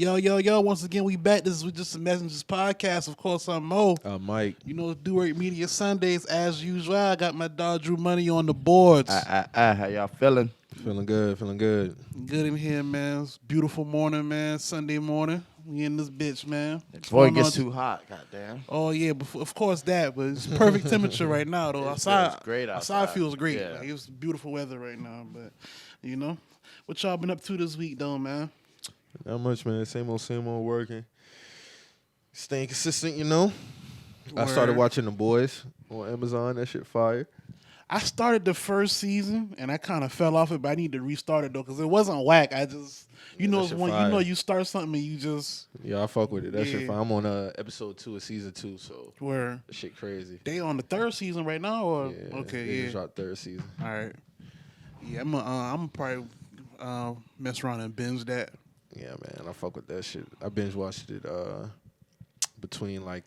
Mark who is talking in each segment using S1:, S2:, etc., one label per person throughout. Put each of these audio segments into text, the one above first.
S1: Yo. Once again, we back. This is Just a Messengers podcast. Of course, I'm Mo.
S2: Mike.
S1: You know, Do Work Media Sundays, as usual. I got my dog Drew Money on the boards.
S3: How y'all feeling?
S2: Feeling good.
S1: Good in here, man. It's a beautiful morning, man. Sunday morning. We in this bitch, man.
S3: Before it gets too hot, goddamn.
S1: Oh, yeah, of course that, but it's perfect temperature right now, though. Outside,
S3: it's great
S1: outside feels great.
S3: Yeah.
S1: Like, it's beautiful weather right now, but, you know. What y'all been up to this week, though, man?
S2: Not much, man. Same old working. Staying consistent, you know. I started watching The Boys on Amazon. That shit fire.
S1: I started the first season and I kind of fell off it, but I need to restart it though because it wasn't whack. I just, you start something and you just.
S2: Yeah, I fuck with it. That shit fire. I'm on episode 2 of season 2, so.
S1: Where?
S2: That shit crazy.
S1: They on the third season right now, or
S2: They just dropped third season.
S1: All right. Yeah, I'm probably mess around and binge that.
S2: Yeah, man, I fuck with that shit. I binge watched it between I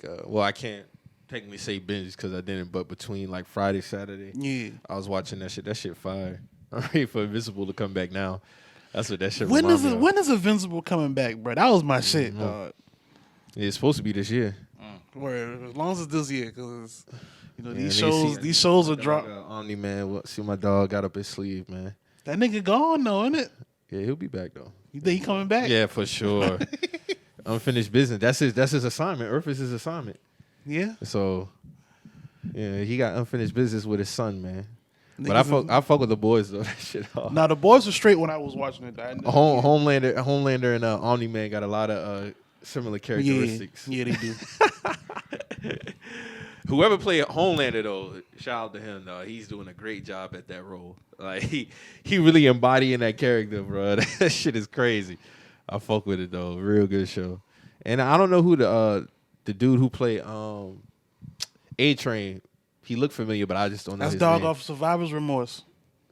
S2: can't technically say binge because I didn't, but between like Friday, Saturday, I was watching that shit. That shit fire. I'm ready for Invincible to come back now. That's what that shit. When
S1: is Invincible coming back, bro? That was my shit, dog.
S2: Yeah, it's supposed to be this year.
S1: Where as long as it's this year, because these shows are dropped.
S2: Omni man, see my dog got up his sleeve, man.
S1: That nigga gone though, isn't it?
S2: Yeah, he'll be back though.
S1: You think he coming back?
S2: Yeah, for sure. Unfinished business. That's his assignment. Earth is his assignment.
S1: Yeah.
S2: So, yeah, he got unfinished business with his son, man. But I fuck with The Boys though. That shit hard.
S1: Now The Boys were straight when I was watching it.
S2: Homelander and Omni Man got a lot of similar characteristics.
S1: Yeah, they do.
S2: Whoever played Homelander though, shout out to him though. He's doing a great job at that role. Like he really embodying that character, bro. That shit is crazy. I fuck with it though. Real good show. And I don't know who the dude who played A-Train. He looked familiar, but I just don't know his name.
S1: That's dog off Survivor's Remorse.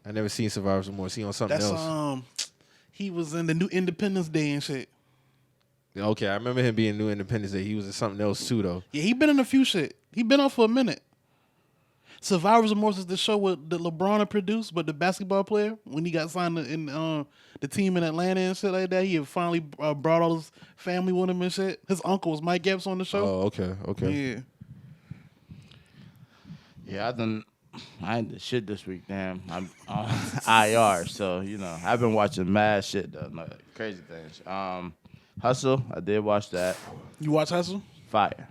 S2: I never seen Survivor's Remorse. He on something else.
S1: He was in the new Independence Day and shit.
S2: Okay, I remember him being New Independence Day. He was in something else too, though.
S1: Yeah, he been in a few shit. He been on for a minute. Survivor's Remorse is the show that LeBron produced, but the basketball player, when he got signed in the team in Atlanta and shit like that, he had finally brought all his family with him and shit. His uncle was Mike Epps on the show.
S2: Oh, okay.
S3: Yeah, I ain't did shit this week, damn. I'm on IR, so, I've been watching mad shit, though. No, crazy things. Hustle, I did watch that.
S1: You watch Hustle?
S3: Fire.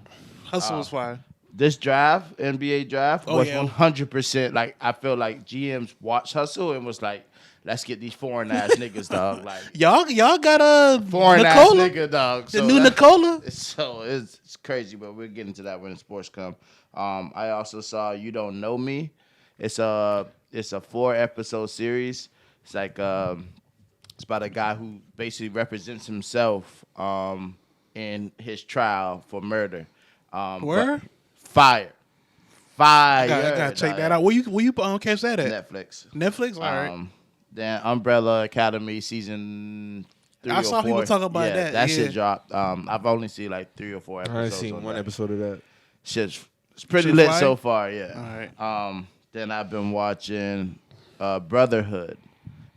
S1: Hustle was fire.
S3: This draft, NBA draft, was 100%. Like, I feel like GMs watched Hustle and was like, let's get these foreign ass niggas, dog. Like
S1: y'all got a
S3: foreign
S1: Nicola?
S3: ass nigga, dog.
S1: The new Nicola.
S3: So it's crazy, but we'll get into that when the sports come. I also saw You Don't Know Me. It's a 4-episode series. It's like it's about a guy who basically represents himself in his trial for murder.
S1: Where?
S3: Fire.
S1: I gotta check that out. Where you catch that at?
S3: Netflix.
S1: All right.
S3: Then Umbrella Academy season 3
S1: I saw people talk about that.
S3: That shit dropped. I've only seen like 3 or 4 episodes.
S2: I seen one episode of that.
S3: It's pretty lit
S1: fire?
S3: so far, yeah.
S1: All right.
S3: Then I've been watching Brotherhood.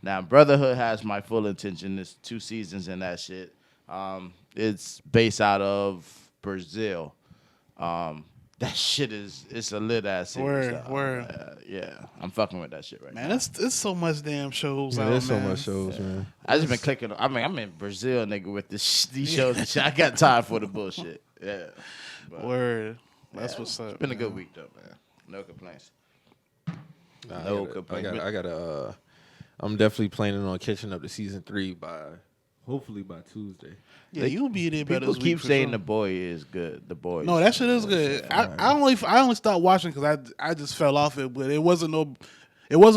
S3: Now, Brotherhood has my full attention. There's 2 seasons in that shit. It's based out of Brazil. That shit it's a lit ass series.
S1: Word.
S3: Yeah, I'm fucking with that shit right now.
S1: Man, it's so much damn shows out,
S2: there's
S1: man.
S2: so much shows, man.
S3: I just been clicking. I'm in Brazil, nigga, with these shows and shit. I got time for the bullshit. Yeah. But,
S1: Word. That's what's up.
S3: It's been a good week though, man. No complaints.
S2: I'm definitely planning on catching up to season 3 hopefully by Tuesday.
S1: Yeah, you'll be there better.
S3: People keep saying The Boy is good. The Boy.
S1: No, that shit is good. I only stopped watching because I just fell off it, but it wasn't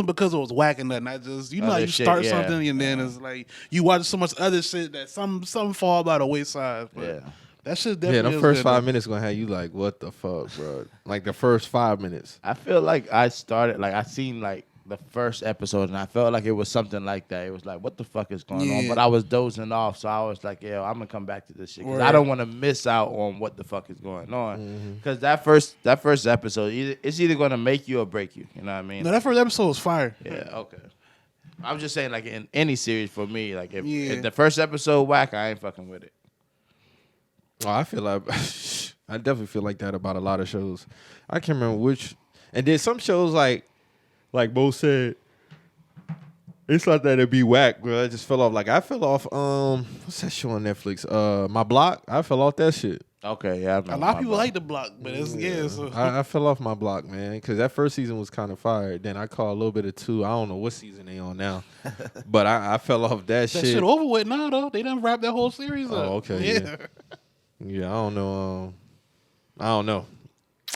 S1: because it was whack and nothing. I just you start something and then it's like you watch so much other shit that some fall by the wayside. But that shit definitely.
S2: Yeah, the first 5 minutes gonna have you like, what the fuck, bro? Like the first 5 minutes.
S3: I feel like I seen like the first episode and I felt like it was something like that. It was like, what the fuck is going on? But I was dozing off, so I was like, yo, I'm gonna come back to this shit because I don't want to miss out on what the fuck is going on. Because that first episode, it's either gonna make you or break you. You know what I mean?
S1: No, that first episode was fire.
S3: Yeah, okay. I'm just saying, like in any series for me, like if the first episode whack, I ain't fucking with it.
S2: Oh, I feel like I definitely feel like that about a lot of shows. I can't remember which. And then some shows like Mo said, it's not that it'd be whack, bro. I just fell off. Like I fell off. What's that show on Netflix? My Block. I fell off that shit.
S3: Okay, yeah.
S1: A lot of people like The Block, but it's so.
S2: I fell off My Block, man, because that first season was kind of fire. Then I caught a little bit of 2. I don't know what season they on now, but I fell off that shit.
S1: That shit over with now, though. They done wrapped that whole series up.
S2: Oh, okay. Yeah, I don't know.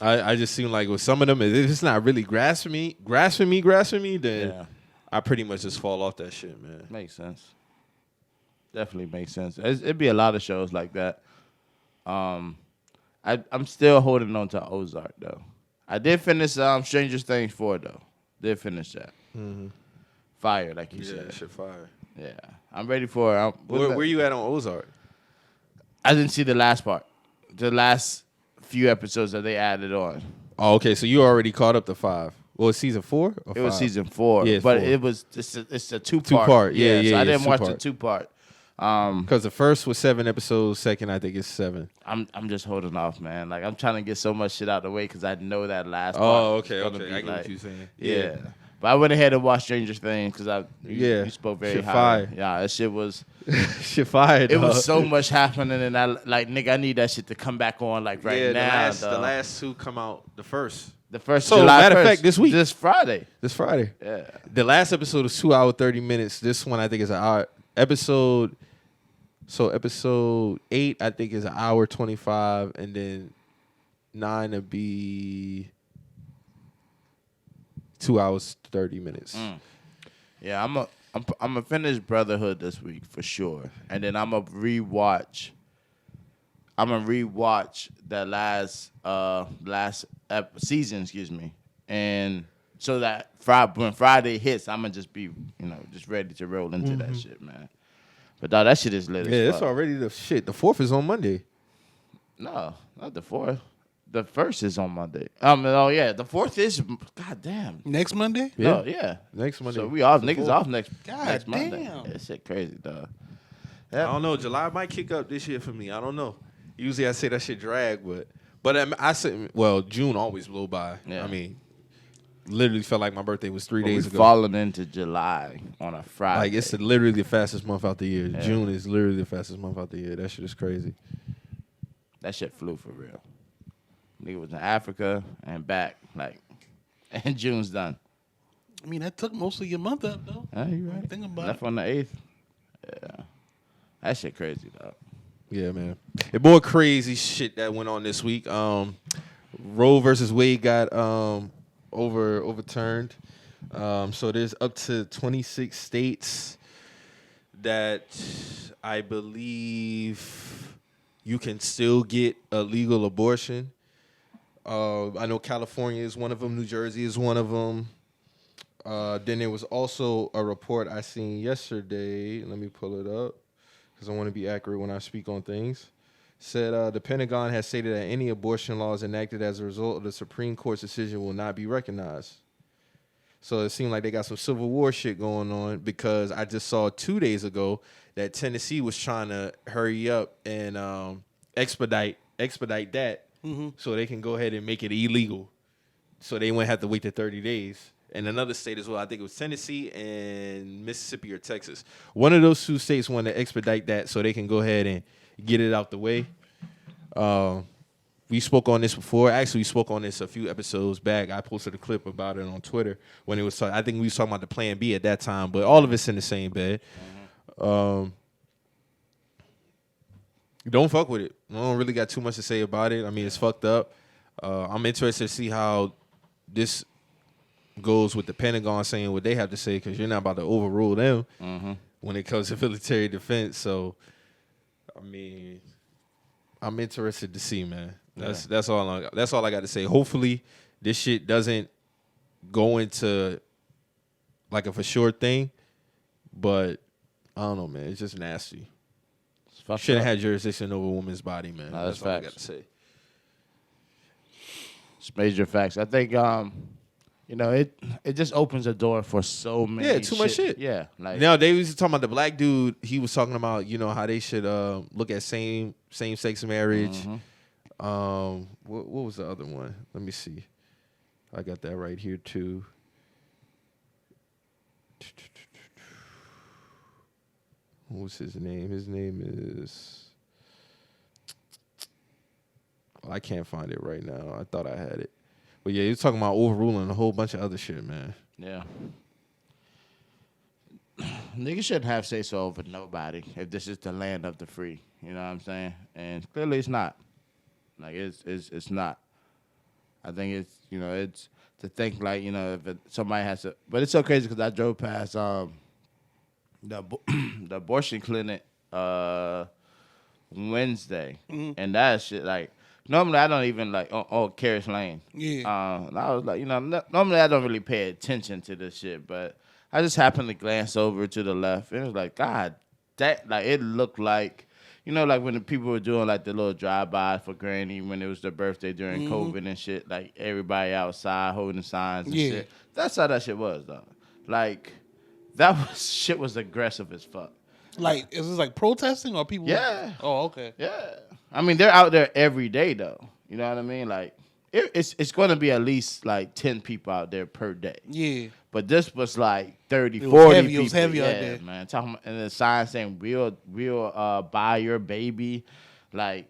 S2: I just seem like with some of them, if it's not really grasping me, then I pretty much just fall off that shit, man.
S3: Makes sense. Definitely makes sense. It'd be a lot of shows like that. I'm still holding on to Ozark though. I did finish Stranger Things 4 though. Did finish that.
S2: Mm-hmm.
S3: Fire, like you said.
S2: Yeah, shit fire.
S3: Yeah, I'm ready for it.
S2: Where you at on Ozark?
S3: I didn't see the last part. The last few episodes that they added on.
S2: Oh, okay. So you already caught up to 5. Well, it's season 4 or 5?
S3: It was season 4.
S2: Yeah,
S3: but
S2: 4.
S3: it's a two-part.
S2: Two-part. Yeah.
S3: So I didn't watch
S2: two-part.
S3: the 2-part.
S2: Because the first was 7 episodes. Second, I think it's 7.
S3: I'm just holding off, man. Like I'm trying to get so much shit out of the way because I know that last part.
S2: Oh, okay.
S3: is gonna be
S2: I get
S3: like,
S2: what you're saying.
S3: Yeah. But I went ahead and watched Stranger Things because you spoke very
S2: shit
S3: high.
S2: fire.
S3: Yeah, that shit was.
S2: Shit fire.
S3: It was so much happening, and I need that shit to come back on like right now.
S2: The last 2 come out the first.
S3: The first
S2: So,
S3: July
S2: matter of
S3: 1st,
S2: fact, this week.
S3: this Friday.
S2: This Friday.
S3: Yeah.
S2: The last episode is 2 hours 30 minutes. This one I think is an hour. Episode 8 I think is an hour 25, and then 9 will be 2 hours 30 minutes.
S3: Yeah, I'm gonna finish Brotherhood this week for sure, and then I'm gonna rewatch that last season, and so that when Friday hits, I'm gonna just be just ready to roll into that shit, man. But dog, that shit is lit.
S2: Yeah, it's already the shit. The 4th is on Monday.
S3: No, not the 4th. The 1st is on Monday. The 4th is goddamn
S1: Next Monday?
S2: Yeah.
S3: No, yeah.
S2: Next Monday.
S3: So we off. Niggas
S2: 4th.
S3: off next
S1: God
S3: Monday.
S1: damn.
S3: That shit crazy, dog.
S2: I don't know. July might kick up this year for me. I don't know. Usually I say that shit drag, but I say, well, June always blew by.
S3: Yeah.
S2: I mean, literally felt like my birthday was 3 days ago.
S3: Falling into July on a Friday.
S2: Like it's literally the fastest month out the year.
S3: Yeah.
S2: June is literally the fastest month out the year. That shit is crazy.
S3: That shit flew for real. Nigga was in Africa and back, and June's done.
S1: I mean, that took most of your month up, though.
S3: You right.
S1: Think about
S3: Left
S1: it.
S3: on the 8th. Yeah. That shit crazy, dog.
S2: Yeah, man. And more crazy shit that went on this week. Roe versus Wade got overturned. So there's up to 26 states that I believe you can still get a legal abortion. I know California is one of them. New Jersey is one of them. Then there was also a report I seen yesterday. Let me pull it up because I want to be accurate when I speak on things. Said the Pentagon has stated that any abortion laws enacted as a result of the Supreme Court's decision will not be recognized. So it seemed like they got some Civil War shit going on because I just saw 2 days ago that Tennessee was trying to hurry up and expedite that so they can go ahead and make it illegal. So they wouldn't have to wait the 30 days. And another state as well, I think it was Tennessee and Mississippi or Texas. One of those 2 states wanted to expedite that so they can go ahead and get it out the way. We spoke on this before. Actually, we spoke on this a few episodes back. I posted a clip about it on Twitter when it was. I think we was talking about the Plan B at that time, but all of it's in the same bed. Don't fuck with it. I don't really got too much to say about it. I mean, it's fucked up. I'm interested to see how this goes with the Pentagon saying what they have to say because you're not about to overrule them when it comes to military defense. So, I mean, I'm interested to see, man. That's all I got to say. Hopefully, this shit doesn't go into like a for sure thing, but I don't know, man. It's just nasty. Shouldn't have jurisdiction over a woman's body, man.
S3: No, that's
S2: all I
S3: facts.
S2: got to say.
S3: It's major facts. I think, you know, it just opens a door for so many.
S2: Yeah, too much shit.
S3: Yeah, like
S2: now they was talking about the black dude. He was talking about how they should look at same sex marriage. What was the other one? Let me see. I got that right here too. What was his name? His name is. I can't find it right now. I thought I had it. But yeah, he was talking about overruling a whole bunch of other shit, man.
S3: Yeah. Niggas shouldn't have say so over nobody if this is the land of the free. You know what I'm saying? And clearly it's not. Like it's not. I think it's it's to think like if somebody has to. But it's so crazy because I drove past the abortion clinic Wednesday, and that shit like. Normally, I don't even like Carriage Lane.
S1: Yeah.
S3: And I was like, normally I don't really pay attention to this shit, but I just happened to glance over to the left, and it was like, God, that like it looked like, like when the people were doing like the little drive-by for Granny when it was their birthday during COVID and shit, like everybody outside holding signs and shit. That's how that shit was, though. Like shit was aggressive as fuck.
S1: Like, is this like protesting or people?
S3: Yeah.
S1: Oh, okay.
S3: Yeah. I mean, they're out there every day, though. You know what I mean? Like, it's going to be at least, like, 10 people out there per day.
S1: Yeah.
S3: But this was, like, 30, 40 people.
S1: It was heavy out there.
S3: Man. Talking about, and the sign saying, we'll buy your baby. Like,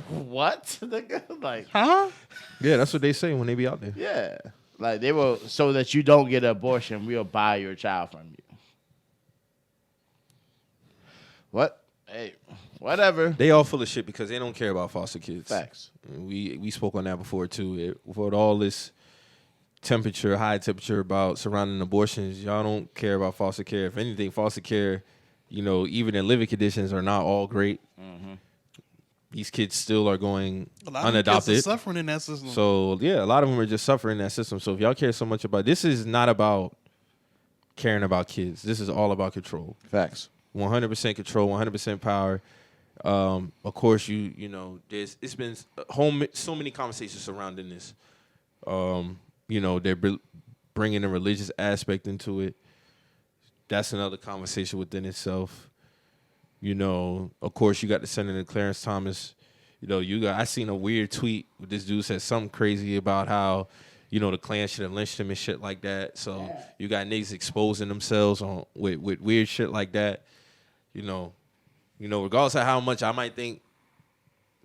S3: what? Nigga? Like,
S1: huh?
S2: Yeah, that's what they say when they be out there.
S3: Yeah. Like, they will, so that you don't get an abortion, we'll buy your child from you. What? Hey, whatever.
S2: They all full of shit because they don't care about foster kids.
S3: Facts.
S2: We spoke on that before too. With all this high temperature about surrounding abortions, y'all don't care about foster care. If anything, foster care, even in living conditions are not all great. Mm-hmm. These kids still are going
S1: a lot
S2: unadopted.
S1: Of kids are suffering in that system.
S2: So yeah, a lot of them are just suffering in that system. So if y'all care so much about this, is not about caring about kids. This is all about control.
S3: Facts.
S2: 100% control, 100% power. Of course, it's been so many conversations surrounding this. They're bringing a religious aspect into it. That's another conversation within itself. Of course, you got the Senator Clarence Thomas. I seen a weird tweet with this dude said something crazy about how, the Klan should have lynched him and shit like that. So you got niggas exposing themselves with weird shit like that. Regardless of how much I might think,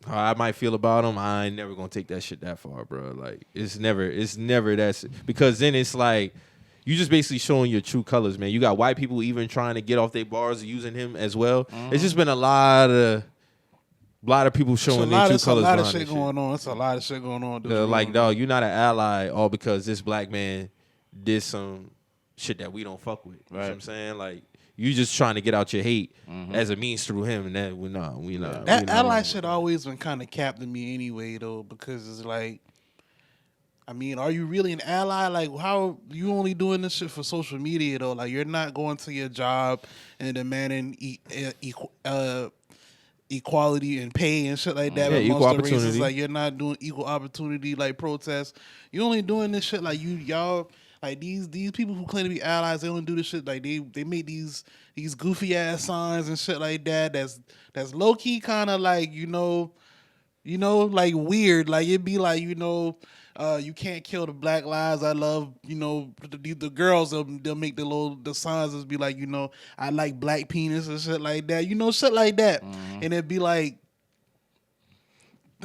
S2: how I might feel about them, I ain't never gonna take that shit that far, bro. Like it's never that, because then it's like you just basically showing your true colors, man. You got white people even trying to get off their bars using him as well. It's just been a lot of people showing their true colors. It's a lot of shit
S1: going on. It's a lot of shit going on.
S2: Like, dog, you're not an ally all because this black man did some shit that we don't fuck with. You know what I'm saying? Like, you just trying to get out your hate as a means through him, and that we not.
S1: That ally shit always been kind of capped to me anyway, though, because it's like, I mean, are you really an ally? Like, how you only doing this shit for social media though? Like, you're not going to your job and demanding equality and pay and shit like that.
S2: Yeah, equal opportunity.
S1: Races. Like, you're not doing equal opportunity like protests. You're only doing this shit like y'all. Like these people who claim to be allies, they don't do this shit. Like they make these goofy ass signs and shit like that. That's low key kind of like like weird. Like it'd be like you can't kill the Black lives. I love the girls. They'll make the signs that be like I like black penis and shit like that. Shit like that. And it'd be like,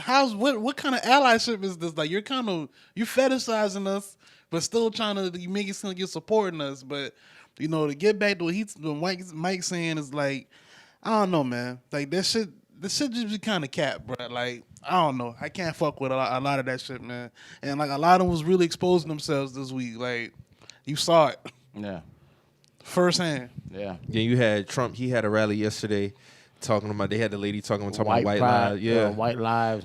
S1: what kind of allyship is this? Like you're fetishizing us, but still trying to you make it seem like you're supporting us. But to get back to what Mike's saying is like, I don't know, man. Like this shit just be kind of cap, bro. Like I don't know. I can't fuck with a lot of that shit, man. And like a lot of them was really exposing themselves this week. Like you saw it, firsthand.
S2: Yeah. You had Trump. He had a rally yesterday. They had the lady talking about white lives. Yeah,
S3: white lives.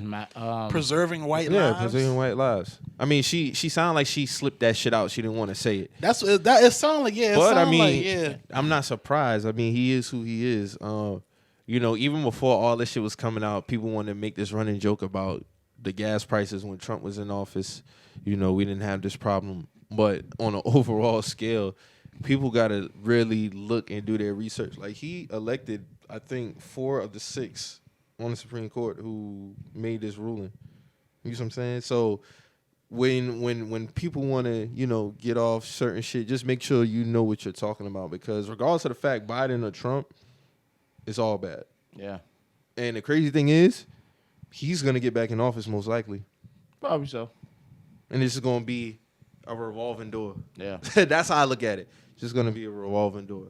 S1: Preserving white lives.
S2: Yeah, preserving white lives. I mean, she sounded like she slipped that shit out. She didn't want to say it.
S1: It sounded like
S2: But I mean, I'm not surprised. I mean, he is who he is. Even before all this shit was coming out, people wanted to make this running joke about the gas prices when Trump was in office. You know, we didn't have this problem. But on an overall scale, people got to really look and do their research. Like, he elected, I think, 4 of the 6 on the Supreme Court who made this ruling. You know what I'm saying? So when people want to, you know, get off certain shit, just make sure you know what you're talking about, because regardless of the fact Biden or Trump, it's all bad.
S3: Yeah.
S2: And the crazy thing is, he's going to get back in office most likely.
S3: Probably so.
S2: And this is going to be a revolving door.
S3: Yeah.
S2: That's how I look at it. It's just going to be a revolving door.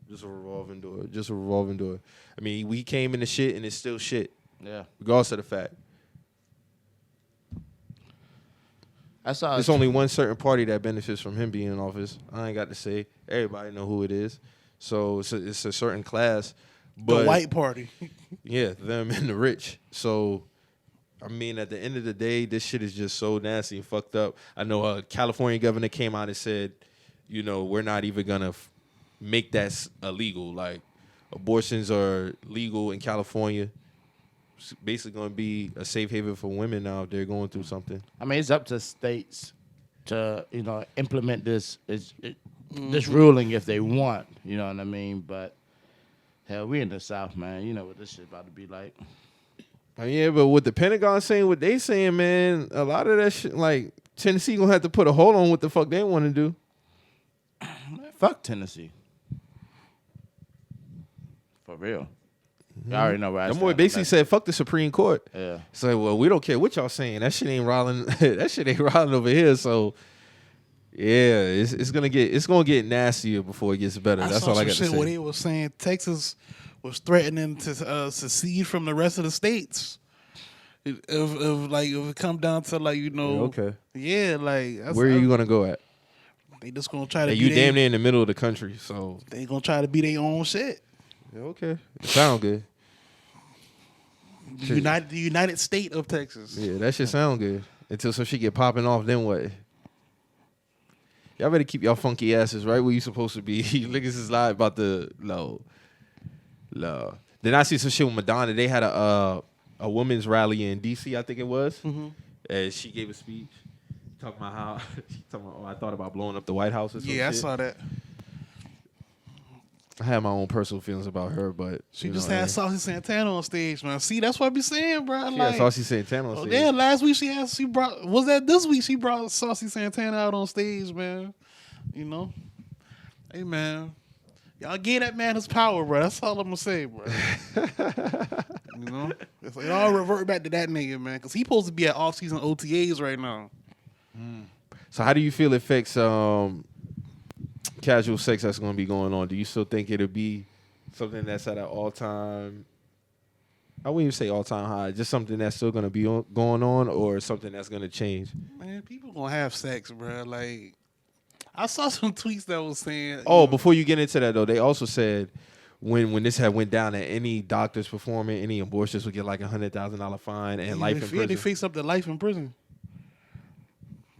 S2: Just a revolving door. Just a revolving door. I mean, we came into shit and it's still shit.
S3: Yeah.
S2: Regardless of the fact.
S3: I saw
S2: It's only one certain party that benefits from him being in office. I ain't got to say. Everybody know who it is. So it's a certain class. But,
S1: the white party.
S2: Yeah, them and the rich. So, I mean, at the end of the day, this shit is just so nasty and fucked up. I know a California governor came out and said, you know, we're not even going to make that illegal. Like, abortions are legal in California. It's basically going to be a safe haven for women now if they're going through something.
S3: I mean, it's up to states to, you know, implement this ruling if they want. You know what I mean? But, hell, we in the South, man. You know what this shit about to be like.
S2: Yeah, but with the Pentagon saying what they saying, man, a lot of that shit, like, Tennessee going to have to put a hold on what the fuck they want to do.
S3: Man, fuck Tennessee. For real. Y'all already know where I
S2: That
S3: stand.
S2: boy basically said, fuck the Supreme Court.
S3: Yeah.
S2: It's like, well, we don't care what y'all saying. That shit ain't rolling. That shit ain't rolling over here. So, yeah, it's gonna get nastier before it gets better. That's all I got to say.
S1: What he was saying, Texas was threatening to secede from the rest of the states. If it come down to, like, you know,
S2: Okay.
S1: Yeah, like
S2: Where are you gonna go at?
S1: They just gonna try to.
S2: You damn near in the middle of the country, so
S1: they gonna try to be their own shit.
S2: Yeah, okay, sound good.
S1: The United State of Texas.
S2: Yeah, that shit sound good. Until some shit get popping off, then what? Y'all better keep y'all funky asses right where you supposed to be. You niggas is lie about the low. Then I see some shit with Madonna. They had a women's rally in D.C., I think it was. Mm-hmm. And she gave a speech talking about I thought about blowing up the White House or something.
S1: Yeah, I saw that.
S2: I have my own personal feelings about her, but
S1: she just had Saucy Santana on stage, man. See, that's what I be saying, bro.
S2: Yeah, Saucy Santana on stage.
S1: Yeah, last week this week she brought Saucy Santana out on stage, man. You know, hey man, y'all gave that man his power, bro. That's all I'm gonna say, bro. You know, it all revert back to that nigga, man, because he supposed to be at off-season OTAs right now.
S2: So how do you feel it affects casual sex that's going to be going on? Do you still think it'll be something that's at an all-time, I wouldn't even say all-time high, just something that's still going to be going on, or something that's going to change?
S1: Man, people going to have sex, bro. Like, I saw some tweets that was saying...
S2: Before you get into that, though, they also said when this had went down that any doctors performing any abortions would get like $100,000 fine and life in prison.
S1: They face up to life in prison.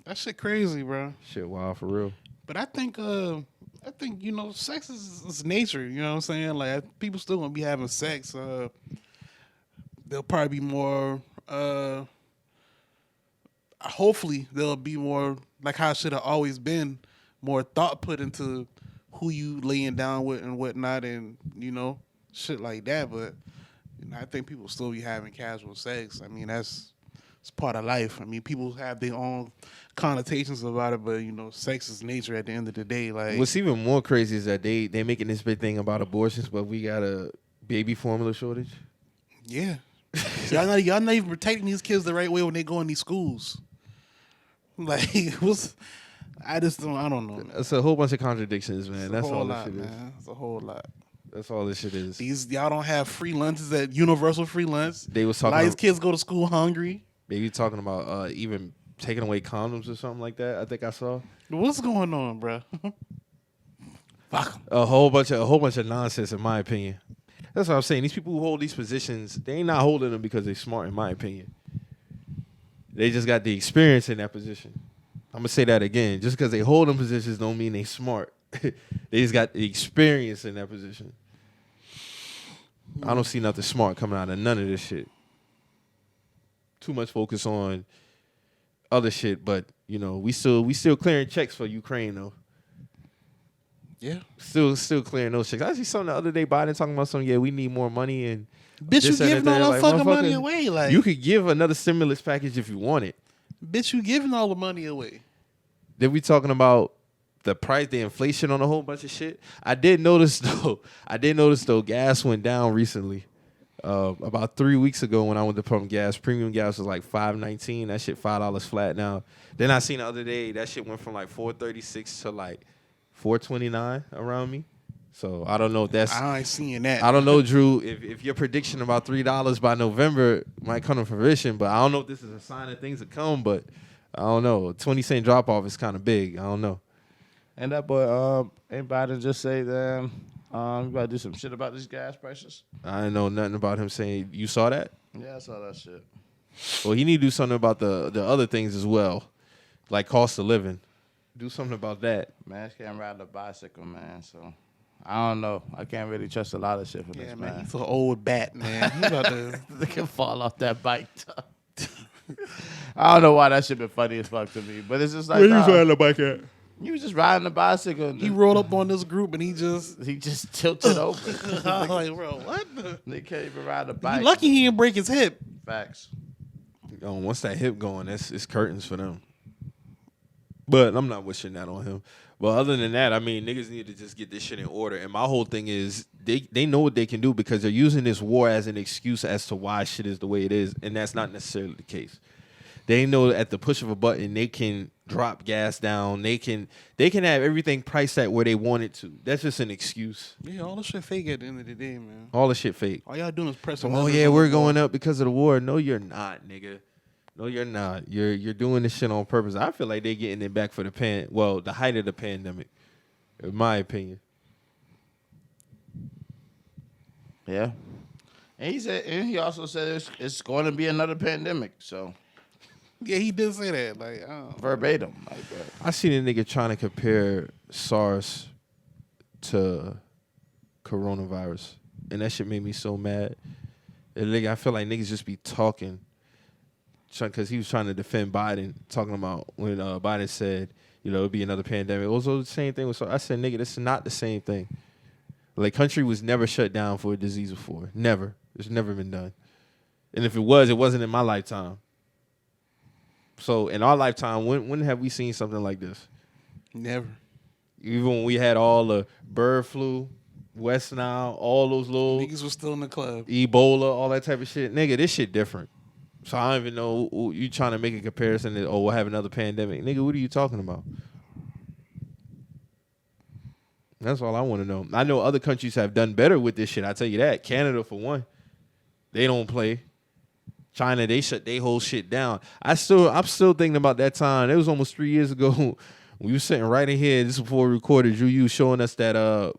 S1: That shit crazy, bro.
S2: Shit, wow, for real.
S1: But I think you know, sex is nature. You know what I'm saying? Like, people still gonna be having sex. They'll probably be more. Hopefully, there'll be more like how it should have always been. More thought put into who you laying down with and whatnot, and you know, shit like that. But you know, I think people still be having casual sex. I mean, it's part of life. I mean, people have their own connotations about it, but you know, sex is nature at the end of the day. Like,
S2: what's even more crazy is that they making this big thing about abortions, but we got a baby formula shortage.
S1: Yeah, y'all not even protecting these kids the right way when they go in these schools. Like, I don't know. Man.
S2: It's a whole bunch of contradictions, man. That's all this shit is.
S1: It's a whole lot.
S2: That's all this shit is.
S1: Y'all don't have free lunches at universal free lunch.
S2: They was talking.
S1: A lot of these kids go to school hungry.
S2: They be talking about even taking away condoms or something like that. I think I saw.
S1: What's going on, bro? Fuck 'em.
S2: A whole bunch of nonsense, in my opinion. That's what I'm saying. These people who hold these positions, they ain't not holding them because they're smart, in my opinion. They just got the experience in that position. I'm gonna say that again. Just because they hold them positions don't mean they smart. They just got the experience in that position. I don't see nothing smart coming out of none of this shit. too much focus on other shit. But you know, we still clearing checks for Ukraine though.
S1: Yeah,
S2: still clearing those checks. I see something the other day. Biden talking about something. Yeah, we need more money and
S1: bitch, you giving all that fucking money away. Like
S2: you could give another stimulus package if you want it.
S1: Bitch, you giving all the money away.
S2: Then we talking about the price, the inflation on a whole bunch of shit. I did notice though, gas went down recently. About 3 weeks ago when I went to pump gas, premium gas was like $5.19. That shit $5 flat now. Then I seen the other day that shit went from like $4.36 to like $4.29 around me. So I don't know if that's.
S1: I ain't seeing that.
S2: I don't know, Drew. If your prediction about $3 by November might come to fruition, but I don't know if this is a sign of things to come. But I don't know. 20-cent drop off is kind of big. I don't know.
S3: And that boy, ain't Biden just say that you gotta do some shit about these gas prices?
S2: I didn't know nothing about him saying. You saw that?
S3: Yeah, I saw that shit.
S2: Well, he need to do something about the other things as well, like cost of living. Do something about that.
S3: Man, I can't ride a bicycle, man. So I don't know. I can't really trust a lot of shit for this man.
S1: He's an old bat, man. He about to
S3: they can fall off that bike. I don't know why that shit been funny as fuck to me, but it's just like
S2: Where you riding the bike at?
S3: He was just riding the bicycle.
S1: He rolled up on this group and he just
S3: tilted over.
S1: I was like, bro, what?
S3: They can't even ride the bike.
S1: He lucky he didn't break his hip.
S3: Facts.
S2: Once that hip going, it's curtains for them. But I'm not wishing that on him. But other than that, I mean, niggas need to just get this shit in order. And my whole thing is they know what they can do because they're using this war as an excuse as to why shit is the way it is. And that's not necessarily the case. They know at the push of a button, they can drop gas down. They can have everything priced at where they want it to. That's just an excuse.
S1: Yeah, all the shit fake at the end of the day, man.
S2: All the shit fake.
S1: All y'all doing is pressing.
S2: Oh, yeah, we're going up because of the war. No, you're not, nigga. No, you're not. You're doing this shit on purpose. I feel like they're getting it back for the height of the pandemic, in my opinion.
S3: Yeah. And he also said it's going to be another pandemic, so.
S1: Yeah, he did say that. Like
S3: verbatim. Like
S2: I seen a nigga trying to compare SARS to coronavirus. And that shit made me so mad. And nigga, I feel like niggas just be talking. Because he was trying to defend Biden, talking about when Biden said, you know, it'll be another pandemic. It was the same thing. I said, nigga, this is not the same thing. Like, country was never shut down for a disease before. Never. It's never been done. And if it was, it wasn't in my lifetime. So, in our lifetime, when have we seen something like this?
S1: Never.
S2: Even when we had all the bird flu, West Nile, all those little...
S1: Niggas was still in the club.
S2: Ebola, all that type of shit. Nigga, this shit different. So I don't even know you trying to make a comparison that, we'll have another pandemic. Nigga, what are you talking about? That's all I want to know. I know other countries have done better with this shit. I tell you that. Canada, for one. They don't play. China, they shut their whole shit down. I'm still thinking about that time. It was almost 3 years ago. We were sitting right in here. This is before we recorded. Drew, you was showing us that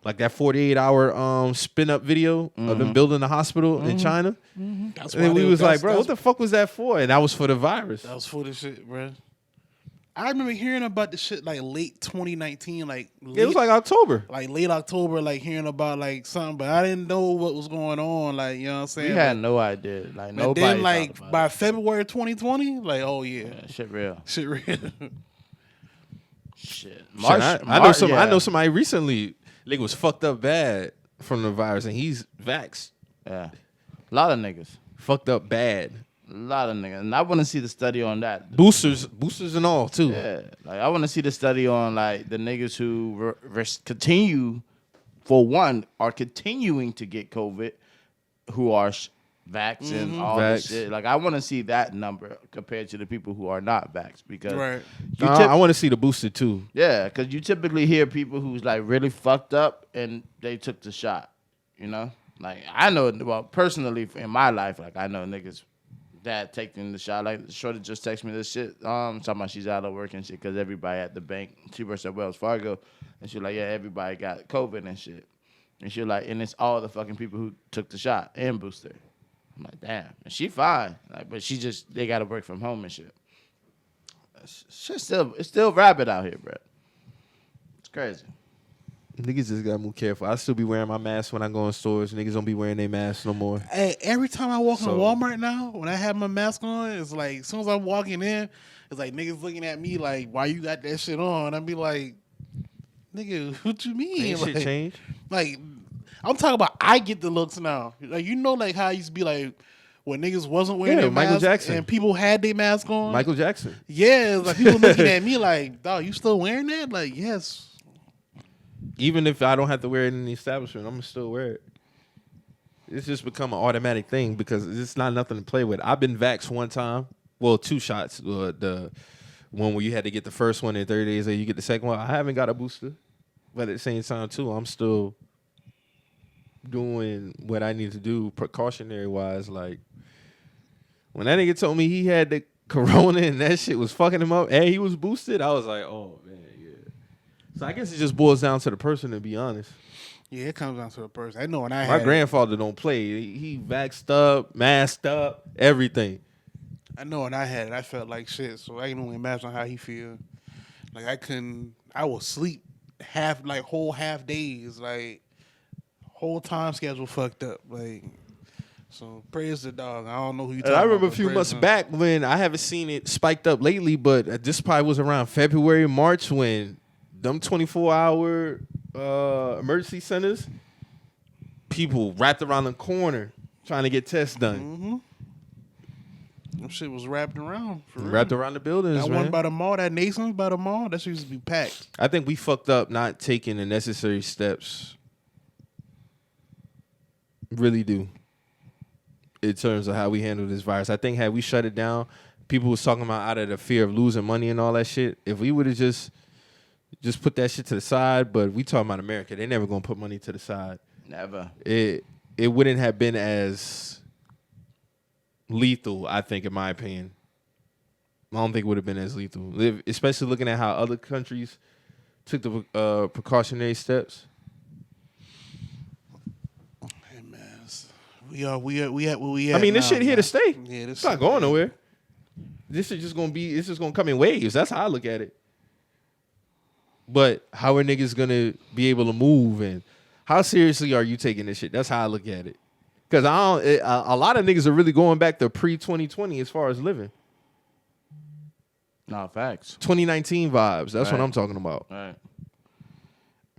S2: like that 48-hour spin up video of them building the hospital in China. Mm-hmm. And then we was like, bro, what the fuck was that for? And that was for the virus.
S1: That was for the shit, bro. I remember hearing about the shit like late 2019, it
S2: was like October.
S1: Like late October, like hearing about like something, but I didn't know what was going on. Like, you know what I'm saying?
S3: We had no idea. Like nobody.
S1: Then like by February 2020, like, oh yeah.
S3: Shit real.
S1: Shit real.
S3: Shit.
S2: I know somebody recently. Nigga was fucked up bad from the virus, and he's vaxxed.
S3: Yeah. A lot of niggas.
S2: Fucked up bad.
S3: A lot of niggas. And I want to see the study on that.
S2: Boosters and all, too.
S3: Yeah. Like, I want to see the study on, like, the niggas who continue, for one, are continuing to get COVID, who are vaxxed and all this shit. Like, I want to see that number compared to the people who are not vaxxed because
S2: I want to see the booster too.
S3: Yeah, because you typically hear people who's like really fucked up and they took the shot. You know, like I know, well, personally in my life, like I know niggas that taking the shot. Like Shorty just texted me this shit. Talking about she's out of work and shit because everybody at the bank. She works at Wells Fargo, and she like, yeah, everybody got COVID and shit. And she like, and it's all the fucking people who took the shot and booster. I'm like, damn. And she fine. Like, but they got to work from home and shit. It's still rabid out here, bro. It's crazy.
S2: Niggas just gotta move careful. I still be wearing my mask when I go in stores. Niggas don't be wearing their masks no more.
S1: Hey, every time I walk in Walmart now, when I have my mask on, it's like as soon as I'm walking in, it's like niggas looking at me like, "Why you got that shit on?" I be like, "Nigga, what you mean?"
S2: Ain't shit changed.
S1: Like, I'm talking about I get the looks now. Like like how I used to be like when niggas wasn't wearing their
S2: Michael
S1: mask
S2: Jackson.
S1: and people had their mask on.
S2: Michael Jackson.
S1: Yeah, it's like people looking at me like, "Dog, you still wearing that?" Like, yes.
S2: Even if I don't have to wear it in the establishment, I'm gonna still wear it. It's just become an automatic thing because it's not nothing to play with. I've been vaxxed one time. Well, 2 shots. The one where you had to get the first one in 30 days, and you get the second one. I haven't got a booster, but at the same time too, I'm still doing what I need to do precautionary wise. Like when that nigga told me he had the corona and that shit was fucking him up, and he was boosted, I was like, oh man, yeah. So I guess it just boils down to the person, to be honest.
S1: Yeah, it comes down to the person. I know when I
S2: My grandfather don't play. He vaxxed up, masked up, everything.
S1: I know when I had it, I felt like shit. So I can only imagine how he feel. Like I would sleep whole half days, like whole time schedule fucked up. Like, so praise the dog. I don't know who you talking about.
S2: I remember a few months back when I haven't seen it spiked up lately, but this probably was around February, March when them 24-hour emergency centers, people wrapped around the corner trying to get tests done.
S1: Mm-hmm. That shit was wrapped around.
S2: Wrapped around the buildings,
S1: that
S2: man.
S1: one by the mall, that Nason's by the mall, that shit used to be packed.
S2: I think we fucked up not taking the necessary steps. Really do. In terms of how we handle this virus. I think had we shut it down, people was talking about out of the fear of losing money and all that shit. If we would have just put that shit to the side, but we talking about America. They never gonna put money to the side.
S3: Never.
S2: It wouldn't have been as lethal, I think, in my opinion. I don't think it would have been as lethal. Especially looking at how other countries took the precautionary steps.
S1: Hey man, we at where we at.
S2: I mean, this shit here to stay.
S1: Yeah,
S2: it's not going nowhere. This is just gonna come in waves. That's how I look at it. But how are niggas gonna be able to move, and how seriously are you taking this shit? That's how I look at it. Because a lot of niggas are really going back to pre-2020 as far as living.
S3: No, facts.
S2: 2019 vibes. That's what I'm talking about.
S3: Right.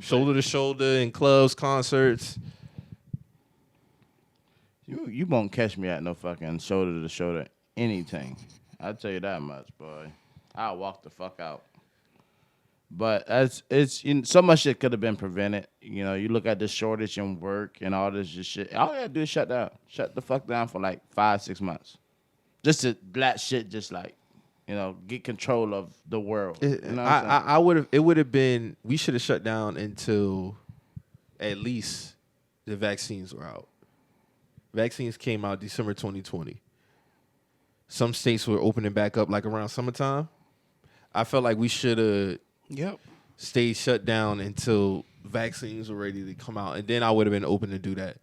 S2: Shoulder to shoulder in clubs, concerts.
S3: You won't catch me at no fucking shoulder to shoulder anything. I'll tell you that much, boy. I'll walk the fuck out. But it's so much shit could have been prevented. You know, you look at the shortage in work and all this just shit. All you gotta do is shut down. Shut the fuck down for like 5-6 months. Just to let shit just like, get control of the world.
S2: I would have. It would have been. We should have shut down until at least the vaccines were out. Vaccines came out December 2020. Some states were opening back up like around summertime. I felt like we should have.
S1: Yep.
S2: Stayed shut down until vaccines were ready to come out, and then I would have been open to do that.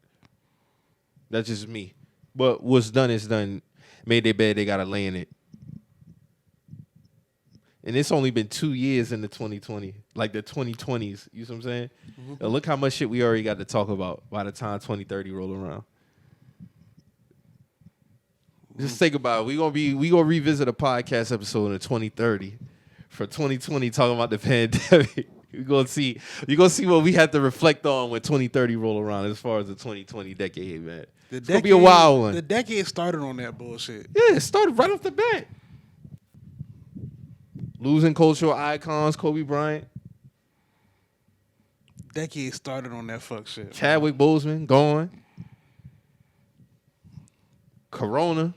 S2: That's just me. But what's done is done. Made their bed, they gotta lay in it. And it's only been 2 years in the 2020, like the 2020s. You see what I'm saying? Mm-hmm. Now look how much shit we already got to talk about by the time 2030 roll around. Just think about it. We gonna revisit a podcast episode in 2030 for 2020 talking about the pandemic. You're gonna see what we have to reflect on when 2030 roll around as far as the 2020 decade, man. It's gonna be a wild one.
S1: The decade started on that bullshit.
S2: Yeah, it started right off the bat. Losing cultural icons, Kobe Bryant.
S1: Decade started on that fuck shit.
S2: Chadwick Boseman gone. Corona.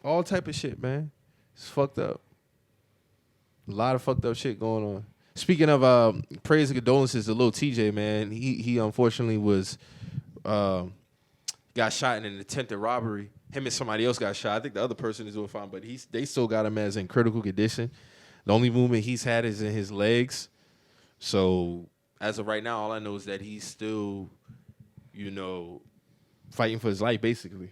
S2: All type of shit, man. It's fucked up. A lot of fucked up shit going on. Speaking of praise and condolences to Lil Tijay, man. He unfortunately was got shot in an attempted robbery. Him and somebody else got shot. I think the other person is doing fine, but they still got him as in critical condition. The only movement he's had is in his legs. So as of right now, all I know is that he's still, fighting for his life, basically.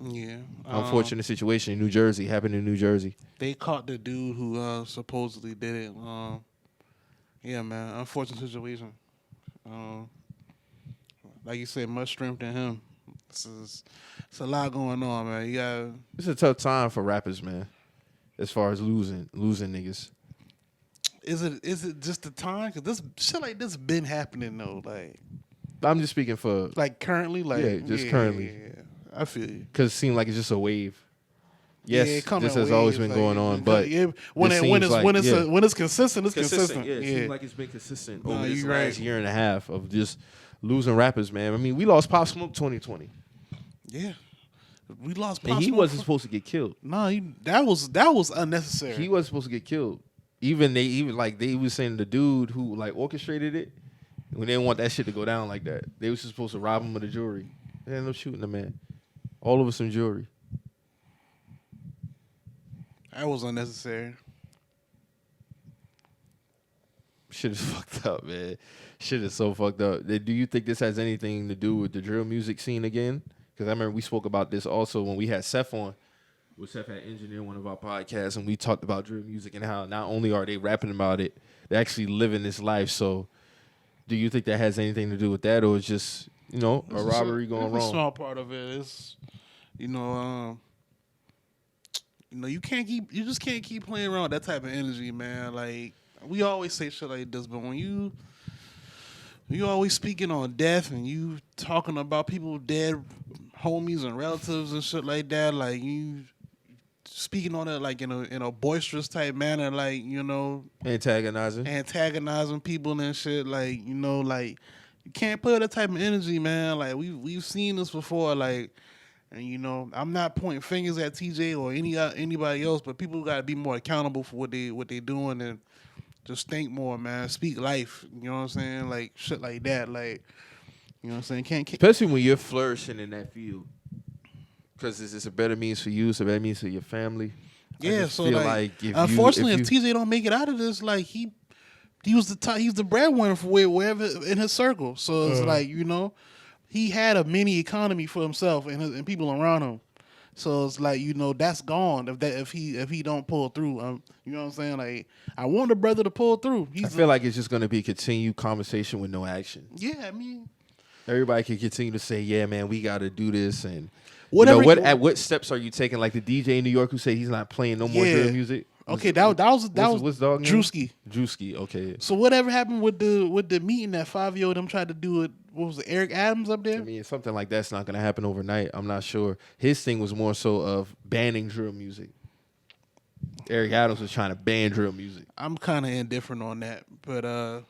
S1: Yeah.
S2: Unfortunate situation in New Jersey. Happened in New Jersey.
S1: They caught the dude who supposedly did it. Yeah, man. Unfortunate situation. Like you said, much strength in him. It's a lot going on, man. You got.
S2: It's a tough time for rappers, man. As far as losing niggas.
S1: Is it just the time? Cause this shit like this been happening though. Like
S2: I'm just speaking for
S1: like currently, like
S2: yeah, just currently.
S1: Yeah, I feel you.
S2: Because it seemed like it's just a wave. Yes,
S1: yeah,
S2: this has always been going on, but
S1: when it's consistent, it's consistent.
S2: Yeah,
S1: Yeah,
S2: it seems like it's been consistent
S1: Nah,
S2: over this
S1: you
S2: last
S1: right.
S2: year and a half of just losing rappers, man. I mean, we lost Pop Smoke 2020,
S1: yeah. We lost.
S2: and he wasn't supposed to get killed.
S1: No, that was unnecessary.
S2: He wasn't supposed to get killed. Even they was saying the dude who like orchestrated it when they didn't want that shit to go down like that. They was just supposed to rob him of the jewelry. They ended up shooting the man all over some jewelry.
S1: That was unnecessary.
S2: Shit is fucked up, man. Shit is so fucked up. Do you think this has anything to do with the drill music scene again? Because I remember we spoke about this also when we had Seth on. When Seth had engineered one of our podcasts, and we talked about drill music and how not only are they rapping about it, they're actually living this life. So do you think that has anything to do with that, or it's just, a robbery going wrong?
S1: A small part of it is, you just can't keep playing around with that type of energy, man. Like we always say shit like this, but when you always speaking on death and you talking about people dead, homies and relatives and shit like that, like you speaking on it like in a boisterous type manner, like antagonizing people and shit, like like you can't put that type of energy, man. Like we've seen this before, like. And I'm not pointing fingers at TJ or anybody else, but people got to be more accountable for what they doing and just think more, man. Speak life, you know what I'm saying? Like shit like that, like what I'm saying? Can't
S2: especially when you're flourishing in that field, because it's a better means for you, it's a better means for your family.
S1: Yeah, so unfortunately, if TJ don't make it out of this, like he's the breadwinner for wherever in his circle. So it's like he had a mini economy for himself and people around him. So it's like, that's gone if he don't pull through. You know what I'm saying? Like, I want the brother to pull through.
S2: I feel like it's just going to be a continued conversation with no action.
S1: Yeah, I mean.
S2: Everybody can continue to say, yeah, man, we got to do this. And what steps are you taking? Like the DJ in New York who said he's not playing no more drill music?
S1: Okay, that was
S2: what's dog name?
S1: Drewski,
S2: okay.
S1: So whatever happened with the meeting that 5-year them tried to do it? What was it, Eric Adams up there?
S2: I mean, something like that's not gonna happen overnight. I'm not sure. His thing was more so of banning drill music. Eric Adams was trying to ban drill music.
S1: I'm kind of indifferent on that, but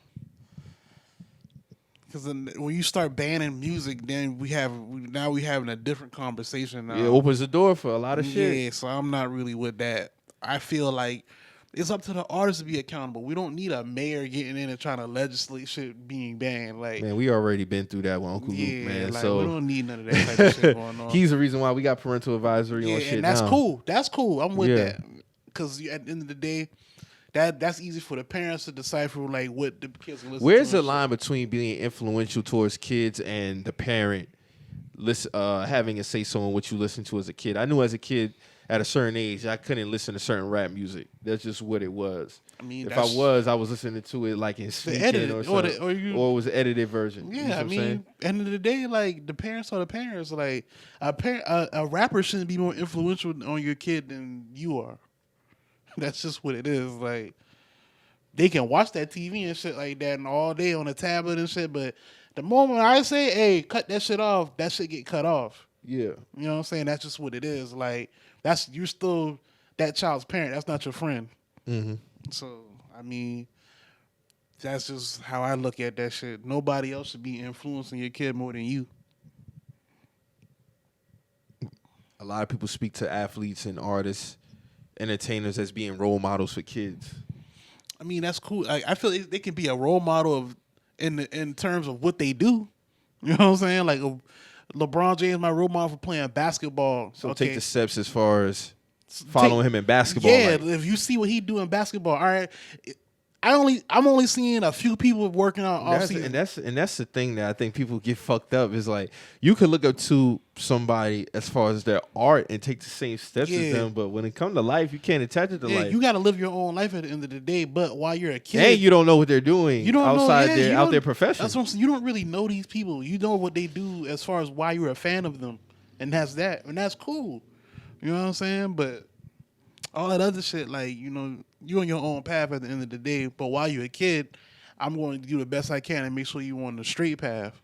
S1: because when you start banning music, then we having a different conversation now.
S2: Yeah, it opens the door for a lot of shit.
S1: Yeah, so I'm not really with that. I feel like it's up to the artists to be accountable. We don't need a mayor getting in and trying to legislate shit being banned. Like,
S2: man, we already been through that with Uncle Luke, man.
S1: Like,
S2: so
S1: we don't need none of that type of shit going on.
S2: He's the reason why we got parental advisory on shit
S1: and that's
S2: now.
S1: cool. That's cool. I'm with that. Because at the end of the day, that's easy for the parents to decipher like what the kids listen to.
S2: Where's the line between being influential towards kids and the parent having a say so in what you listen to as a kid? I knew as a kid at a certain age I couldn't listen to certain rap music. That's just what it was.
S1: I mean,
S2: if I was listening to it like in sneaking or something, or it was an edited version.
S1: Yeah,
S2: you know
S1: I mean, end of the day, like the parents are the parents. Like a rapper shouldn't be more influential on your kid than you are. That's just what it is. Like they can watch that TV and shit like that and all day on a tablet and shit, but the moment I say, "Hey, cut that shit off," that shit get cut off.
S2: Yeah,
S1: you know what I'm saying? That's just what it is. Like you're still that child's parent. That's not your friend.
S2: Mm-hmm.
S1: So I mean, that's just how I look at that shit. Nobody else should be influencing your kid more than you.
S2: A lot of people speak to athletes and artists, entertainers as being role models for kids.
S1: I mean, that's cool. I feel they can be a role model in terms of what they do. You know what I'm saying? Like LeBron James, my role model for playing basketball.
S2: So take the steps as far as following him in basketball.
S1: Yeah, if you see what he do in basketball, all right. I'm only seeing a few people working out off season.
S2: And that's the thing that I think people get fucked up is like you could look up to somebody as far as their art and take the same steps as them, but when it comes to life, you can't attach it to life.
S1: You got to live your own life at the end of the day. But while you're a kid,
S2: and you don't know what they're doing. You don't outside their profession.
S1: That's what I'm saying. You don't really know these people. You know what they do as far as why you're a fan of them, and that's cool. You know what I'm saying? But all that other shit, like, you know, you on your own path at the end of the day. But while you're a kid, I'm going to do the best I can and make sure you're on the straight path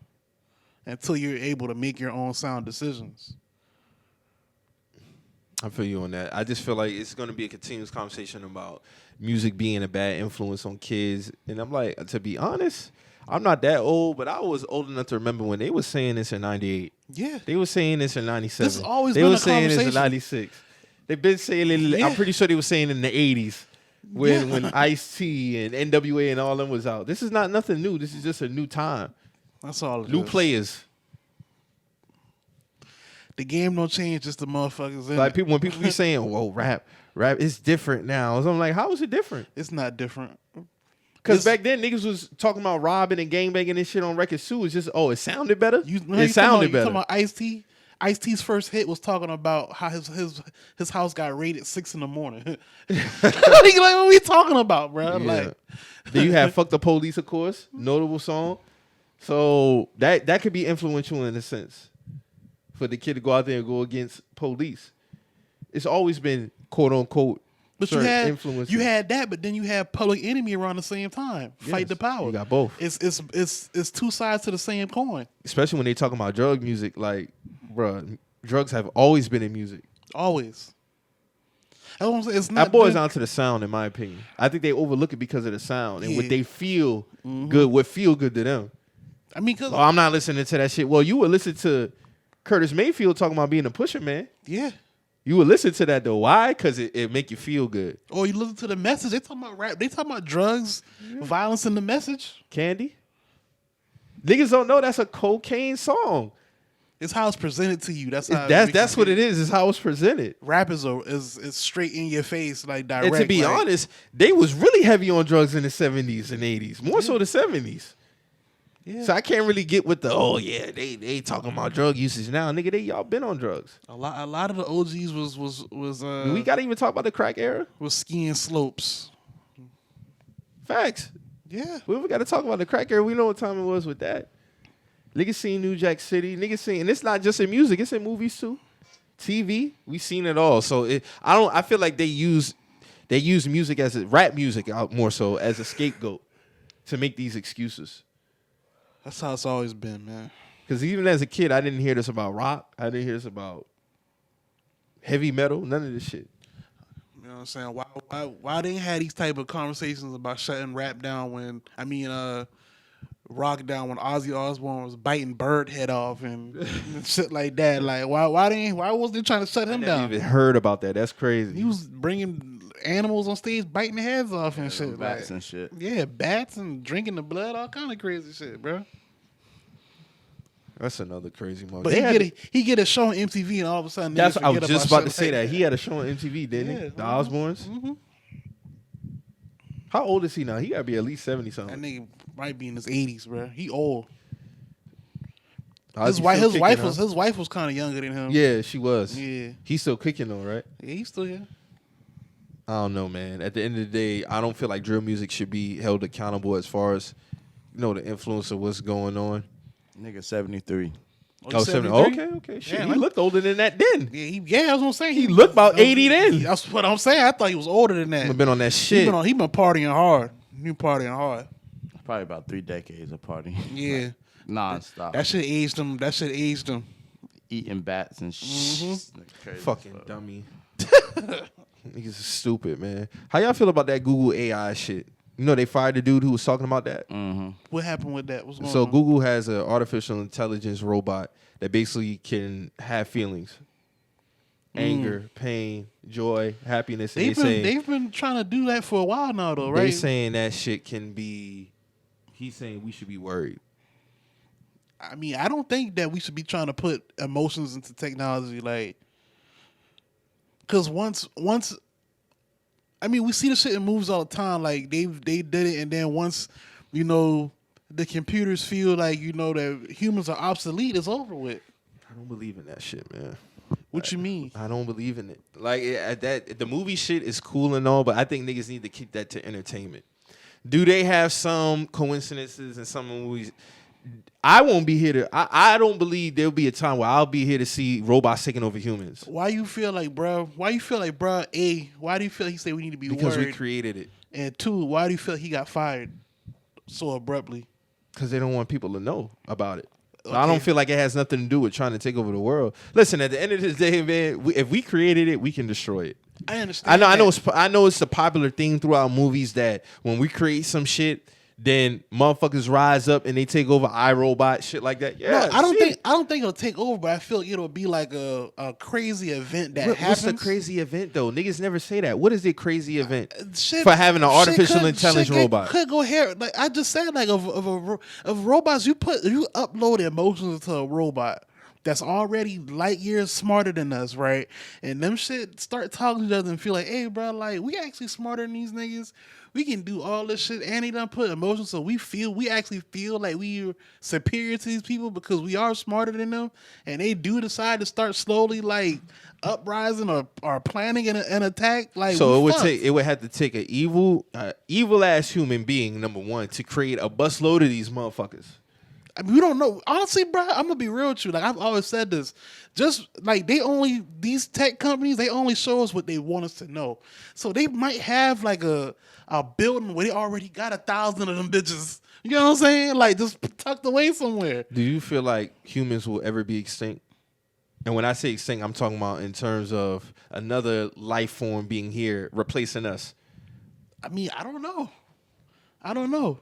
S1: until you're able to make your own sound decisions.
S2: I feel you on that. I just feel like it's going to be a continuous conversation about music being a bad influence on kids. And I'm like, to be honest, I'm not that old, but I was old enough to remember when they were saying this in 98.
S1: Yeah.
S2: They were saying this in 97.
S1: This has always
S2: they
S1: been
S2: were
S1: a
S2: saying
S1: conversation.
S2: this in 96. They've been saying it, I'm pretty sure they were saying in the 80s when Ice-T and NWA and all them was out. This is not nothing new. This is just a new time.
S1: That's all it
S2: new
S1: is.
S2: Players.
S1: The game don't change, just the motherfuckers in
S2: like
S1: it.
S2: When people be saying, "Whoa, rap is different now," so I'm like, "How is it different?"
S1: It's not different.
S2: Because back then niggas was talking about robbing and gangbanging and shit on records too. It's just, it sounded better. It sounded better.
S1: You talking about Ice-T? Ice-T's first hit was talking about how his house got raided 6 a.m. Like, what we talking about, bro?
S2: Yeah.
S1: Like,
S2: then you have "Fuck the Police," of course, notable song. So that could be influential in a sense for the kid to go out there and go against police. It's always been quote unquote.
S1: But you had that, but then you had Public Enemy around the same time.
S2: Yes,
S1: Fight the Power.
S2: You got both.
S1: It's two sides to the same coin.
S2: Especially when they talking about drug music, like, bruh, drugs have always been in music.
S1: Always. It's not
S2: that boils down to the sound, in my opinion. I think they overlook it because of the sound and what they feel good, what feel good to them.
S1: I mean, cause
S2: I'm not listening to that shit. Well, you would listen to Curtis Mayfield talking about being a pusher, man.
S1: Yeah.
S2: You would listen to that though. Why? Because it make you feel good.
S1: Or you listen to the message. They talking about rap. They talking about drugs, violence in the message.
S2: Candy. Niggas don't know that's a cocaine song.
S1: It's how it's presented to you. That's how.
S2: That's what it is. It's how it's presented.
S1: Rap is straight in your face, like direct.
S2: And to be honest, they was really heavy on drugs in the 70s and 80s. More so the 70s. Yeah. So I can't really get with the they talking about drug usage now, nigga. Y'all been on drugs.
S1: A lot of the OGs was
S2: we gotta even talk about the crack era.
S1: Was skiing slopes.
S2: Facts.
S1: Yeah.
S2: We got to talk about the crack era. We know what time it was with that. Niggas seen New Jack City. Niggas seen, and it's not just in music. It's in movies too. TV. We seen it all. So I feel like they use music as rap music out more so as a scapegoat to make these excuses.
S1: That's how it's always been, man.
S2: Because even as a kid, I didn't hear this about rock. I didn't hear this about heavy metal. None of this shit.
S1: You know what I'm saying? Why they ain't had these type of conversations about shutting rap down rock down when Ozzy Osbourne was biting Bird head off and shit like that? Like, why wasn't they trying to shut him down?
S2: I never even heard about that. That's crazy.
S1: He was bringing animals on stage, biting their heads off and shit.
S3: Bats and shit.
S1: Yeah, bats and drinking the blood, all kind of crazy shit, bro.
S2: That's another crazy moment.
S1: But he get a show on MTV and all of a sudden
S2: I was just about to say that. He had a show on MTV, didn't he? The Osbournes.
S1: Mm-hmm.
S2: How old is he now? He gotta be at least 70 something.
S1: That nigga might be in his 80s, bro. He old.
S2: His
S1: wife was kind of younger than him.
S2: Yeah, she was.
S1: Yeah.
S2: He's still kicking though, right?
S1: Yeah, he's still here.
S2: I don't know, man. At the end of the day, I don't feel like drill music should be held accountable as far as, the influence of what's going on.
S3: Nigga 73.
S2: Oh, 73? Okay. Shit, yeah, he looked older than that then.
S1: Yeah, I was gonna say
S2: he looked about 80 then.
S1: That's what I'm saying. I thought he was older than that.
S2: He's been on that shit.
S1: He been partying hard.
S3: Probably about 3 decades of partying.
S1: Yeah.
S3: Non-stop.
S1: That shit aged him.
S3: Eating bats and shit.
S2: Mm-hmm. Fucking dummy. Niggas is stupid, man. How y'all feel about that Google AI shit? They fired the dude who was talking about that.
S3: Mm-hmm.
S1: What happened with that?
S2: So Google has an artificial intelligence robot that basically can have feelings. Anger, pain, joy, happiness.
S1: They've been trying to do that for a while now, though, right?
S2: They saying that shit can be. He's saying we should be worried.
S1: I mean, I don't think that we should be trying to put emotions into technology, like, because once I mean, we see the shit in movies all the time. Like they did it, and then once the computers feel like that humans are obsolete, it's over with.
S2: I don't believe in that shit, man.
S1: What you mean?
S2: I don't believe in it. Like the movie shit is cool and all, but I think niggas need to keep that to entertainment. Do they have some coincidences in some movies? I won't be here to. I don't believe there'll be a time where I'll be here to see robots taking over humans.
S1: Why you feel like, bro? Why do you feel he said we need to be
S2: because
S1: worried?
S2: We created it.
S1: And 2, why do you feel he got fired so abruptly?
S2: Because they don't want people to know about it. Okay. I don't feel like it has nothing to do with trying to take over the world. Listen, at the end of the day, man, if we created it, we can destroy it.
S1: I understand.
S2: I know it's a popular thing throughout movies that when we create some shit, then motherfuckers rise up and they take over iRobot, shit like that. Yeah,
S1: no, I don't think it'll take over, but I feel it'll be like a crazy event that happens.
S2: What's the crazy event though? Niggas never say that. What is the crazy event for having an artificial intelligence robot?
S1: Could go here. Like I just said, like of robots, you upload emotions to a robot that's already light years smarter than us, right? And them shit start talking to each other and feel like, hey, bro, like we actually smarter than these niggas. We can do all this shit, and they done put emotions, so we actually feel like we are superior to these people because we are smarter than them, and they do decide to start slowly like uprising or planning an attack. Like
S2: so, it would have to take an evil ass human being, number one, to create a busload of these motherfuckers.
S1: I mean, we don't know. Honestly, bro, I'm gonna be real with you. Like I've always said this, just like these tech companies, they only show us what they want us to know. So they might have like a building where they already got 1,000 of them bitches. You know what I'm saying? Like just tucked away somewhere.
S2: Do you feel like humans will ever be extinct? And when I say extinct, I'm talking about in terms of another life form being here, replacing us.
S1: I mean, I don't know.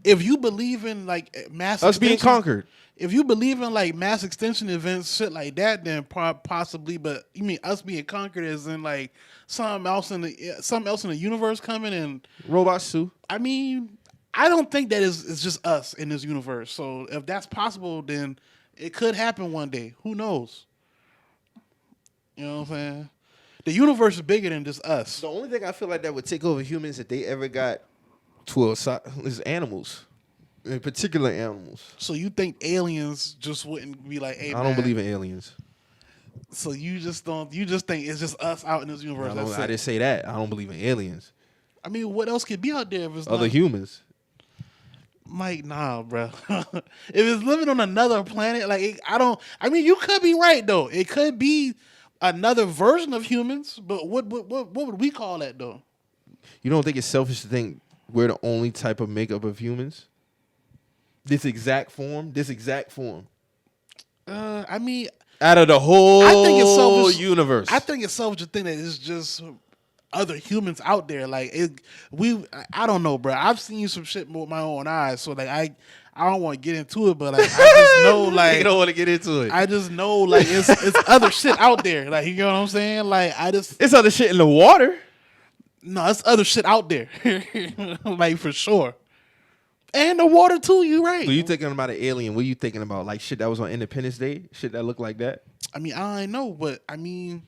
S1: If you believe in like mass extinction,
S2: being conquered.
S1: If you believe in like mass extinction events, shit like that, then possibly. But you mean us being conquered as in like something else in the universe coming and
S2: robots too?
S1: I mean, I don't think that it's just us in this universe. So if that's possible, then it could happen one day. Who knows? You know what I'm saying? The universe is bigger than just us.
S2: The only thing I feel like that would take over humans if they ever got to is animals. In particular, animals.
S1: So you think aliens just wouldn't be like, hey,
S2: I don't believe in aliens.
S1: So you just think it's just us out in this universe.
S2: I didn't say that. I don't believe in aliens.
S1: I mean, what else could be out there if it's
S2: other humans?
S1: Mike, nah, bro. If it's living on another planet, like I mean, you could be right though. It could be another version of humans, but what would we call that though?
S2: You don't think it's selfish to think we're the only type of makeup of humans? This exact form.
S1: I mean,
S2: out of the whole universe,
S1: I think it's selfish to think that it's just other humans out there. Like I don't know, bro. I've seen some shit with my own eyes, so like I don't want to get into it, but like I just know, like
S2: you don't want to get into it.
S1: I just know, like it's other shit out there. Like you know what I'm saying? Like
S2: it's other shit in the water.
S1: No, it's other shit out there, like for sure. And the water too. You right.
S2: So you thinking about an alien? What are you thinking about? Like shit that was on Independence Day? Shit that looked like that?
S1: I mean, I don't know, but I mean,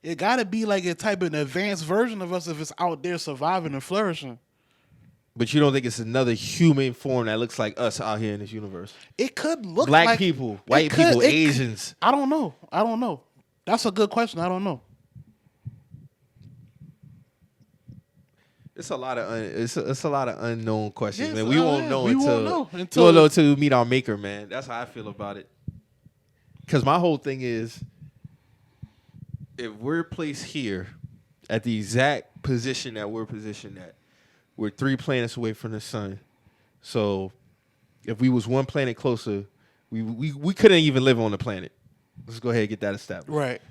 S1: it got to be like a type of an advanced version of us if it's out there surviving and flourishing.
S2: But you don't think it's another human form that looks like us out here in this universe?
S1: It could look
S2: black
S1: like
S2: people, white people, Asians.
S1: I don't know. That's a good question. I don't know.
S2: It's a lot of it's a lot of unknown questions,
S1: yes,
S2: man. We won't know
S1: until
S2: we meet our maker, man. That's how I feel about it. Because my whole thing is, if we're placed here at the exact position that we're positioned at, we're 3 planets away from the sun. So if we was one planet closer, we couldn't even live on the planet. Let's go ahead and get that established.
S1: Right.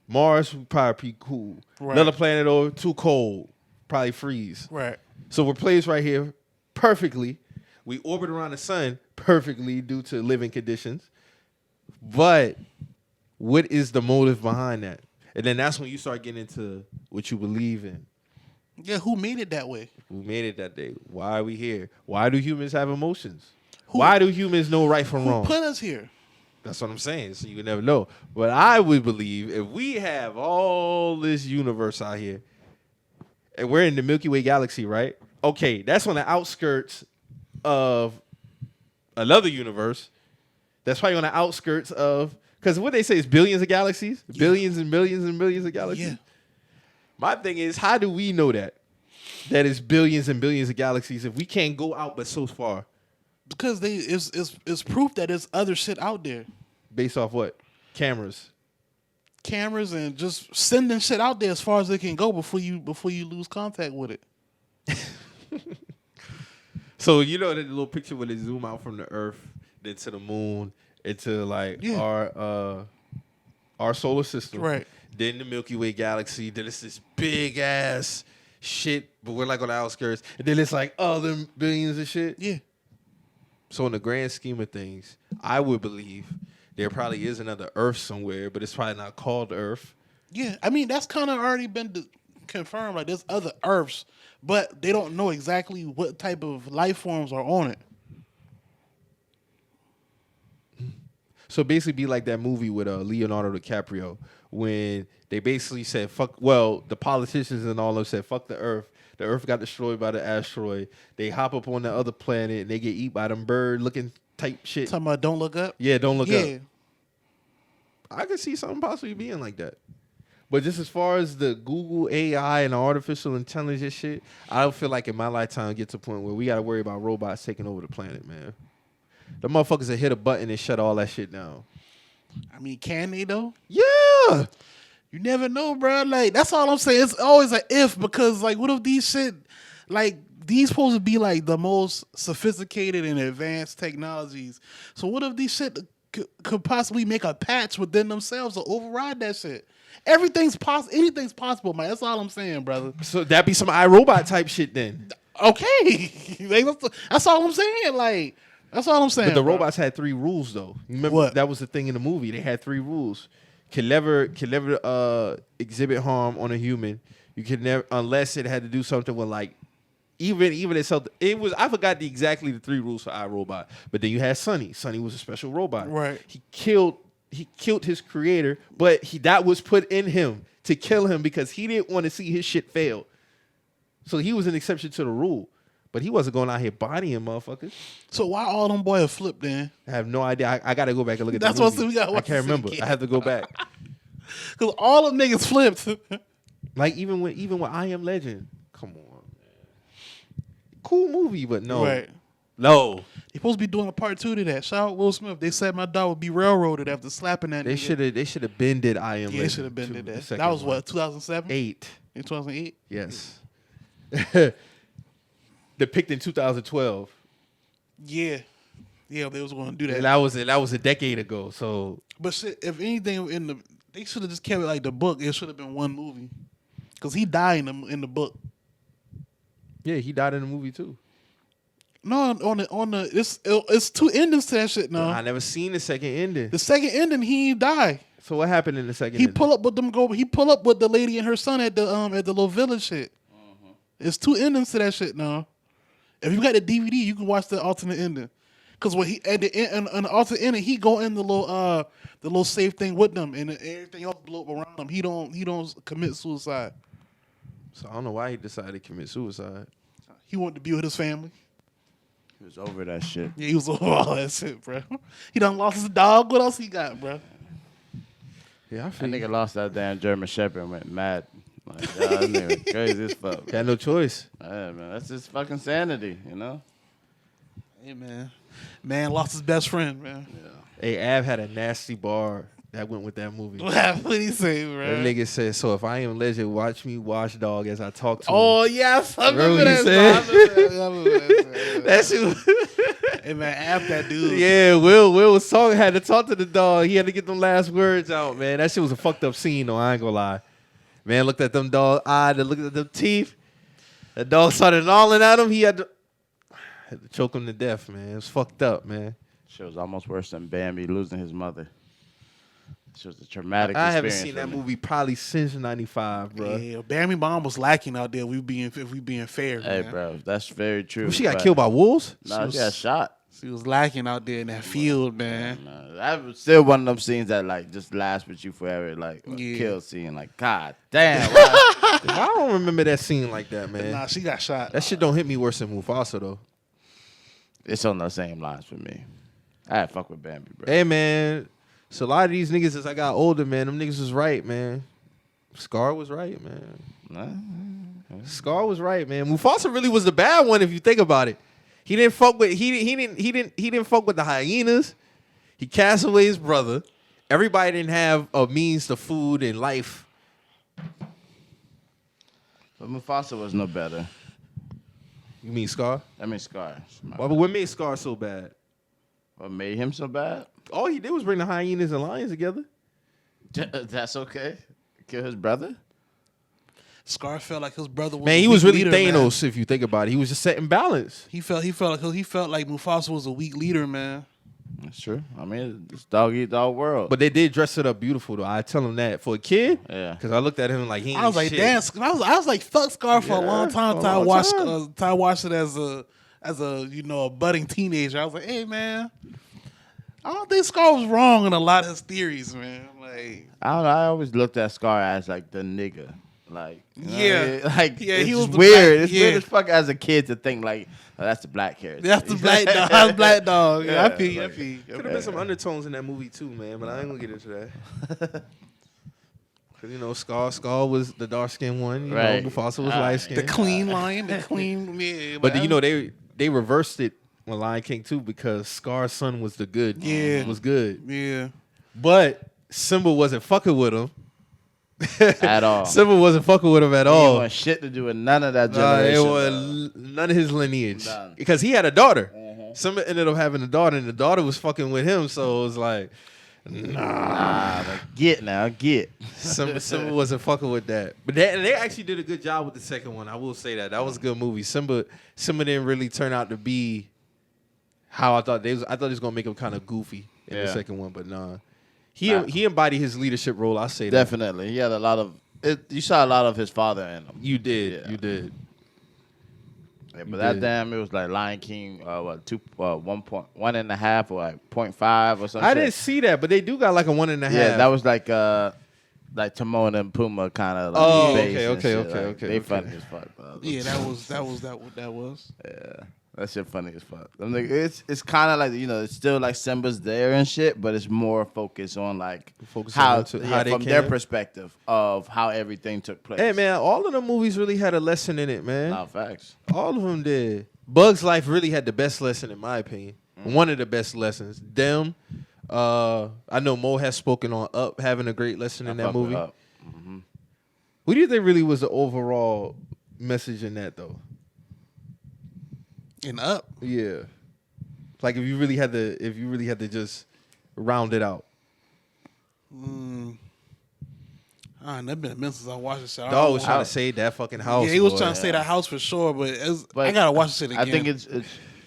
S2: Mars would probably be cool. Right. Another planet over, too cold. Probably freeze.
S1: Right.
S2: So we're placed right here perfectly. We orbit around the sun perfectly due to living conditions. But what is the motive behind that? And then that's when you start getting into what you believe in.
S1: Yeah, who made it that way?
S2: Who made it that day? Why are we here? Why do humans have emotions? Why do humans know right from wrong?
S1: Who put us here?
S2: That's what I'm saying. So you would never know. But I would believe if we have all this universe out here, and we're in the Milky Way galaxy, right? Okay, that's on the outskirts of another universe. That's probably on the outskirts of, because what they say is billions of galaxies, billions and millions and millions of galaxies.
S1: Yeah.
S2: My thing is, how do we know that it's billions and billions of galaxies if we can't go out but so far?
S1: Because it's proof that there's other shit out there.
S2: Based off what? Cameras
S1: And just sending shit out there as far as it can go before you lose contact with it.
S2: So you know that little picture where they zoom out from the Earth, then to the moon, into like our solar system,
S1: right?
S2: Then the Milky Way galaxy. Then it's this big ass shit, but we're like on the outskirts, and then it's like other billions of shit.
S1: Yeah.
S2: So in the grand scheme of things, I would believe there probably is another Earth somewhere, but it's probably not called Earth.
S1: Yeah, I mean that's kind of already been confirmed. Like there's other Earths, but they don't know exactly what type of life forms are on it.
S2: So basically, be like that movie with Leonardo DiCaprio when they basically said fuck. Well, the politicians and all of them said fuck the Earth. The Earth got destroyed by the asteroid. They hop up on the other planet and they get eaten by them bird-looking type shit.
S1: Talking about don't look up.
S2: Yeah, don't look up. I could see something possibly being like that. But just as far as the Google AI and the artificial intelligence shit, I don't feel like in my lifetime get to a point where we got to worry about robots taking over the planet, man. The motherfuckers that hit a button and shut all that shit down.
S1: I mean, can they though?
S2: Yeah.
S1: You never know, bro. Like that's all I'm saying. It's always an if because like, what if these shit, like these supposed to be like the most sophisticated and advanced technologies? So what if these shit could possibly make a patch within themselves to override that shit? Everything's possible. Anything's possible, man. That's all I'm saying, brother.
S2: So that be some iRobot type shit then.
S1: Okay, that's all I'm saying. Like that's all I'm saying.
S2: But the robots had 3 rules though. Remember
S1: what?
S2: That was the thing in the movie. They had 3 rules. Can never exhibit harm on a human. You can never, unless it had to do something with like even itself. It was, I forgot exactly the 3 rules for iRobot. But then you had Sonny. Sonny was a special robot.
S1: Right.
S2: He killed his creator, but that was put in him to kill him because he didn't want to see his shit fail. So he was an exception to the rule. But he wasn't going out here bodying motherfuckers.
S1: So why all them boys flipped then?
S2: I have no idea. I got to go back and look at
S1: That's
S2: the movie.
S1: what we got.
S2: I can't remember. I have to go back.
S1: Because all them niggas flipped.
S2: Like even with I Am Legend. Come on, man. Cool movie, but no.
S1: Right.
S2: No.
S1: They supposed to be doing a part 2 to that. Shout out Will Smith. They said my dog would be railroaded after slapping that nigga.
S2: They should have been did I Am Legend.
S1: Yeah, they should have been did that. That was what, 2007?
S2: 8.
S1: In 2008?
S2: Yes. Depicted in 2012.
S1: Yeah. Yeah, they was going to do that.
S2: And that was a decade ago. So,
S1: but shit, if anything they should have just kept it like the book. It should have been one movie. Cuz he died in the book.
S2: yeah, he died in the movie too.
S1: No, on the it's 2 endings to that shit now.
S2: I never seen the second ending.
S1: The second ending he died.
S2: So what happened in the second
S1: He
S2: ending?
S1: pull up with the lady and her son at the little village shit. It's 2 endings to that shit now. If you got the DVD, you can watch the alternate ending. Cause when he at the end, on the alternate ending, he go in the little safe thing with them, and everything else blow up around him. He don't commit suicide.
S2: So I don't know why he decided to commit suicide.
S1: He wanted to be with his family.
S3: He was over that shit.
S1: Yeah, he was over all that shit, bro. He done lost his dog. What else he got, bro?
S2: Yeah, I
S3: That
S2: feel
S3: nigga lost that damn German Shepherd and went mad. Like, that nigga crazy as fuck.
S2: got no choice.
S3: Yeah, man, that's just fucking sanity, you know?
S1: Hey, man lost his best friend, man.
S3: Yeah.
S2: Hey, Av had a nasty bar that went with that movie.
S1: What did he say, bro?
S2: That nigga said, "So if I am legend, watch me watch dog as I talk to him."
S1: Oh yes, I
S2: Remember
S1: remember
S2: he
S1: that.
S2: said?
S1: I remember that.
S2: That shit was
S1: Hey man, App that dude.
S2: Yeah, Will was had to talk to the dog. He had to get them last words out, man. That shit was a fucked up scene, though. I ain't gonna lie. Man looked at them dog eyes, looked at them teeth. The dog started gnawing at him. He had to choke him to death, man. It was fucked up, man.
S3: Shit was almost worse than Bambi losing his mother. It was a traumatic
S2: I haven't
S3: experience
S2: seen that
S3: for me.
S2: movie probably since '95, bro.
S1: Yeah, Bambi mom was lacking out there. If we being fair,
S3: Hey,
S1: man.
S3: bro, that's very true.
S2: Was she got
S3: but-
S2: killed by wolves?
S3: Nah, she got shot.
S1: She was lacking out there in that field, man.
S3: Nah, that was still one of them scenes that like just lasts with you forever. Like a
S1: Yeah.
S3: kill scene. Like, God damn. Why
S2: I don't remember that scene like that, man.
S1: Nah, she got shot.
S2: That shit don't hit me worse than Mufasa though.
S3: It's on the same lines for me. I fuck with Bambi, bro.
S2: Hey man, so a lot of these niggas as I got older, man, them niggas was right, man. Scar was right, man. Scar was right, man. Mufasa really was the bad one if you think about it. He didn't fuck with he didn't fuck with the hyenas. He cast away his brother. Everybody didn't have a means to food and life.
S3: But Mufasa was no better.
S2: You mean Scar?
S3: I mean Scar.
S2: Well, but what made Scar so bad?
S3: What made him so bad?
S2: All he did was bring the hyenas and lions together.
S3: That's okay. Kill his brother?
S1: Scar felt like his brother was.
S2: Man, he was really Thanos if you think about it. He was just setting balance.
S1: He felt like Mufasa was a weak leader, man.
S3: That's true. I mean, it's dog eat dog world.
S2: But they did dress it up beautiful though. I tell him that for a kid.
S3: Yeah.
S2: Because I looked at him like he ain't
S1: I was like,
S2: shit.
S1: damn. I was like, fuck Scar for a long time. Until I watched it as a a budding teenager. I was like, hey man, I don't think Scar was wrong in a lot of his theories, man. Like,
S3: I don't know. I always looked at Scar as like the nigga. Like, you know
S1: yeah.
S3: what I mean? Like,
S1: Yeah,
S3: it's
S1: he was
S3: just
S1: the
S3: weird.
S1: black-
S3: It's
S1: yeah.
S3: weird as fuck as a kid to think like, oh, that's the black character.
S1: that's the black dog. That's black dog. Yeah, I
S3: Yeah,
S1: feel you.
S3: like-
S1: I feel you.
S2: Could have been some undertones in that movie too, man. But I ain't gonna get into that. Because Scar was the dark skinned one. You
S3: Right.
S2: know, Mufasa was
S3: Ah,
S2: light
S1: The
S2: skinned.
S1: clean lion, the clean. Yeah,
S2: But they reversed it when Lion King too because Scar's son was the good.
S1: Yeah.
S2: Was good.
S1: yeah.
S2: But Simba wasn't fucking with him.
S3: At all.
S2: Simba wasn't fucking with him at
S3: He
S2: all.
S3: didn't want shit to do with none of that
S2: It
S3: generation.
S2: was none of his lineage.
S3: None.
S2: Because he had a daughter. Simba ended up having a daughter, and the daughter was fucking with him. So it was like,
S3: Nah, but get.
S2: Simba wasn't fucking with that. But they actually did a good job with the second one. I will say that. That was a good movie. Simba didn't really turn out to be how I thought. I thought he was going to make him kind of goofy in the second one, but nah. He embodied his leadership role. I say that.
S3: Definitely. He had a lot of you saw a lot of his father in him.
S2: You did.
S3: Yeah.
S2: You did.
S3: Yeah, but that damn, it was like Lion King, 1.5 or like 0.5 or something.
S2: I didn't see that, but they do got like a 1.5.
S3: Yeah, that was like Timon and Pumbaa kind of like.
S2: Oh,
S3: base and
S2: okay,
S3: shit.
S2: okay,
S3: Like,
S2: okay,
S3: They
S2: okay.
S3: funny as fuck, bro.
S1: Yeah, that was.
S3: Yeah, that shit funny as fuck. I'm like, it's kind of like it's still like Simba's there and shit, but it's more focused on like how
S2: they
S3: from their
S2: can.
S3: perspective of how everything took place.
S2: Hey man, all of the movies really had a lesson in it, man.
S3: Nah, facts.
S2: All of them did. Bugs Life really had the best lesson in my opinion. One of the best lessons. Them. I know Mo has spoken on Up having a great lesson in that
S3: fuck with
S2: movie.
S3: Up.
S2: What do you think really was the overall message in that though?
S1: And Up.
S2: Yeah. Like if you really had to just round it out.
S1: That's been a minute since I watched this shit.
S2: Dog was trying to save that fucking house.
S1: Yeah, he was
S2: boy.
S1: trying to say that house for sure, but
S3: But
S1: I gotta watch this shit again.
S3: I think it's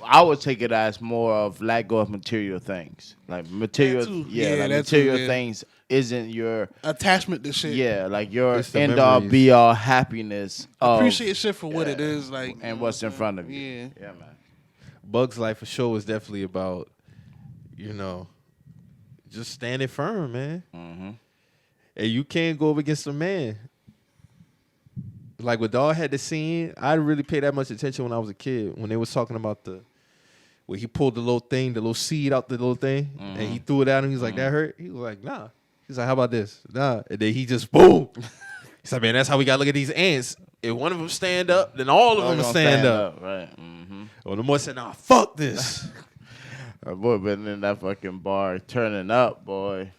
S3: I would take it as more of let go of material things, like material.
S1: That too.
S3: Yeah,
S1: Yeah,
S3: like
S1: that too,
S3: material
S1: yeah.
S3: things isn't your
S1: attachment to shit.
S3: like your
S2: It's the
S3: end all
S2: memories.
S3: be all happiness. Of,
S1: Appreciate shit for what it is, like
S3: and what's in front of you.
S1: Yeah.
S3: Yeah, man.
S2: Bugs Life for sure was definitely about, just standing firm, man. And you can't go up against a man. Like what Dog had the scene, I didn't really pay that much attention when I was a kid. When they was talking about where he pulled the little seed out the little thing, and he threw it at him. He was like, that hurt? He was like, nah. He's like, how about this? Nah. And then he just, boom. He's like, man, that's how we got to look at these ants. If one of them stand up, then all of them will stand up.
S3: Right.
S2: Or the more said, nah, fuck this.
S3: Boy, been in that fucking bar turning up, boy.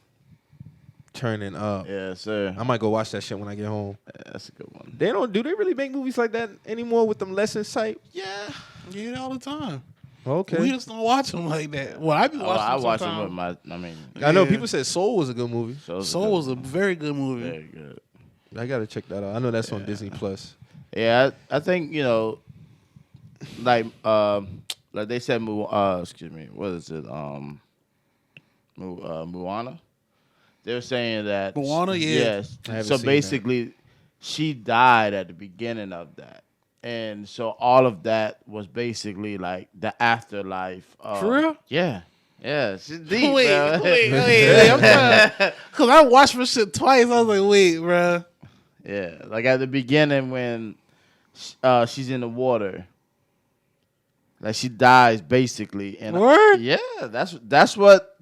S2: Turning up.
S3: Yeah, sir.
S2: I might go watch that shit when I get home.
S3: That's a good one.
S2: Do they really make movies like that anymore with them lessons type?
S1: Yeah, all the time.
S2: Okay.
S1: We just don't watch them like that. Well, I be watching.
S3: I watch it
S1: sometimes.
S3: with
S2: I know
S1: Yeah.
S2: people said Soul was a good movie.
S1: Soul was a very good movie.
S3: very good.
S2: I gotta check that out. I know that's on Disney Plus.
S3: Yeah, I think like they said, excuse me, what is it? Moana. They were saying that
S1: Moana, yeah.
S3: Yes.
S2: I haven't
S3: So
S2: seen
S3: basically, she died at the beginning of that, and so all of that was basically like the afterlife.
S1: For real?
S3: Yeah. Yeah. She's deep,
S1: Wait,
S3: bro.
S1: wait. I'm trying, cause I watched this shit twice. I was like, wait, bro.
S3: Yeah, like at the beginning when she's in the water, like she dies basically. And
S1: Word?
S3: yeah, that's what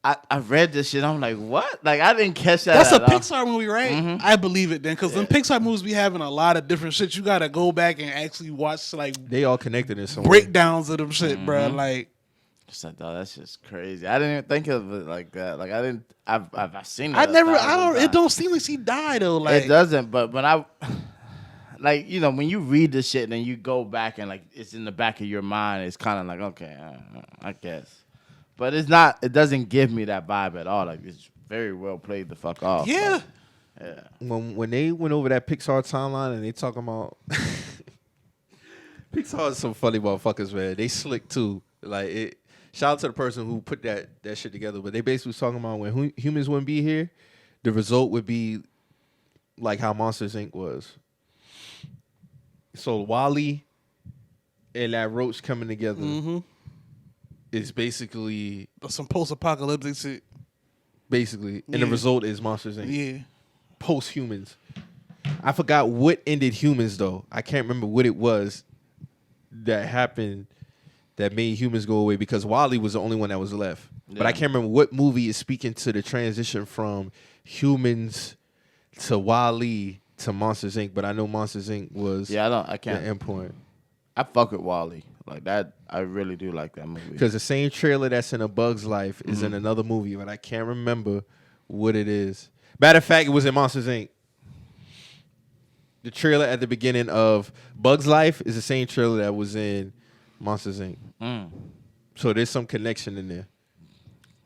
S3: I read this shit. I'm like, what? Like I didn't catch that.
S1: That's a
S3: at all.
S1: Pixar movie, right? I believe it then, because them Pixar movies be having a lot of different shit. You gotta go back and actually watch like
S2: They all connected in some way.
S1: breakdowns of them shit, bruh. Like,
S3: Just like, oh, that's just crazy. I didn't even think of it like that. Like I didn't. I've seen it.
S1: I don't. It don't seem like she died though. Like,
S3: It doesn't. But when I, like, you know, when you read the shit and then you go back and like it's in the back of your mind, it's kind of like, okay, I guess. But it's not. It doesn't give me that vibe at all. Like it's very well played the fuck off.
S1: yeah.
S3: Like, yeah.
S2: When they went over that Pixar timeline and they talking about Pixar is some funny motherfuckers, man. They slick too. Like it. Shout out to the person who put that shit together. But they basically was talking about when humans wouldn't be here, the result would be like how Monsters Inc. was. So Wally and that roach coming together is basically
S1: Some post-apocalyptic shit.
S2: basically, and the result is Monsters Inc.
S1: Yeah.
S2: Post-humans. I forgot what ended humans though. I can't remember what it was that happened that made humans go away, because Wally was the only one that was left. Yeah. But I can't remember what movie is speaking to the transition from humans to Wally to Monsters Inc. But I know Monsters Inc. was
S3: I can't.
S2: the endpoint.
S3: I fuck with Wally. Like that, I really do like that movie.
S2: Because the same trailer that's in A Bug's Life is in another movie, but I can't remember what it is. Matter of fact, it was in Monsters Inc. The trailer at the beginning of Bug's Life is the same trailer that was in Monsters Inc. So there's some connection in there.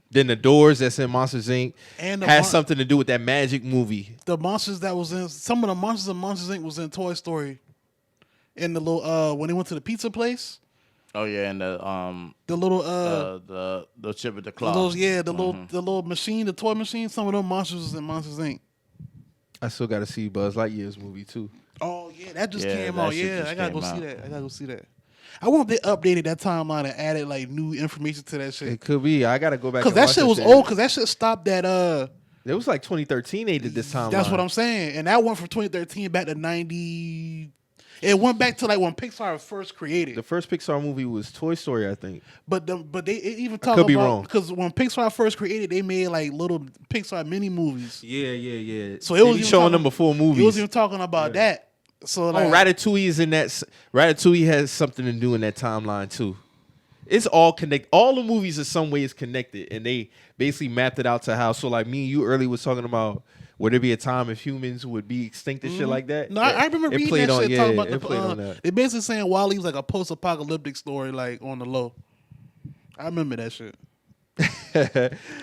S2: Then the doors that's in Monsters Inc.
S1: And
S2: has something to do with that magic movie.
S1: The monsters that was in some of the monsters in Monsters Inc. was in Toy Story. In the little when they went to the pizza place.
S3: Oh yeah, and
S1: the little
S3: the chip with the claws.
S1: The little machine, the toy machine. Some of them monsters was in Monsters Inc.
S2: I still got to see Buzz Lightyear's movie too.
S1: Oh yeah, that just came out. Yeah, I gotta go see that. I want they updated that timeline and added like new information to that shit.
S2: It could be. I gotta go back
S1: because that shit was old. Because that shit stopped at
S2: It was like 2013. They did this timeline.
S1: That's what I'm saying, and that went from 2013 back to 90. It went back to like when Pixar was first created.
S2: The first Pixar movie was Toy Story, I think.
S1: But they even talk about, wrong, because when Pixar first created, they made like little Pixar mini movies.
S2: Yeah.
S1: So it was
S2: even showing them before movies.
S1: It was even talking about that. So like,
S2: Ratatouille is in that. Ratatouille has something to do in that timeline too. It's all connected. All the movies in some way is connected, and they basically mapped it out to how. So like me and you earlier was talking about, would there be a time if humans would be extinct and shit like that?
S1: No, I remember reading that shit talking about
S2: on that.
S1: They basically saying Wally was like a post-apocalyptic story, like on the low. I remember that shit.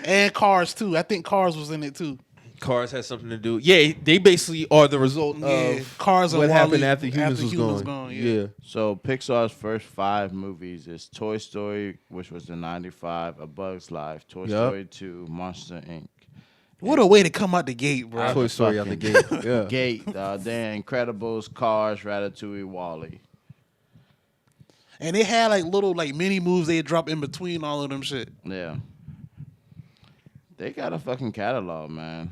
S1: And Cars too. I think Cars was in it too.
S2: Cars has something to do. Yeah, they basically are the result of
S1: Cars and
S2: what
S1: Wally
S2: happened after humans was gone. Yeah.
S3: So Pixar's first 5 movies is Toy Story, which was in '95, A Bug's Life, Toy Story 2, Monster Inc.
S1: What a way to come out the gate, bro.
S2: Toy Story out the gate. Yeah.
S3: Gate. Then Incredibles, Cars, Ratatouille, Wally.
S1: And they had like little like mini moves they drop in between all of them shit.
S3: Yeah. They got a fucking catalog, man.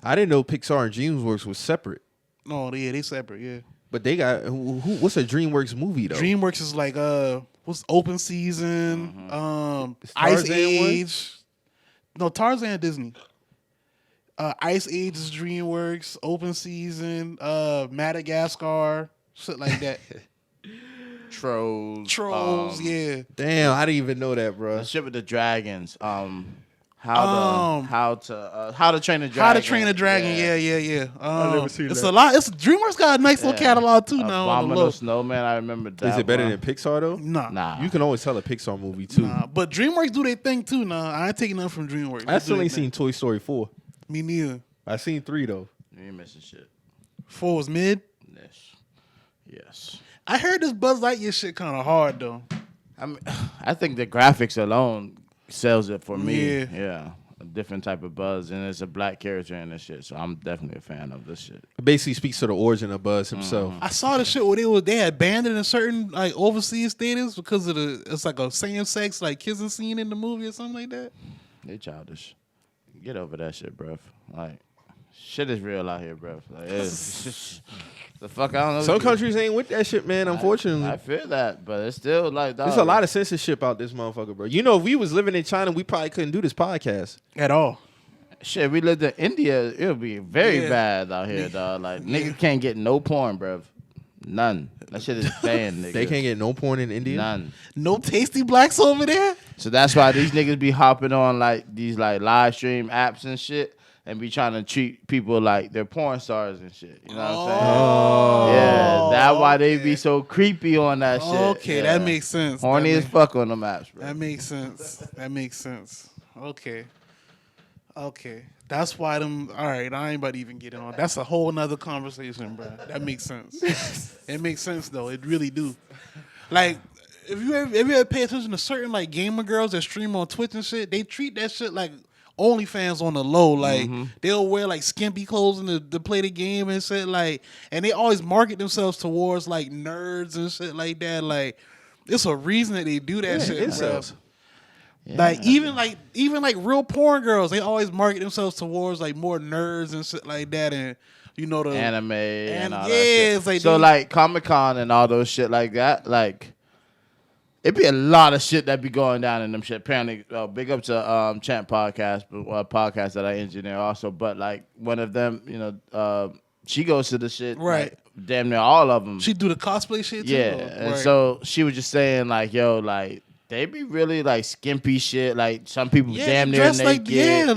S2: I didn't know Pixar and DreamWorks was separate.
S1: No, yeah, they separate, yeah.
S2: But they got what's a DreamWorks movie though?
S1: DreamWorks is like what's Open Season, Ice Age. No, Tarzan Disney. Ice Age is DreamWorks, Open Season, Madagascar, shit like that.
S3: Trolls,
S1: yeah.
S2: Damn, I didn't even know that, bro.
S3: The shit with the dragons. How to Train a Dragon.
S1: How to Train a Dragon, yeah.
S2: I never seen
S1: it's
S2: that.
S1: a lot. DreamWorks got a nice little catalog too now.
S3: Abominable Snowman, I remember that.
S2: Is it better than Pixar though?
S1: Nah.
S2: You can always tell a Pixar movie too.
S1: Nah, but DreamWorks do their thing too. Nah, I ain't taking nothing from DreamWorks.
S2: I still ain't seen Toy Story 4.
S1: Me neither.
S2: I seen 3 though.
S3: You ain't missing shit.
S1: 4 was mid.
S3: Yes.
S1: I heard this Buzz Lightyear shit kind of hard though.
S3: I mean, I think the graphics alone sells it for me.
S1: Yeah.
S3: A different type of Buzz, and it's a black character in this shit, so I'm definitely a fan of this shit.
S2: It basically speaks to the origin of Buzz himself.
S1: I saw the shit where they had banned it in certain like overseas theaters because of it's like a same sex like kissing scene in the movie or something like that.
S3: They childish. Get over that shit, bruv. Like, Shit is real out here, bro. Like, the fuck, I don't know.
S2: Some countries ain't with that shit, man. Unfortunately,
S3: I feel that, but it's still like
S2: there's a lot of censorship out this motherfucker, bro. You know, if we was living in China, we probably couldn't do this podcast
S1: at all.
S3: Shit, we lived in India, it would be very bad out here, dog. Like niggas can't get no porn, bro. None. That shit is banned, nigga.
S2: They can't get no porn in India?
S3: None.
S1: No tasty blacks over there?
S3: So that's why these niggas be hopping on like these like live stream apps and shit and be trying to treat people like they're porn stars and shit. You know what I'm saying?
S2: Oh.
S3: Yeah, that's why they be so creepy on that shit.
S1: Okay,
S3: yeah.
S1: that makes sense.
S3: Horny as fuck on them apps, bro.
S1: That makes sense. That makes sense. Okay. That's why them. All right, I ain't about to even get on. That's a whole nother conversation, bro. That makes sense. It makes sense though. It really do. Like, if you ever pay attention to certain like gamer girls that stream on Twitch and shit, they treat that shit like OnlyFans on the low. Like they'll wear like skimpy clothes to play the game and shit. Like, and they always market themselves towards like nerds and shit like that. Like, it's a reason that they do that shit, bro. Yeah. Like even like real porn girls, they always market themselves towards like more nerds and shit like that, and you know the
S3: anime and all that
S1: shit.
S3: It's
S1: like
S3: so like Comic-Con and all those shit like that. Like it be a lot of shit that be going down in them shit. Apparently, big up to Champ Podcast, podcast that I engineer also. But like one of them, you know, she goes to the shit
S1: right.
S3: Like, damn near all of them.
S1: She do the cosplay shit too.
S3: Yeah, and
S1: right.
S3: so she was just saying like, yo, like. They be really like skimpy shit. Like some people damn near naked.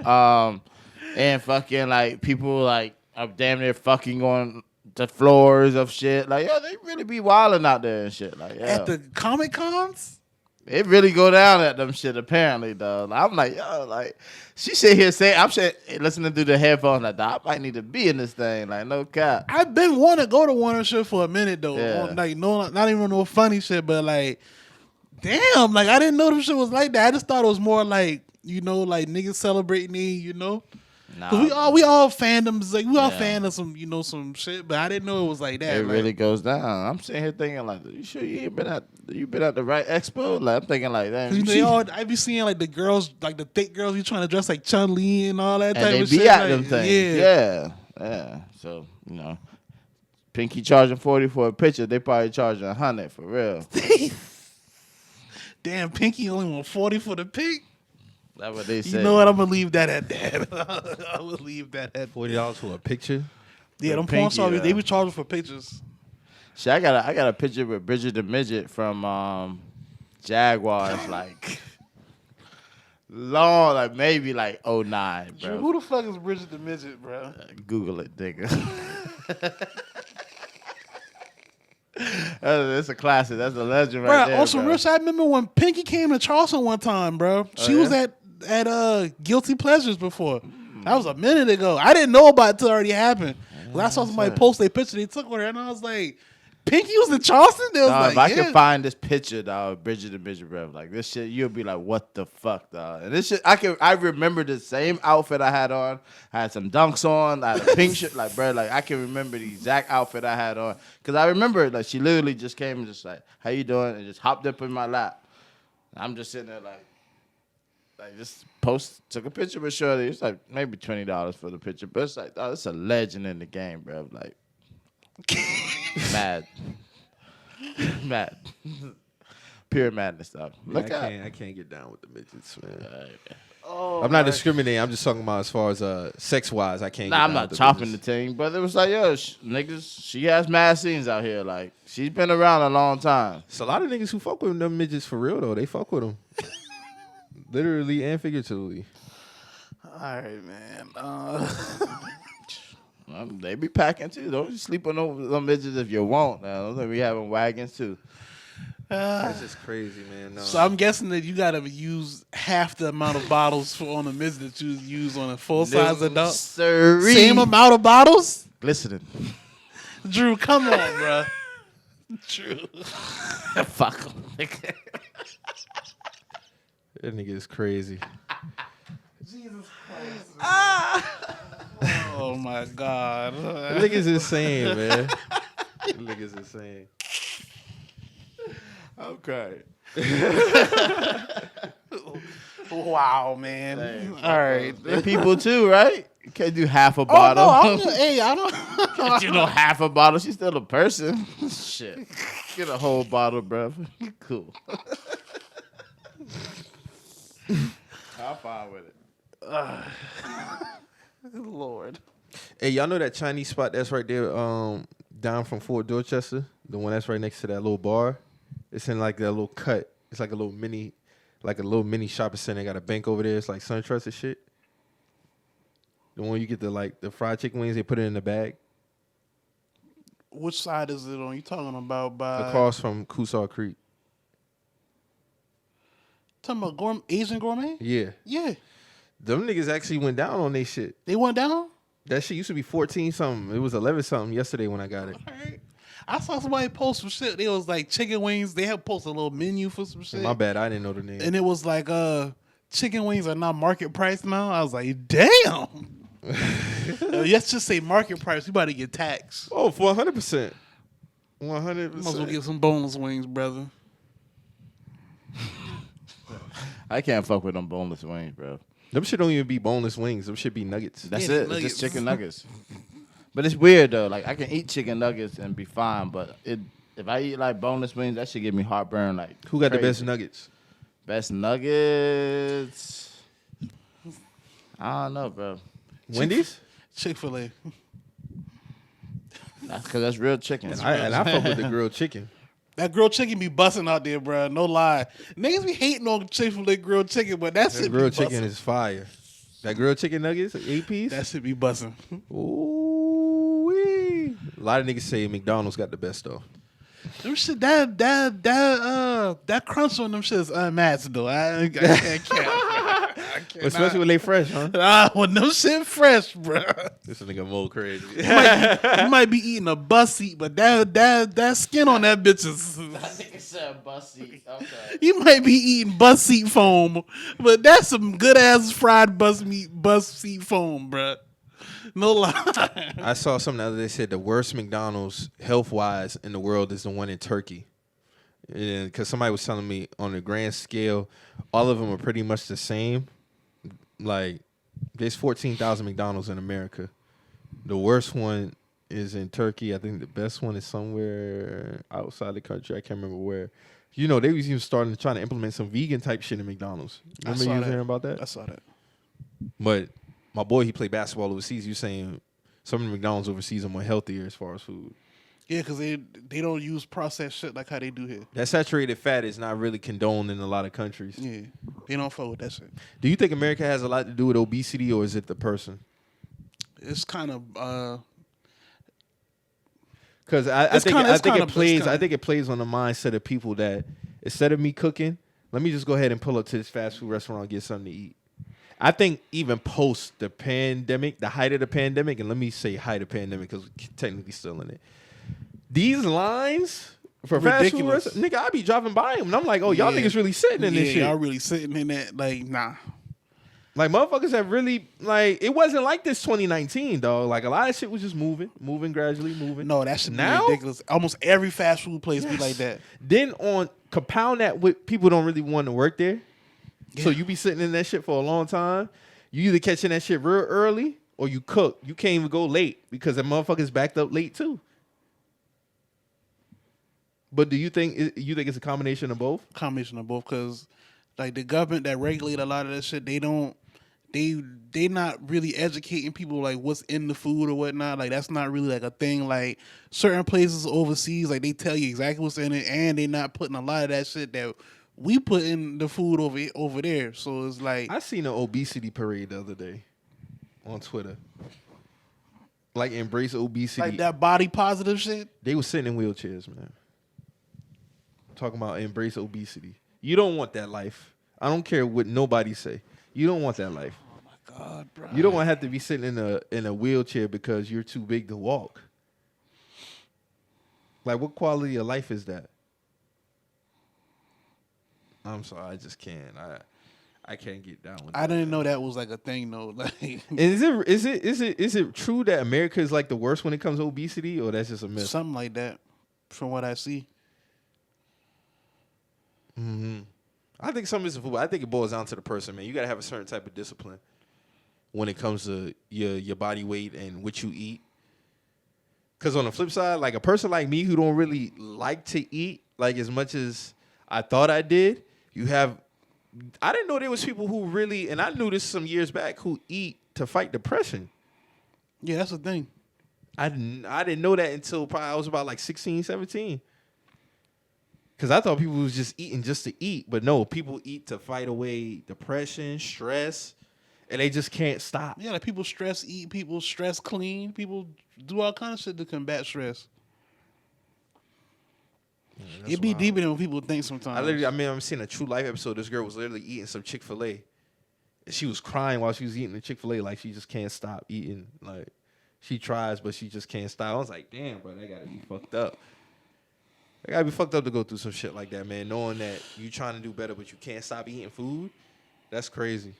S3: And fucking like people like are damn near fucking on the floors of shit. Like yo, they really be wilding out there and shit. Like
S1: at the Comic Cons,
S3: it really go down at them shit. Apparently, though. I'm like yo, like she sit here saying, I'm listening through the headphones like I might need to be in this thing. Like no cap.
S1: I've been wanting to go to one and shit for a minute though.
S3: Yeah.
S1: Like no, not even no funny shit, but like. Damn, like I didn't know them shit was like that. I just thought it was more like, you know, like niggas celebrating me, you know. Nah, we all fandoms, like we all fan of some, you know, some shit, but I didn't know it was like that.
S3: It
S1: like,
S3: really goes down. I'm sitting here thinking like, you sure you been at the right expo? Like I'm thinking like that.
S1: You know, I be seeing like the girls, like the thick girls, you trying to dress like Chun-Li and all that type of shit.
S3: And they be at
S1: like,
S3: them things. Yeah. So you know, Pinky charging $40 for a picture. They probably charging $100 for real.
S1: Damn, Pinky only want $40 for the pic.
S3: That's what they say.
S1: You know what? I'm gonna leave that at that. I'm gonna leave that at
S2: $40 for a picture.
S1: Yeah, them porn stars, they be charging for pictures.
S3: Shit, I got a picture with Bridget the Midget from Jaguars, like long, like maybe like 09, bro.
S1: Who the fuck is Bridget the Midget, bro?
S3: Google it, nigga. That's a classic. That's a legend right there,
S1: on some real shit, I remember when Pinky came to Charleston one time, bro. She was at Guilty Pleasures before. That was a minute ago. I didn't know about it till it already happened. I saw somebody post a picture they took with her, and I was like, Pinky was in Charleston? They was
S3: if I can find this picture, dog, Bridget the Midget, bro, like this shit, you'll be like, what the fuck, dog? And this shit, I remember the same outfit I had on. I had some dunks on. I had a pink shirt, like, bro, like I can remember the exact outfit I had on, cause I remember like she literally just came and just like, how you doing, and just hopped up in my lap. And I'm just sitting there like just took a picture with Shorty. It's like maybe $20 for the picture, but it's like, oh, it's a legend in the game, bro. Like. Mad. Pure madness, dog.
S2: I can't get down with the midgets, man. I'm not discriminating. I'm just talking about as far as sex wise. I can't.
S3: I'm not chopping the thing, but it was like, yo, niggas. She has mad scenes out here. Like she's been around a long time.
S2: It's a lot of niggas who fuck with them midgets for real though. They fuck with them, literally and figuratively.
S1: All right, man.
S3: They be packing too. Don't sleep on those midgets if you want. Now they be having wagons too.
S2: That's just crazy, man. No.
S1: So I'm guessing that you gotta use half the amount of bottles on a midget that you use on a full size adult.
S3: Siree.
S1: Same amount of bottles?
S3: Glistening.
S1: Drew, come on, bro. Drew.
S3: Fuck him.
S2: That nigga is crazy.
S1: Jesus Christ. Oh my God.
S2: That nigga's insane, man. That nigga's insane.
S3: Okay.
S1: Wow, man. Hey, all right.
S3: They're people too, right? You can't do half a bottle.
S1: Oh, no, I don't.
S3: Can't you know half a bottle? She's still a person. Shit. Get a whole bottle, bro. Cool. How far with it?
S1: Lord.
S2: Hey, y'all know that Chinese spot that's right there down from Fort Dorchester? The one that's right next to that little bar? It's in like that little cut. It's like a little mini shopping center. Got a bank over there. It's like SunTrust and shit. The one you get the fried chicken wings, they put it in the bag.
S1: Which side is it on? You talking about by
S2: Across from Coosaw Creek.
S1: talking about Asian gourmet?
S2: Yeah.
S1: Yeah.
S2: Them niggas actually went down on they shit.
S1: They went down?
S2: That shit used to be 14 something. It was 11 something yesterday when I got it.
S1: All right. I saw somebody post some shit. They was like chicken wings. They had posted a little menu for some shit.
S2: My bad, I didn't know the name.
S1: And it was like chicken wings are not market price now. I was like, damn. Let's just say market price. You about to get taxed.
S2: Oh, for 100%. 100%.
S1: Might as well get some boneless wings, brother.
S3: I can't fuck with them boneless wings, bro.
S2: Them shit don't even be boneless wings. Them shit be nuggets.
S3: That's
S1: Yeah,
S3: it.
S1: nuggets.
S3: It's just chicken nuggets. But it's weird though. Like I can eat chicken nuggets and be fine, but if I eat like boneless wings, that should give me heartburn. Like
S2: Who got the
S3: crazy.
S2: best nuggets?
S3: Best nuggets? I don't know, bro.
S2: Wendy's?
S1: Chick-fil-A.
S3: That's because that's real chicken.
S2: And I fuck with the grilled chicken.
S1: That grilled chicken be busting out there, bro. No lie. Niggas be hating on Chick-fil-A grilled chicken, but that shit
S2: That grilled
S1: be
S2: chicken
S1: busting.
S2: is fire. That grilled chicken nuggets, 8-piece?
S1: That shit be busting.
S2: Ooh-wee. A lot of niggas say McDonald's got the best though.
S1: Them shit, that crunch on them shit is unmatched though. I can't.
S2: Especially when they fresh, huh?
S1: When them shit fresh, bro.
S2: This nigga Mo crazy.
S1: You might be eating a bus seat, but that skin on that bitch is.
S3: That nigga said bus seat. Okay.
S1: You might be eating bus seat foam, but that's some good ass fried bus seat foam, bro. No lie.
S2: I saw something the other day said the worst McDonald's health-wise in the world is the one in Turkey. Because somebody was telling me on the grand scale, all of them are pretty much the same. Like, there's 14,000 McDonald's in America. The worst one is in Turkey. I think the best one is somewhere outside the country. I can't remember where. You know, they was even starting to try to implement some vegan type shit in McDonald's. Remember you was hearing about that?
S1: I saw that.
S2: But my boy, he played basketball overseas. You saying some of the McDonald's overseas are more healthier as far as food.
S1: Yeah, because they don't use processed shit like how they do here.
S2: That saturated fat is not really condoned in a lot of countries.
S1: Yeah, they don't fuck with that shit.
S2: Do you think America has a lot to do with obesity, or is it the person?
S1: It's kind of
S2: Because I think it plays.
S1: kinda-
S2: I think it plays on the mindset of people that instead of me cooking, let me just go ahead and pull up to this fast food restaurant and get something to eat. I think even post the pandemic, the height of the pandemic, and let me say height of pandemic because we're technically still in it. These lines for fast food
S1: Ridiculous.
S2: restaurants, nigga, I be driving by them and I'm like, oh, y'all niggas really sitting in this shit.
S1: Y'all really sitting in that. Like, nah.
S2: Like, motherfuckers have really, like, it wasn't like this 2019, dog. Like, a lot of shit was just moving gradually, moving.
S1: No, that should be
S2: Now?
S1: ridiculous. Almost every fast food place be like that.
S2: Then compound that with people don't really want to work there.
S1: Yeah.
S2: So you be sitting in that shit for a long time. You either catching that shit real early or you cook. You can't even go late because the motherfuckers backed up late too. But do you think it's a combination of both?
S1: Combination of both, because like the government that regulate a lot of that shit, they not really educating people like what's in the food or whatnot. Like that's not really like a thing. Like certain places overseas, like they tell you exactly what's in it, and they not putting a lot of that shit that we put in the food over there. So it's like
S2: I seen an obesity parade the other day on Twitter. Like embrace obesity.
S1: like that body positive shit.
S2: They was sitting in wheelchairs, man. Talking about embrace obesity. You don't want that life. I don't care what nobody say. You don't want that life.
S1: Oh my God, bro.
S2: You don't want to have to be sitting in a wheelchair because you're too big to walk. Like, what quality of life is that? I'm sorry, I just can't. I can't get down with that.
S1: I didn't know that was like a thing though. Like,
S2: And is it true that America is like the worst when it comes to obesity, or that's just a myth?
S1: something like that, from what I see.
S2: I think some is food. I think it boils down to the person, man. You gotta have a certain type of discipline. when it comes to your body weight and what you eat. Because on the flip side, like a person like me who don't really like to eat like as much as I thought I did, I didn't know there was people who really, and I knew this some years back, who eat to fight depression.
S1: Yeah, that's the thing.
S2: I didn't know that until probably I was about like 16, 17. Because I thought people was just eating just to eat. But no, people eat to fight away depression, stress, and they just can't stop.
S1: Yeah, like people stress eat, people stress clean, people do all kinds of shit to combat stress. Yeah, it be deeper than what people think sometimes.
S2: I'm seeing a True Life episode. This girl was literally eating some Chick-fil-A. And she was crying while she was eating the Chick-fil-A. Like, she just can't stop eating. Like, she tries, but she just can't stop. I was like, damn, bro, that gotta be fucked up. I gotta be fucked up to go through some shit like that, man. Knowing that you trying to do better, but you can't stop eating food. That's crazy.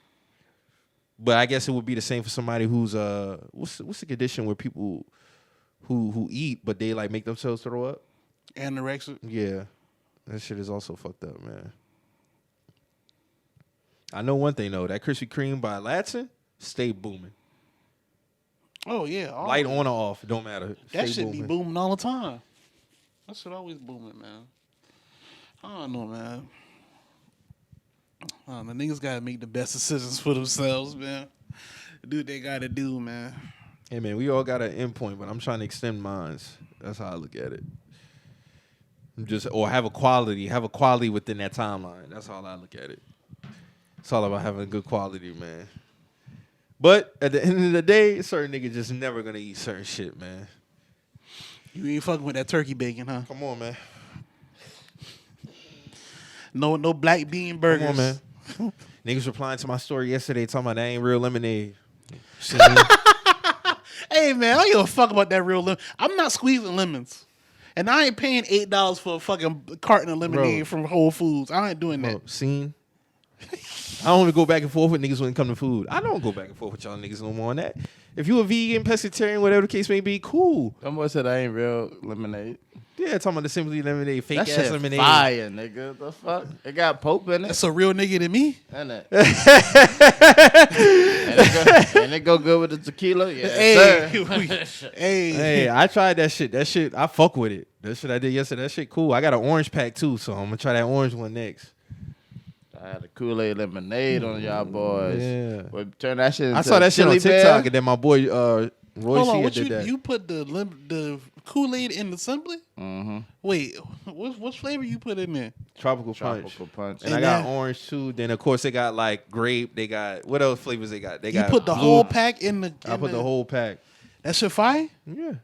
S2: But I guess it would be the same for somebody who's what's the condition where people who eat but they like make themselves throw up?
S1: Anorexic.
S2: Yeah, that shit is also fucked up, man. I know one thing though, that Krispy Kreme by Latson stay booming.
S1: Oh yeah,
S2: light on or off, it don't matter.
S1: That shit be booming all the time. That shit always booming, man. I don't know, man. The niggas gotta make the best decisions for themselves, man. Do what they gotta do, man.
S2: Hey man, we all got an endpoint, but I'm trying to extend mine. That's how I look at it. Or have a quality within that timeline. That's how I look at it. It's all about having a good quality, man. But at the end of the day, certain niggas just never gonna eat certain shit, man.
S1: You ain't fucking with that turkey bacon, huh?
S2: Come on, man.
S1: No black bean burgers.
S2: Come on, man. Niggas replying to my story yesterday talking about that ain't real lemonade.
S1: Hey, man, I don't give a fuck about that real lemon. I'm not squeezing lemons. And I ain't paying $8 for a fucking carton of lemonade from Whole Foods. I ain't doing that.
S2: Seen? I don't even go back and forth with niggas when it come to food. I don't go back and forth with y'all niggas no more on that. If you a vegan, pescatarian, whatever the case may be, cool.
S3: Someone said I ain't real lemonade.
S2: Yeah, talking about the Simply Lemonade, fake
S3: that
S2: ass
S3: shit
S2: lemonade.
S3: Fire, nigga. The fuck? It got Pope in it.
S1: That's a real nigga to me.
S3: Ain't it? and it go good with the tequila. Yeah,
S2: Hey, I tried that shit. That shit, I fuck with it. That shit I did yesterday, that shit cool. I got an orange pack too, so I'm gonna try that orange one next.
S3: I had a Kool-Aid lemonade on y'all boys.
S2: Yeah.
S3: But turn that shit into
S2: I saw that shit on TikTok,
S3: bear.
S2: and then my boy Roy
S1: Hold on,
S2: did that.
S1: You put the Kool-Aid in the Simply?
S3: Mm-hmm.
S1: Wait, what flavor you put in there?
S2: Tropical punch. And I got orange too. Then of course they got like grape. They got what else flavors they got?
S1: You put the whole pack in the.
S2: I put the whole pack.
S1: That shit fire?
S2: Yeah.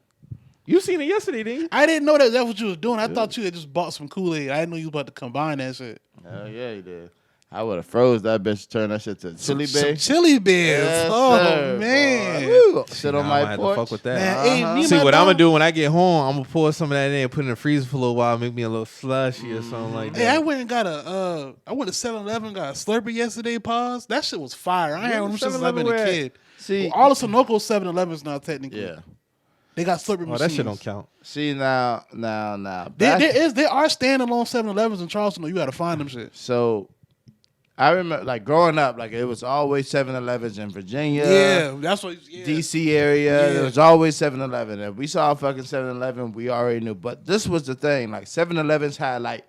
S2: You seen it yesterday, didn't you?
S1: I didn't know that's what you was doing. I thought you had just bought some Kool-Aid. I didn't know you was about to combine that shit.
S3: Hell yeah, he did. I would have froze that bitch, turn that shit to chili bear.
S1: Some chili bears.
S3: Yes,
S1: oh,
S3: sir,
S1: man.
S3: Woo. Sit on my
S2: I
S3: porch.
S2: to fuck with that.
S1: Man, hey,
S2: See, what I'm going to do when I get home, I'm going to pour some of that in and put it in the freezer for a little while, make me a little slushy or something like that.
S1: Hey, I went and got I went to 7-Eleven, got a Slurpee yesterday, pause. That shit was fire. I had one since I've been a kid.
S3: See,
S1: all of Sunoco 7-Elevens now, technically.
S3: yeah.
S1: They got Slurpee machines.
S2: That shit don't count.
S3: See, now.
S1: There are standalone 7-Elevens in Charleston, though. You got to find them shit.
S3: So, I remember, like, growing up, like, it was always 7-Elevens in Virginia.
S1: Yeah, that's what. Yeah.
S3: D.C. area. There was always 7-Eleven. If we saw a fucking 7-Eleven, we already knew. But this was the thing. Like, 7-Elevens had, like,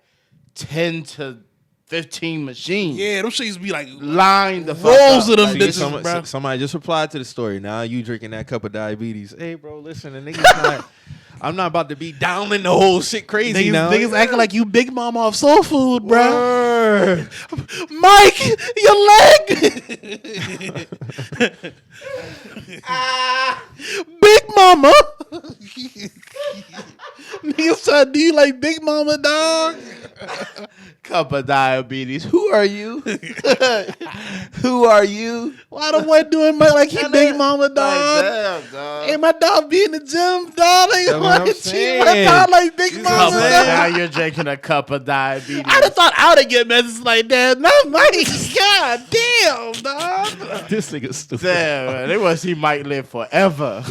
S3: 10 to 15 machines.
S1: Yeah, them shit used to be, like,
S3: lined the fuck
S1: rolls
S3: up.
S1: of them
S3: Like,
S1: bitches, bro.
S2: Somebody just replied to the story. Now you drinking that cup of diabetes. Hey, bro, listen, the nigga's not... I'm not about to be downing the whole shit crazy now.
S1: Niggas acting like you Big Mama off soul food, bro.
S2: Word.
S1: Mike, your leg. Big Mama. Niggas try to do you like Big Mama, dog?
S3: Cup of diabetes. Who are you? Who are you?
S1: Why the boy doing Mike like he Big Mama, dog?
S3: Like, damn, dog.
S1: Hey, my dog be in the gym, dog. Like,
S2: what I'm
S1: my
S2: saying.
S1: dog like Big Mama,
S3: Now
S1: dog.
S3: you're drinking a cup of diabetes.
S1: I'd have thought I would get messages like that. Not Mike. God damn, dog.
S2: This nigga stupid.
S3: Damn, man. They want to see Mike live forever.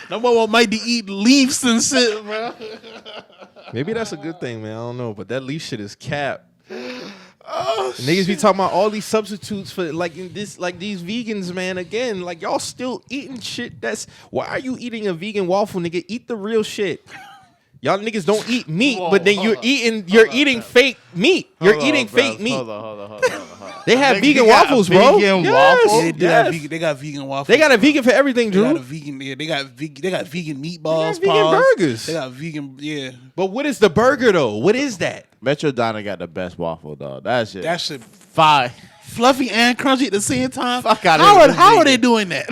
S1: No one want Mike to eat leaves and shit, bro.
S2: Maybe that's a good thing, man. I don't know. But that leaf shit is cap. Niggas be talking about all these substitutes for like in this, like these vegans, man. Again, like y'all still eating shit. Why are you eating a vegan waffle, nigga? Eat the real shit. Y'all niggas don't eat meat, but then you're eating fake meat. You're eating fake meat.
S3: Hold on.
S2: They have vegan waffles, bro.
S3: Vegan
S2: waffles?
S1: They got vegan waffles.
S2: They got a vegan for everything, Drew.
S1: They got a vegan. Yeah, they got vegan meatballs.
S2: They got vegan burgers.
S1: They got vegan. Yeah.
S2: But what is the burger though? What is that?
S3: Metro Diner got the best waffle, dog. That shit
S1: fire. Fluffy and crunchy at the same time.
S3: Fuck out
S1: of How are they doing that?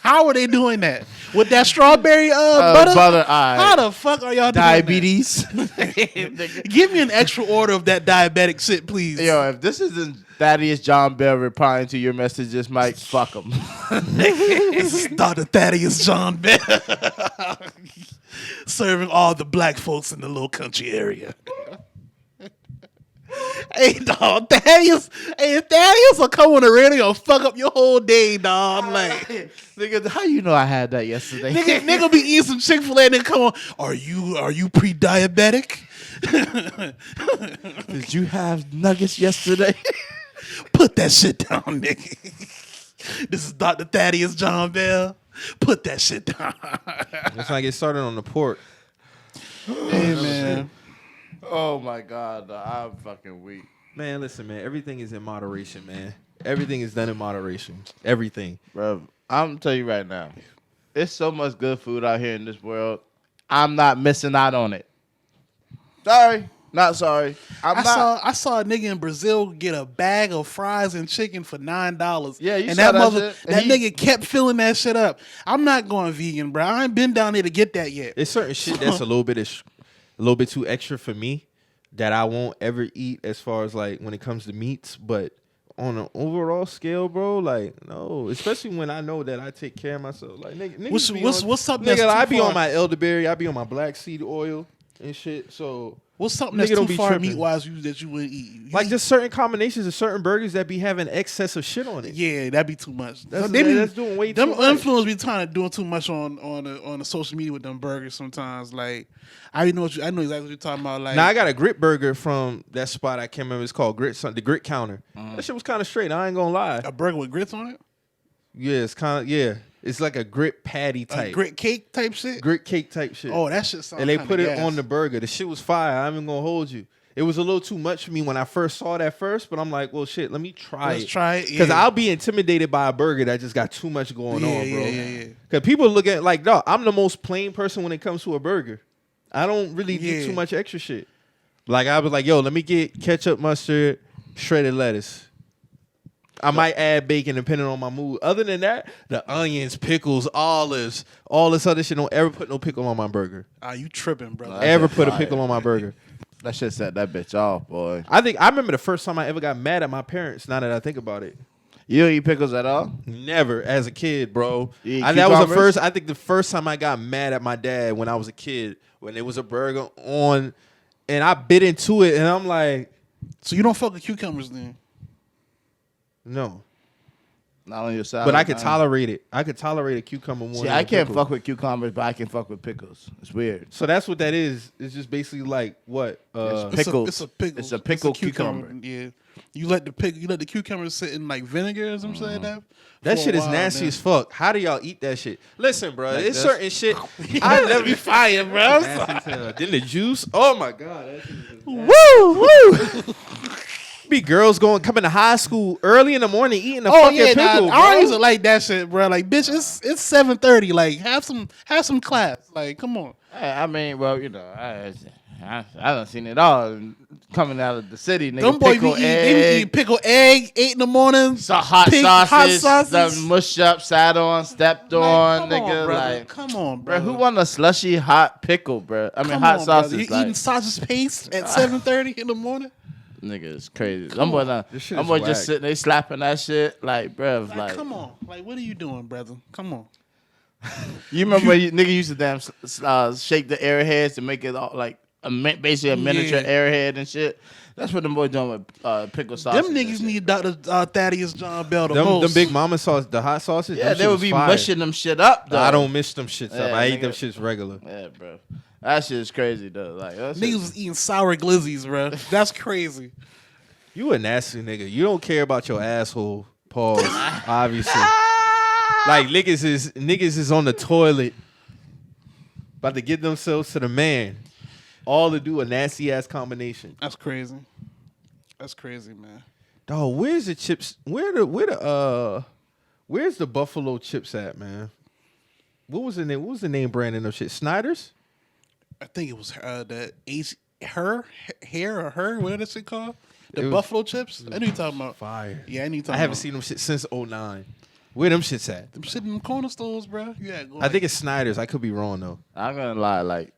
S1: How are they doing that? With that strawberry butter? How the fuck are y'all doing
S3: diabetes?
S1: That? Give me an extra order of that diabetic shit, please.
S3: Yo, if this isn't Thaddeus John Bell replying to your messages, Mike, fuck him.
S1: This is Dr. Thaddeus John Bell. Serving all the black folks in the little country area. Hey, dog, Thaddeus will come on the radio and fuck up your whole day, dog. Like,
S3: nigga, how you know I had that yesterday?
S1: nigga be eating some Chick-fil-A and then come on. Are you pre-diabetic?
S3: Did you have nuggets yesterday?
S1: Put that shit down, nigga. This is Dr. Thaddeus John Bell. Put that shit down.
S2: Let's not get started on the pork.
S1: Hey, man.
S3: Oh my God, I'm fucking weak.
S2: Man, listen, man. Everything is in moderation, man. Everything is done in moderation. Everything.
S3: Bro, I'm telling you right now, there's so much good food out here in this world. I'm not missing out on it. Sorry. Not sorry.
S1: I saw a nigga in Brazil get a bag of fries and chicken for $9.
S3: Yeah, you
S1: and
S3: saw that shit.
S1: That nigga kept filling that shit up. I'm not going vegan, bro. I ain't been down there to get that yet.
S2: It's certain shit that's a little bit too extra for me that I won't ever eat as far as like when it comes to meats, but on an overall scale, bro, like no, especially when I know that I take care of myself. Like niggas
S1: what's something
S2: nigga,
S1: that's too
S2: I be
S1: far?
S2: on my elderberry, I be on my black seed oil and shit. So
S1: what's something that's too far meat wise that you wouldn't eat?
S2: Like just certain combinations of certain burgers that be having excess of shit on it.
S1: Yeah, that'd be too much.
S2: That's doing way too
S1: them
S2: much.
S1: Them influencers be trying to doing too much on the social media with them burgers sometimes. Like I know exactly what you're talking about. Like
S2: now I got a grit burger from that spot I can't remember. It's called the Grit Counter. That shit was kind of straight. I ain't gonna lie.
S1: A burger with grits on it?
S2: Yeah, it's kind of It's like a grit patty type.
S1: A grit cake type shit?
S2: Grit cake type shit.
S1: Oh, that shit sounds
S2: And they
S1: kinda
S2: put it
S1: gas.
S2: on the burger. The shit was fire. I'm even gonna hold you. It was a little too much for me when I first saw that first, but I'm like, well, shit, let me try
S1: Let's
S2: it.
S1: try it,
S2: Because
S1: yeah.
S2: I'll be intimidated by a burger that just got too much going on, bro.
S1: Yeah.
S2: Because people look at like, dog, I'm the most plain person when it comes to a burger. I don't really do too much extra shit. Like, I was like, yo, let me get ketchup, mustard, shredded lettuce. I might add bacon depending on my mood. Other than that, the onions, pickles, olives, all this other shit. Don't ever put no pickle on my burger.
S1: You tripping, brother.
S2: Ever put a pickle on my burger.
S3: That shit set that bitch off, boy.
S2: I remember the first time I ever got mad at my parents, now that I think about it.
S3: You don't eat pickles at all?
S2: Never as a kid, bro.
S3: You eat
S2: That was
S3: cucumbers?
S2: I think the first time I got mad at my dad when I was a kid, when there was a burger on and I bit into it and I'm like,
S1: so you don't fuck with cucumbers then?
S2: No.
S3: Not on your salad.
S2: But I could tolerate it. I could tolerate a cucumber more.
S3: See,
S2: than
S3: I
S2: a
S3: can't
S2: pickle.
S3: fuck with cucumbers, but I can fuck with pickles. It's weird.
S2: So that's what that is. It's just basically like what?
S3: Pickles.
S1: It's a pickle.
S3: It's a pickled cucumber.
S1: Yeah. You let the cucumber sit in like vinegar or something like that.
S2: That
S1: for a
S2: shit is
S1: while,
S2: nasty
S1: then.
S2: as fuck. How do y'all eat that shit? Listen, bro,
S3: Like
S2: it's
S3: this?
S2: certain shit. I never be
S1: fire, bro.
S2: Then the juice. Oh my god. That shit is
S1: Woo!
S2: be girls coming to high school early in the morning eating a fucking pickle.
S1: I
S2: bro.
S1: don't used to like that shit, bro. Like, bitch, it's 7:30. Like, have some class. Like, come on.
S3: I mean, well, you know, I done seen it all coming out of the city. Nigga,
S1: Them boys
S3: pickle
S1: be
S3: egg,
S1: eating pickled egg 8 in the morning.
S3: hot sausage, the mush up, sat on, stepped on,
S1: Like, come
S3: nigga.
S1: on, brother.
S3: Like,
S1: Come on,
S3: bro,
S1: bro.
S3: who want a slushy hot pickle, bro? I mean,
S1: Come
S3: hot
S1: on, brother.
S3: sausage.
S1: You
S3: Like,
S1: eating sausage paste at 7:30 in the morning?
S3: nigga, it's crazy. Them boys,
S2: This shit
S3: them
S2: is
S3: boys just
S2: whack.
S3: sitting, they slapping that shit. Like, bro,
S1: Like, come on. Like, what are you doing, brother? Come on.
S3: You remember when nigga used to damn shake the airheads to make it all like basically a miniature airhead and shit. That's what them boys doing with pickle sausage.
S1: Them niggas need Dr. Thaddeus John Bell the
S2: Them
S1: most.
S2: big mama sauce, the hot sausage.
S3: Yeah,
S2: them
S3: they
S2: shit
S3: would
S2: was
S3: be
S2: fire.
S3: mushing them shit up though.
S2: I don't mish them shits up.
S3: Yeah,
S2: I eat them
S3: nigga.
S2: shits regular.
S3: Yeah, bro. That shit is crazy though. Like that shit-
S1: Niggas was eating sour glizzies, bro. That's crazy.
S2: You a nasty nigga. You don't care about your asshole. Pause. Obviously. Like niggas is on the toilet about to get themselves to the man. All to do a nasty ass combination.
S1: That's crazy. That's crazy, man.
S2: Dog, where's the chips? Where's the Buffalo chips at, man? What was the name? What was the name brand in them shit? Snyder's?
S1: I think it was the her, whatever that shit called? The
S2: was-
S1: Buffalo chips? I knew you talking about.
S2: Fire.
S1: Yeah, I knew you talking
S2: I haven't
S1: about.
S2: seen them shit since 2009. Where them shits at?
S1: Them shit in them corner stores, bro. Yeah,
S2: I think it's Snyder's. I could be wrong though.
S3: I'm gonna lie, like,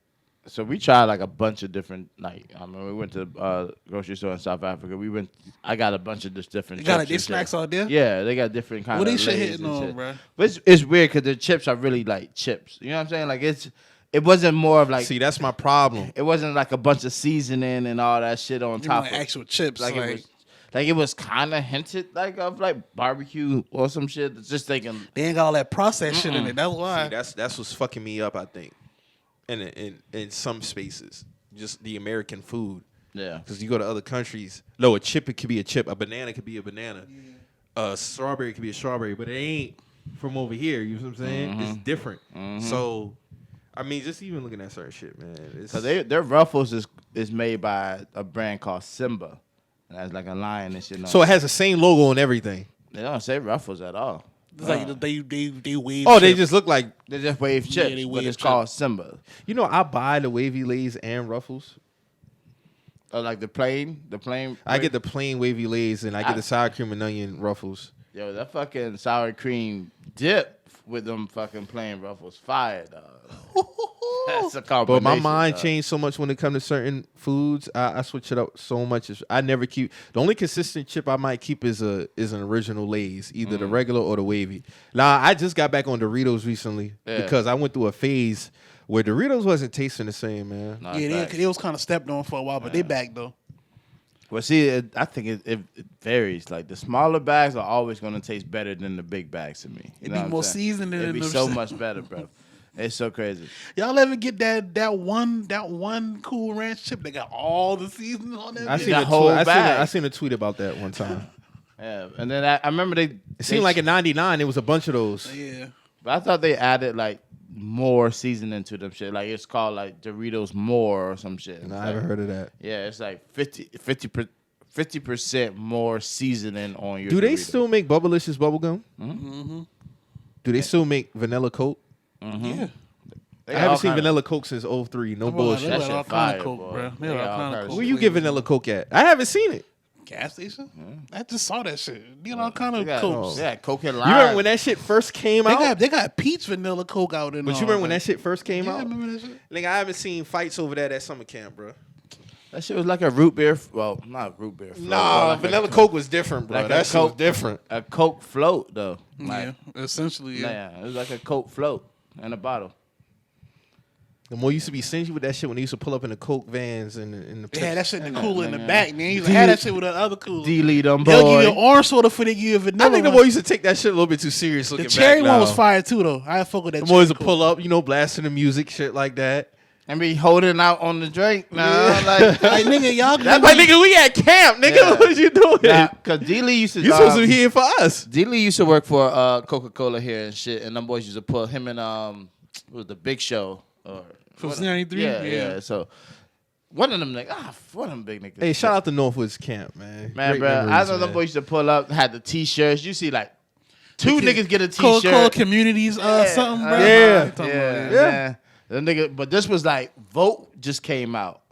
S3: so we tried like a bunch of different, like, I mean, we went to the grocery store in South Africa. I got a bunch of just different.
S1: They got like
S3: chips
S1: their
S3: and
S1: snacks
S3: shit.
S1: out there.
S3: Yeah, they got different kinds.
S1: What
S3: of
S1: they shit
S3: Lay's
S1: hitting
S3: and
S1: on,
S3: shit.
S1: bro?
S3: But it's weird because the chips are really like chips. You know what I'm saying? Like it wasn't more of like.
S2: See, that's my problem.
S3: It wasn't like a bunch of seasoning and all that shit on
S1: You
S3: top
S1: like
S3: of
S1: actual chips,
S3: it was kind of hinted like of like barbecue or some shit. It's just thinking
S1: they ain't got all that processed shit in it. That's why.
S2: See, that's what's fucking me up. I think, in some spaces, just the American food.
S3: yeah.
S2: Because you go to other countries, no, a chip it could be a chip, a banana could be a banana, a strawberry could be a strawberry, but it ain't from over here. You know what I'm saying? It's different. So, I mean, just even looking at certain shit, man.
S3: Cause their Ruffles is made by a brand called Simba, and that's like a lion and shit.
S2: So it has the same logo and everything.
S3: They don't say Ruffles at all.
S1: It's like they wave.
S2: Oh, they
S1: chips.
S2: just look like,
S3: They just wave chips,
S1: they
S3: but
S1: wave
S3: it's
S1: chips.
S3: called Simba.
S2: you know, I buy the wavy lays and Ruffles.
S3: Or like the plain.
S2: I get the plain wavy lays and I get the sour cream and onion Ruffles.
S3: Yo, that fucking sour cream dip with them fucking plain Ruffles, fire, dog. That's a combination.
S2: But my mind
S3: dog.
S2: changed so much when it comes to certain foods. I switch it up so much. I never keep the only consistent chip I might keep is an original Lay's, either the regular or the wavy. Now I just got back on Doritos recently because I went through a phase where Doritos wasn't tasting the same, man.
S3: Nah,
S1: Yeah,
S3: facts.
S1: they was kind of stepped on for a while, but they back though.
S3: Well, see, I think it varies. Like the smaller bags are always going to taste better than the big bags to me. You
S1: It
S3: know
S1: be
S3: what I'm
S1: more
S3: saying?
S1: seasoned than
S3: It'd be
S1: them
S3: so
S1: shit.
S3: much better, bro. It's so crazy.
S1: Y'all ever get that one Cool Ranch chip that got all the seasoning on that?
S2: I
S1: bitch?
S2: seen
S3: That
S2: a
S3: whole
S2: tweet.
S3: bag.
S2: I seen a tweet about that one time.
S3: Yeah, and then I remember
S2: It seemed like in '99 there was a bunch of those.
S1: Yeah.
S3: But I thought they added like more seasoning to them shit. Like it's called like Doritos More or some shit.
S2: No,
S3: It's
S2: I haven't
S3: like-
S2: heard of that.
S3: Yeah, it's like 50% more seasoning on your.
S2: Do they
S3: Doritos.
S2: still make Bubblicious bubblegum?
S1: Mm-hmm.
S2: Do they still make Vanilla Coke?
S1: Yeah.
S3: They
S2: I
S3: got
S2: haven't
S3: all
S2: seen
S3: kind of-
S2: Vanilla Coke since 03. No
S1: They
S2: bullshit.
S3: That
S1: got all
S3: shit
S1: kind
S3: fire,
S1: of Coke,
S3: boy.
S1: bro. They
S3: They
S1: got
S3: got
S1: all
S3: all
S1: kind
S3: kind
S1: of
S3: of
S1: Coke.
S2: Where you get Vanilla Coke at? I haven't seen it.
S1: Gas station? I just saw that shit. You know, all kind
S3: They
S1: of
S3: got,
S1: Cokes.
S3: yeah, Coke and lime.
S2: You remember when that shit first came out?
S1: They got peach vanilla Coke out in.
S2: But you remember when that shit first came
S1: Yeah, I
S2: out?
S1: remember that shit.
S2: Nigga, I haven't seen fights over that at summer camp, bro.
S3: That shit was like a root beer. Well, not root beer. Float,
S2: Nah,
S3: like
S2: Vanilla Coke was different, bro.
S3: like a
S2: that shit was
S3: Coke.
S2: different.
S3: a Coke float though. Like,
S1: Yeah, essentially. Yeah.
S3: yeah, it was like a Coke float in a bottle.
S2: The more used to be stingy with that shit when they used to pull up in the Coke vans and in the
S1: They had that shit in the cooler in the
S3: nigga.
S1: back, man. You used to have that shit with the other cooler.
S3: D-Lead them
S1: They'll give you an
S3: boy.
S1: orange soda for they give you a vanilla.
S2: I think the
S1: one.
S2: boy used to take that shit a little bit too serious.
S1: The
S2: Looking
S1: cherry
S2: back
S1: one
S2: now.
S1: was fire too, though. I fuck with that.
S2: The boys
S1: cherry
S2: would pull up, you know, blasting the music, shit like that.
S3: And be holding out on the drink now.
S2: Yeah.
S3: Like,
S1: Like nigga, y'all.
S2: That's like, nigga, we at camp, nigga.
S3: Yeah.
S2: What you doing?
S3: Cause D-Lee used to.
S2: You supposed to be here for us.
S3: D-Lee used to work for Coca-Cola here and shit, and them boys used to put him in what was the Big Show or
S1: From
S3: what-
S1: 93?
S3: Yeah,
S1: Yeah.
S3: yeah. So one of them niggas, one of them big niggas.
S2: Hey, shout out to Northwoods Camp, man.
S3: man,
S2: Great
S3: bro. I
S2: memories,
S3: know them
S2: man.
S3: boys used to pull up, had the T-shirts. You see, like two niggas get a
S1: Coca-Cola
S3: T-shirt.
S1: Communities, something, bro.
S2: Yeah.
S3: Yeah,
S2: Yeah.
S3: man. The nigga, but this was like Vote just came out.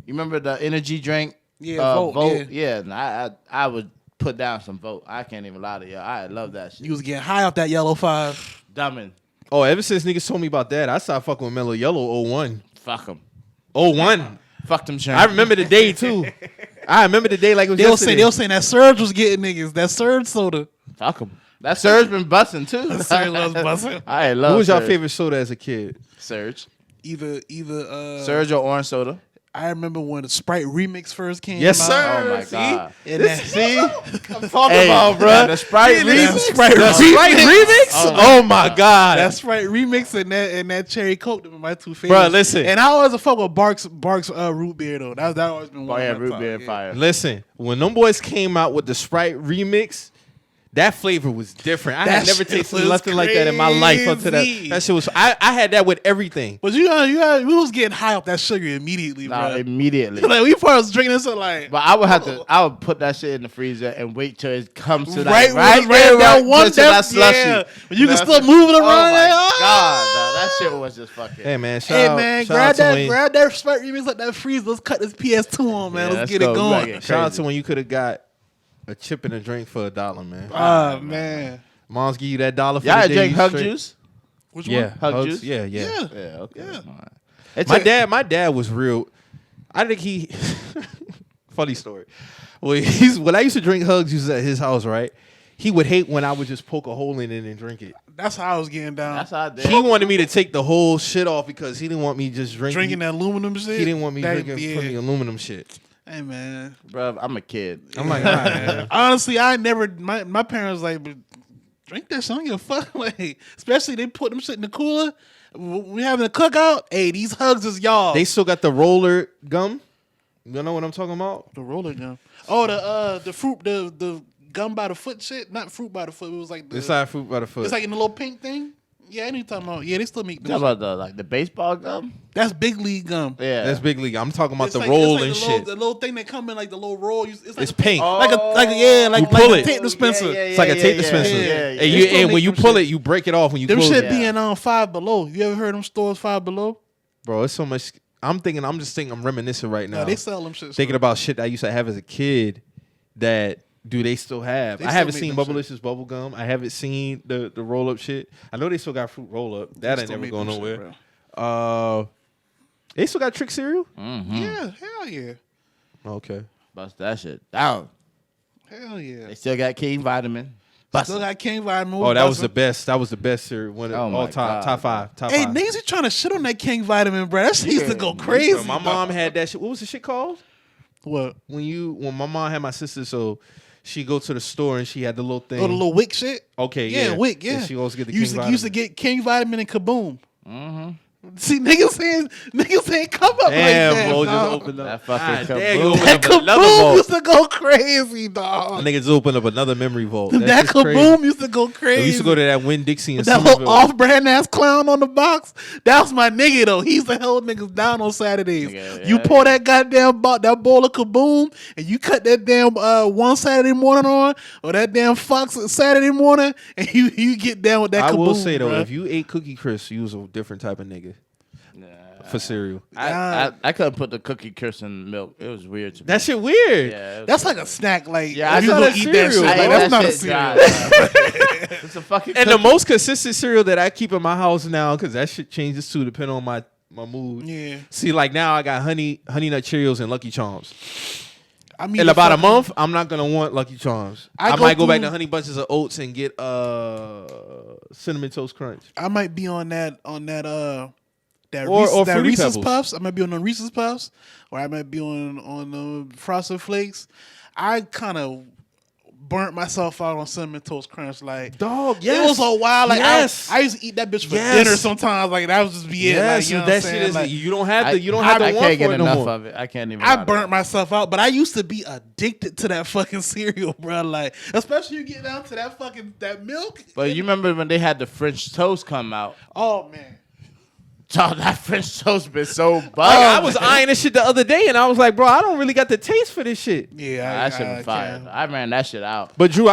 S3: You remember the energy drink?
S1: Yeah, Vote,
S3: Yeah, and I would put down some Vote. I can't even lie to you. I love that shit.
S1: You was getting high off that yellow 5.
S3: Dumbing.
S2: Oh, ever since niggas told me about that, I started fucking with Mellow Yellow 01.
S3: Fuck them.
S2: 01.
S3: Fuck them.
S2: I remember the day, too. I remember the day like it was yesterday.
S1: They were saying that Surge was getting niggas. That Surge soda.
S3: Fuck them. That Surge been busting too.
S1: Surge loves busting.
S3: I love.
S2: What was your
S3: Surge.
S2: favorite soda as a kid?
S3: Surge?
S1: Either
S3: Surge or orange soda?
S1: I remember when the Sprite remix first came
S2: Yes,
S1: out.
S2: sir.
S3: Oh my god.
S1: And that,
S3: See,
S2: I'm talking about, bro.
S3: The Sprite remix.
S1: Sprite
S2: The
S1: remix.
S2: Sprite remix? Oh my god.
S1: That Sprite remix and that cherry coke, them are my two favorites.
S2: Bro, listen.
S1: And I always fuck with Barks root beer though. That always been
S3: Oh
S1: one
S3: yeah,
S1: of my
S3: root
S1: top,
S3: beer and
S1: yeah.
S3: fire.
S2: Listen, when them boys came out with the Sprite remix, that flavor was different. I
S1: That
S2: had never
S1: shit
S2: tasted
S1: was
S2: nothing like that in my life until
S1: crazy.
S2: that shit was. I had that with everything.
S1: But we was getting high off that sugar immediately,
S3: Nah,
S1: bro.
S3: immediately.
S1: Like we first drinking this, so like.
S3: But I would put that shit in the freezer and wait till it comes to
S1: Right,
S3: that
S1: that one
S3: just to that slushy.
S1: yeah. When you can
S3: That's
S1: still
S3: it.
S1: move it around.
S3: Oh my
S1: like,
S3: god, no, that shit was just fucking.
S2: Hey man,
S1: Hey
S2: shout
S1: man,
S2: out to
S1: grab that Sprite remix like that freeze. Let's cut this PS2 on, man.
S3: Yeah,
S1: let's
S3: let's
S1: get it
S3: go. We gotta
S1: going.
S3: get
S2: shout out
S3: crazy.
S2: to when you could have got a chip and a drink for $1, man.
S1: Oh man,
S2: Moms give you that $1 for
S3: Y'all
S2: the day.
S3: drink
S2: you
S3: Hug
S2: straight.
S3: juice?
S1: which
S2: Yeah,
S1: one?
S3: Hug
S2: Hugs,
S3: juice?
S2: Yeah.
S1: Yeah.
S3: Yeah, okay.
S1: Yeah.
S3: Alright.
S2: My dad was real. I think he. Funny story. When I used to drink Hugs juice at his house, right? He would hate when I would just poke a hole in it and drink it.
S1: That's how I was getting down.
S3: That's how I did.
S2: He wanted me to take the whole shit off because he didn't want me just
S1: drinking that aluminum shit.
S2: He didn't want me
S1: That-
S2: drinking
S1: yeah.
S2: from the aluminum shit.
S1: Hey man,
S3: Bruh, I'm a kid.
S2: I'm like, all right, man.
S1: honestly, I never. My parents like, but drink that shit. I don't give a fuck. Like, especially they put them shit in the cooler. When we having a cookout. Hey, these Hugs is y'all.
S2: They still got the roller gum. You know what I'm talking about?
S1: The roller gum. Oh, the fruit, the gum by the foot shit. Not fruit by the foot. It was like
S2: It's not fruit by the foot.
S1: It's like in the little pink thing. Yeah, I know what you're talking about. Yeah, they still make
S3: Talk
S1: them.
S3: about the baseball gum?
S1: That's big league gum.
S3: Yeah.
S2: That's big league. I'm talking about
S1: It's
S2: the
S1: like-
S2: roll
S1: it's like
S2: and
S1: the
S2: shit.
S1: The little thing that come in like the little roll. It's like
S2: It's pink.
S1: like a
S2: You pull
S1: like
S2: it.
S1: a tape dispenser.
S2: It's like a tape dispenser.
S1: yeah.
S2: And,
S1: They
S2: you,
S1: still
S2: and
S1: make
S2: when you
S1: them
S2: pull
S1: shit.
S2: it, you break it off when you
S1: Them
S2: close
S1: shit
S2: it.
S1: being on Five Below. You ever heard them stores Five Below?
S2: Bro, it's so much. I'm just thinking I'm reminiscing right now.
S1: No, they sell them shit.
S2: Thinking about shit I used to have as a kid that do they still have.
S1: They
S2: I
S1: still
S2: haven't
S1: make
S2: seen
S1: them
S2: Bubblicious bubble gum. I haven't seen the roll up shit. I know they still got fruit roll up. That
S1: They
S2: ain't
S1: still
S2: never
S1: make
S2: going
S1: them shit,
S2: nowhere.
S1: bro.
S2: They still got Trick cereal?
S1: Yeah, hell yeah,
S2: Okay.
S3: Bust that shit down.
S1: hell yeah.
S3: They still got King Vitamin.
S1: Still got King Vitamin.
S2: Oh, that was the best. That was the best cereal. One
S3: Oh
S2: all
S3: my
S2: time,
S3: God,
S2: top five. Top
S1: Hey,
S2: five.
S1: niggas, you trying to shit on that King Vitamin, bro? That shit used to go crazy.
S2: Bro, my mom had that shit. What was the shit called?
S1: What?
S2: When my mom had my sister, so she go to the store and she had the little thing.
S1: Oh, the little Wick shit.
S2: Okay,
S1: Yeah,
S2: yeah.
S1: Wick. Yeah,
S2: And she always get the
S1: used
S2: King
S1: to, used to
S2: Vitamin.
S1: get King Vitamin and Kaboom. See, niggas ain't come up
S2: Damn,
S1: like that.
S2: bro,
S1: dog.
S2: just opened
S3: That
S2: up.
S3: fucking
S2: God damn, you
S3: Kaboom.
S2: opened
S1: That
S2: up another
S1: Kaboom
S2: vault.
S1: used to go crazy, dog.
S2: Niggas opened up another memory vault.
S1: That
S2: shit's crazy.
S1: Kaboom used to go crazy.
S2: We used to go to that Winn Dixie in
S1: that little
S2: Somerville.
S1: off-brand ass clown on the box. That was my nigga though. He used to held niggas down on Saturdays.
S3: Nigga,
S1: You
S3: yeah.
S1: pour that goddamn that bowl of Kaboom, and you cut that damn one Saturday morning on, or that damn Fox Saturday morning, and you get down with that
S2: I
S1: Kaboom.
S2: will say though,
S1: bruh.
S2: if you ate Cookie Crisp, you was a different type of nigga for cereal.
S3: I couldn't put the cookie crisp in milk. It was weird to me.
S2: That shit weird.
S3: Yeah, it was
S1: That's
S3: weird.
S1: like a snack. Like
S3: Yeah,
S1: if you
S3: I
S1: gonna
S3: saw
S1: eat
S2: that
S1: that shit,
S2: cereal,
S3: I
S1: like,
S3: ate
S1: that's
S3: that
S1: not a
S3: shit
S1: cereal.
S3: dry. It's a fucking
S2: And the
S3: cookie.
S2: most consistent cereal that I keep in my house now, because that shit changes too, depending on my mood.
S1: Yeah.
S2: See, like now I got honey nut Cheerios and Lucky Charms.
S1: I mean,
S2: In
S1: the
S2: about a
S1: fucking-
S2: month, I'm not gonna want Lucky Charms.
S1: I
S2: I
S1: go
S2: might go back
S1: through-
S2: to Honey Bunches of Oats and get Cinnamon Toast Crunch.
S1: I might be on that that
S2: Or Fruity
S1: Reese's
S2: Pebbles.
S1: Puffs. I might be on the Reese's Puffs, or I might be on Frosted Flakes. I kind of burnt myself out on Cinnamon Toast Crunch. Like,
S2: Dog,
S1: it
S2: yes.
S1: was a while. Like,
S2: Yes.
S1: I used to eat that bitch for
S2: Yes.
S1: dinner sometimes. Like, that was just be it. Like,
S2: Yes,
S1: you know what
S2: that
S1: I'm
S2: shit
S1: saying?
S2: is.
S1: Like,
S2: You don't have
S3: I
S2: to. You don't have to want
S3: can't
S2: for
S3: get
S2: it no
S3: enough
S2: more.
S3: of it. I can't even.
S1: I
S3: lie to
S1: burnt
S3: that.
S1: myself out, but I used to be addicted to that fucking cereal, bro. Like, especially you get down to that milk.
S3: But you remember when they had the French toast come out?
S1: Oh man.
S3: Dog, that French toast been so
S2: Like,
S3: bad.
S2: I was eyeing this shit the other day, and I was like, bro, I don't really got the taste for this shit.
S1: Yeah,
S3: That shit been fire.
S1: can't.
S3: I ran that shit out.
S2: But Drew,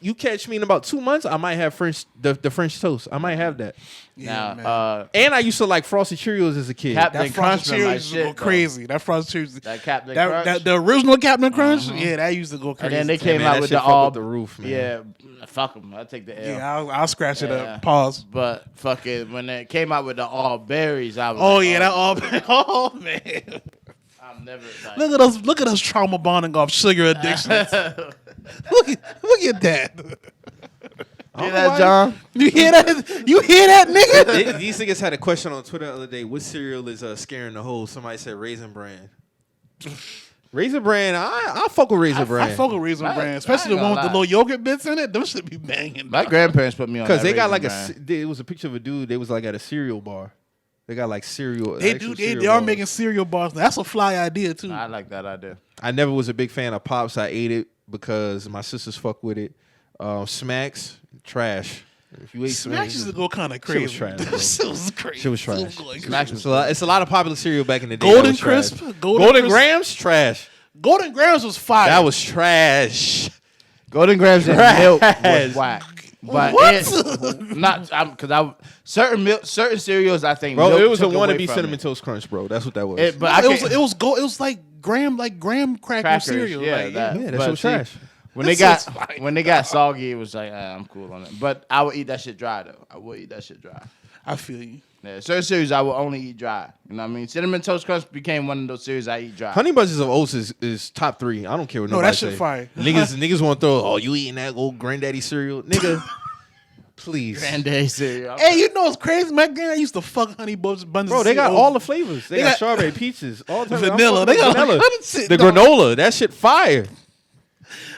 S2: you catch me in about 2 months, I might have the French toast. I might have that.
S1: Yeah, man.
S3: Now,
S2: And I used to like Frosted Cheerios as a kid.
S3: Captain
S1: That
S3: Crunch
S1: Frosted
S3: been my
S1: Cheerios used to
S3: shit,
S1: go
S3: though.
S1: crazy. That Frosted Cheerios.
S3: That Captain Crunch.
S1: The original Captain Crunch, yeah, that used to go crazy.
S3: And then they
S1: too.
S3: came
S2: man,
S3: out
S2: that
S3: with
S2: shit
S3: the
S2: fuck
S3: all
S2: with the roof, man.
S3: Yeah, fuck them. I'll take the L.
S1: Yeah, I'll scratch it
S3: Yeah.
S1: up. Pause.
S3: But fucking when they came out with the all berries, I was
S1: Oh
S3: like,
S1: yeah, that all. Oh man,
S3: I'm never like,
S1: look at us trauma bonding off sugar addictions. look at that.
S3: hear that, John?
S1: You hear that? You hear that, nigga?
S2: These niggas had a question on Twitter the other day. What cereal is scaring the hoes? Somebody said Raisin Bran. Raisin Bran, I fuck with Raisin Bran.
S1: I fuck with Raisin Bran, especially the one with the little yogurt bits in it. Them should be banging.
S3: My grandparents put me on
S2: because they got like
S3: Bran.
S2: it was a picture of a dude. They was like at a cereal bar. They got like cereal.
S1: They do. They are making cereal bars. That's a fly idea too.
S3: I like that idea.
S2: I never was a big fan of Pops. I ate it because my sisters fuck with it. Smacks, trash. If you ate
S1: Smacks used to go kind of crazy.
S2: Shit was trash.
S1: Shit was crazy.
S2: Shit was trash.
S3: Smacks was
S2: it's a lot of popular cereal back in the day.
S1: Golden Crisp.
S2: Golden Grams, trash.
S1: Golden Grams was fire.
S2: That was trash.
S3: Golden Grams and milk was whack. But
S1: What?
S3: not because certain cereals I think.
S2: Bro,
S3: milk
S2: it was a
S3: took away
S2: wannabe
S3: from
S2: Cinnamon
S3: it.
S2: Toast Crunch, bro. That's what that was.
S3: But I
S1: it
S3: can't-
S1: was like graham cracker
S3: Crackers,
S1: cereal.
S3: yeah,
S1: like,
S3: that.
S2: yeah, that
S3: But
S2: shit was
S3: see,
S2: trash.
S3: When they
S1: That
S3: got
S1: shit's fire.
S3: when they got soggy, it was like I'm cool on it. But I would eat that shit dry though. I would eat that shit dry.
S1: I feel you.
S3: Yeah, certain cereals I will only eat dry. You know what I mean? Cinnamon Toast Crunch became one of those cereals I eat dry.
S2: Honey Bunches of Oats is top 3. I don't care what
S1: No,
S2: nobody
S1: that shit
S2: say.
S1: fire.
S2: Niggas want to throw. Oh, you eating that old granddaddy cereal, nigga? Please,
S3: Granddaddy cereal.
S1: Hey, you know what's crazy? My granddad used to fuck Honey Bunches.
S2: bro. They got all the flavors. They got
S1: got-
S2: strawberry, peaches, all the
S1: Vanilla. They got like 100 shit,
S2: The
S1: dog.
S2: granola, that shit fire.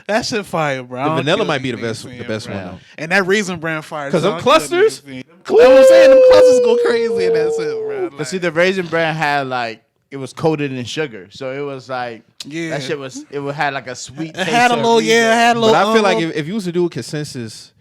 S1: That shit fire, bro. I
S2: The
S1: don't
S2: vanilla
S1: care
S2: might
S1: what
S2: be
S1: you
S2: the
S1: niggas
S2: best-
S1: saying,
S2: the best
S1: bro.
S2: one, though.
S1: And that Raisin Bran fire.
S2: 'Cause
S1: so
S2: them
S1: I don't care what
S2: clusters?
S1: niggas saying. That's what I'm saying. Them clusters go crazy in that shit, bro.
S3: But see, the Raisin Bran had like it was coated in sugar, so it was like
S1: Yeah.
S3: that shit was had like a sweet.
S1: It
S3: taste
S1: had a
S3: of
S1: little,
S3: Raisin.
S1: yeah, it had a
S2: But
S1: little.
S2: I feel like if you was to do a consensus,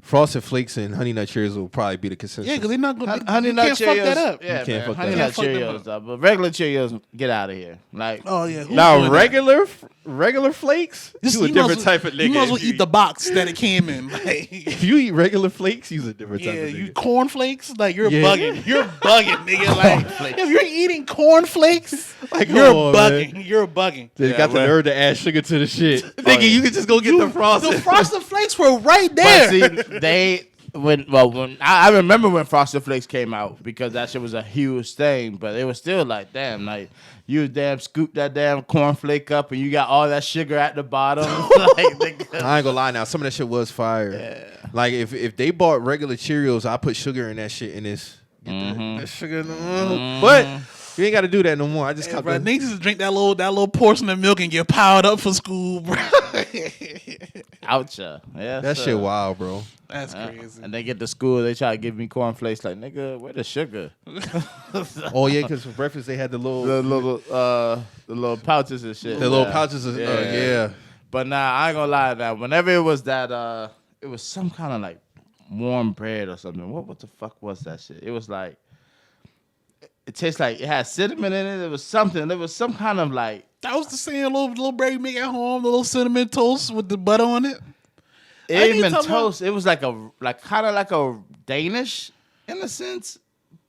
S2: Frosted Flakes and Honey Nut Cheerios will probably be the consensus.
S1: yeah, because they're not going to.
S3: Honey
S1: You
S3: Nut
S1: can't
S3: Cheerios,
S1: fuck that up.
S3: yeah,
S2: You can't
S3: man.
S2: fuck
S3: Honey
S2: that
S3: Nut
S1: up. Fuck them
S3: Cheerios,
S1: up.
S3: though, but regular Cheerios, get out of here. Like,
S1: Oh yeah. Who's
S2: Now
S1: doing that?
S2: regular flakes,
S1: Just-
S2: you a
S1: you might as
S2: different
S1: well-
S2: type of nigga.
S1: You might as well
S2: If you
S1: eat the box that it came in. Like,
S2: If you eat regular flakes, you's a different type
S1: yeah,
S2: of
S1: you
S2: nigga.
S1: cornflakes, like you're
S2: Yeah.
S1: bugging. You're bugging, nigga. Like
S3: Cornflakes.
S1: if you're eating cornflakes,
S2: Like,
S1: you're
S2: come on,
S1: bugging.
S2: man.
S1: You're bugging.
S2: They
S3: Yeah,
S2: got the
S3: right.
S2: nerve to add sugar to the shit. Nigga,
S3: yeah.
S2: you could just go get the
S1: The
S2: frosted.
S1: Frosted Flakes were right
S3: but
S1: there.
S3: see, when I remember when Frosted Flakes came out because that shit was a huge thing, but it was still like, damn, like you damn scoop that damn cornflake up and you got all that sugar at the bottom. Like, nigga.
S2: I ain't gonna lie now. Some of that shit was fire.
S3: Yeah.
S2: Like if they bought regular Cheerios, I put sugar in that shit in this. Get that sugar in the But you ain't got to do that no more. I just
S1: Hey,
S2: cut
S1: bro,
S2: the-
S1: niggas just drink that little portion of milk and get powered up for school, bro.
S3: Oucha. Yeah,
S2: that
S3: sir.
S2: shit wild, bro.
S1: That's crazy.
S3: And they get to school, they try to give me cornflakes. Like, nigga, where the sugar?
S2: Oh yeah, because for breakfast they had the little
S3: The little pouches and shit.
S2: the little
S3: Yeah.
S2: pouches of
S3: Yeah.
S2: yeah.
S3: But nah, I ain't gonna lie. Now, whenever it was that, it was some kind of like warm bread or something. What the fuck was that shit? It was like, it tastes like it had cinnamon in it. It was something. It was some kind of like.
S1: That was the same little bread you make at home, the little cinnamon toast with the butter on it.
S3: It
S1: I
S3: ain't
S1: need
S3: even
S1: something-
S3: toast. It was like kind of like a Danish in a sense,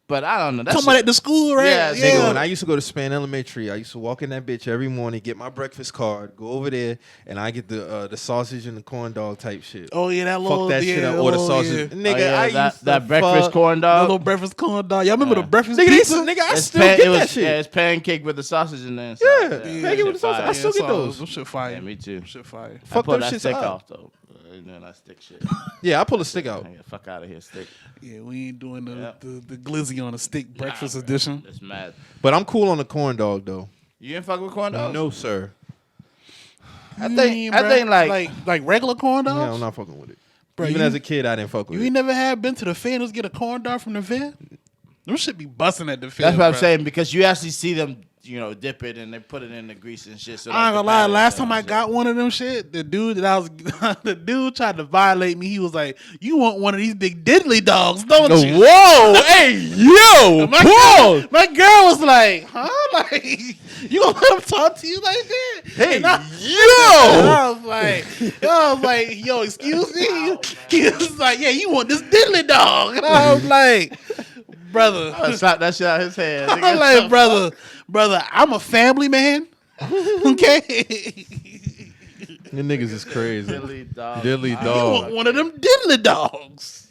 S3: but I don't know. That's
S1: Talking about at the school, right?
S3: Yeah,
S2: Nigga, when I used to go to Span Elementary, I used to walk in that bitch every morning, get my breakfast card, go over there, and I get the sausage and the corn dog type shit.
S1: Oh yeah, that little
S2: Fuck that
S1: yeah,
S2: shit up,
S1: that
S2: or the
S1: little,
S2: sausage.
S1: yeah.
S2: Nigga,
S3: Oh, yeah,
S2: I used to
S3: that breakfast
S2: fuck-
S3: corn
S1: The
S3: dog.
S1: little breakfast corn dog. Y'all remember the breakfast
S2: Nigga,
S1: pizza?
S2: nigga, I
S3: It's
S2: still
S3: pan-
S2: get
S3: it was,
S2: that shit.
S3: Yeah, it's pancake with the sausage in there. inside.
S2: Yeah,
S3: that
S2: pancake with the
S3: shit
S2: sausage.
S3: fire.
S2: I still get
S1: so
S2: those.
S1: Them shit fire.
S3: Yeah, me too.
S1: Them shit fire.
S3: I
S2: Fuck
S3: pull
S2: them
S3: that
S2: shits
S3: stick
S2: up.
S3: off though. You know that stick shit.
S2: Yeah, I pull a stick out.
S3: Yeah, fuck out of here, stick.
S1: Yeah, we ain't doing the
S3: Yep.
S1: the glizzy on a stick breakfast edition.
S3: It's mad.
S2: But I'm cool on the corn dog though.
S3: You ain't fuck with corn dogs?
S2: No, sir.
S3: I think
S1: like regular corn dogs.
S2: Yeah, I'm not fucking with it.
S1: Bro,
S2: Even
S1: you-
S2: as a kid, I didn't fuck with
S1: You
S2: it.
S1: ain't never been to the fair and just get a corn dog from the fair? Them shit be busting at the fair.
S3: That's what I'm
S1: bro.
S3: saying because you actually see them, dip it and they put it in the grease and shit. So
S1: I ain't gonna lie. Last time I got one of them shit, the dude the dude tried to violate me. He was like, "You want one of these big diddly dogs, don't you?"
S2: Whoa, hey, yo, whoa.
S1: My girl was like, "Huh? Like, you gonna let him talk to you like that?"
S2: Hey,
S1: And I
S2: yo.
S1: was like, "Yo, excuse me." He was like, "Yeah, you want this diddly dog?" And I was like, "Brother."
S3: slap that shit out his head.
S1: I'm like, brother, I'm a family man. Okay.
S2: The niggas is crazy.
S3: Dilly dog.
S2: Dilly
S1: You
S2: dog.
S1: want one of them diddly dogs.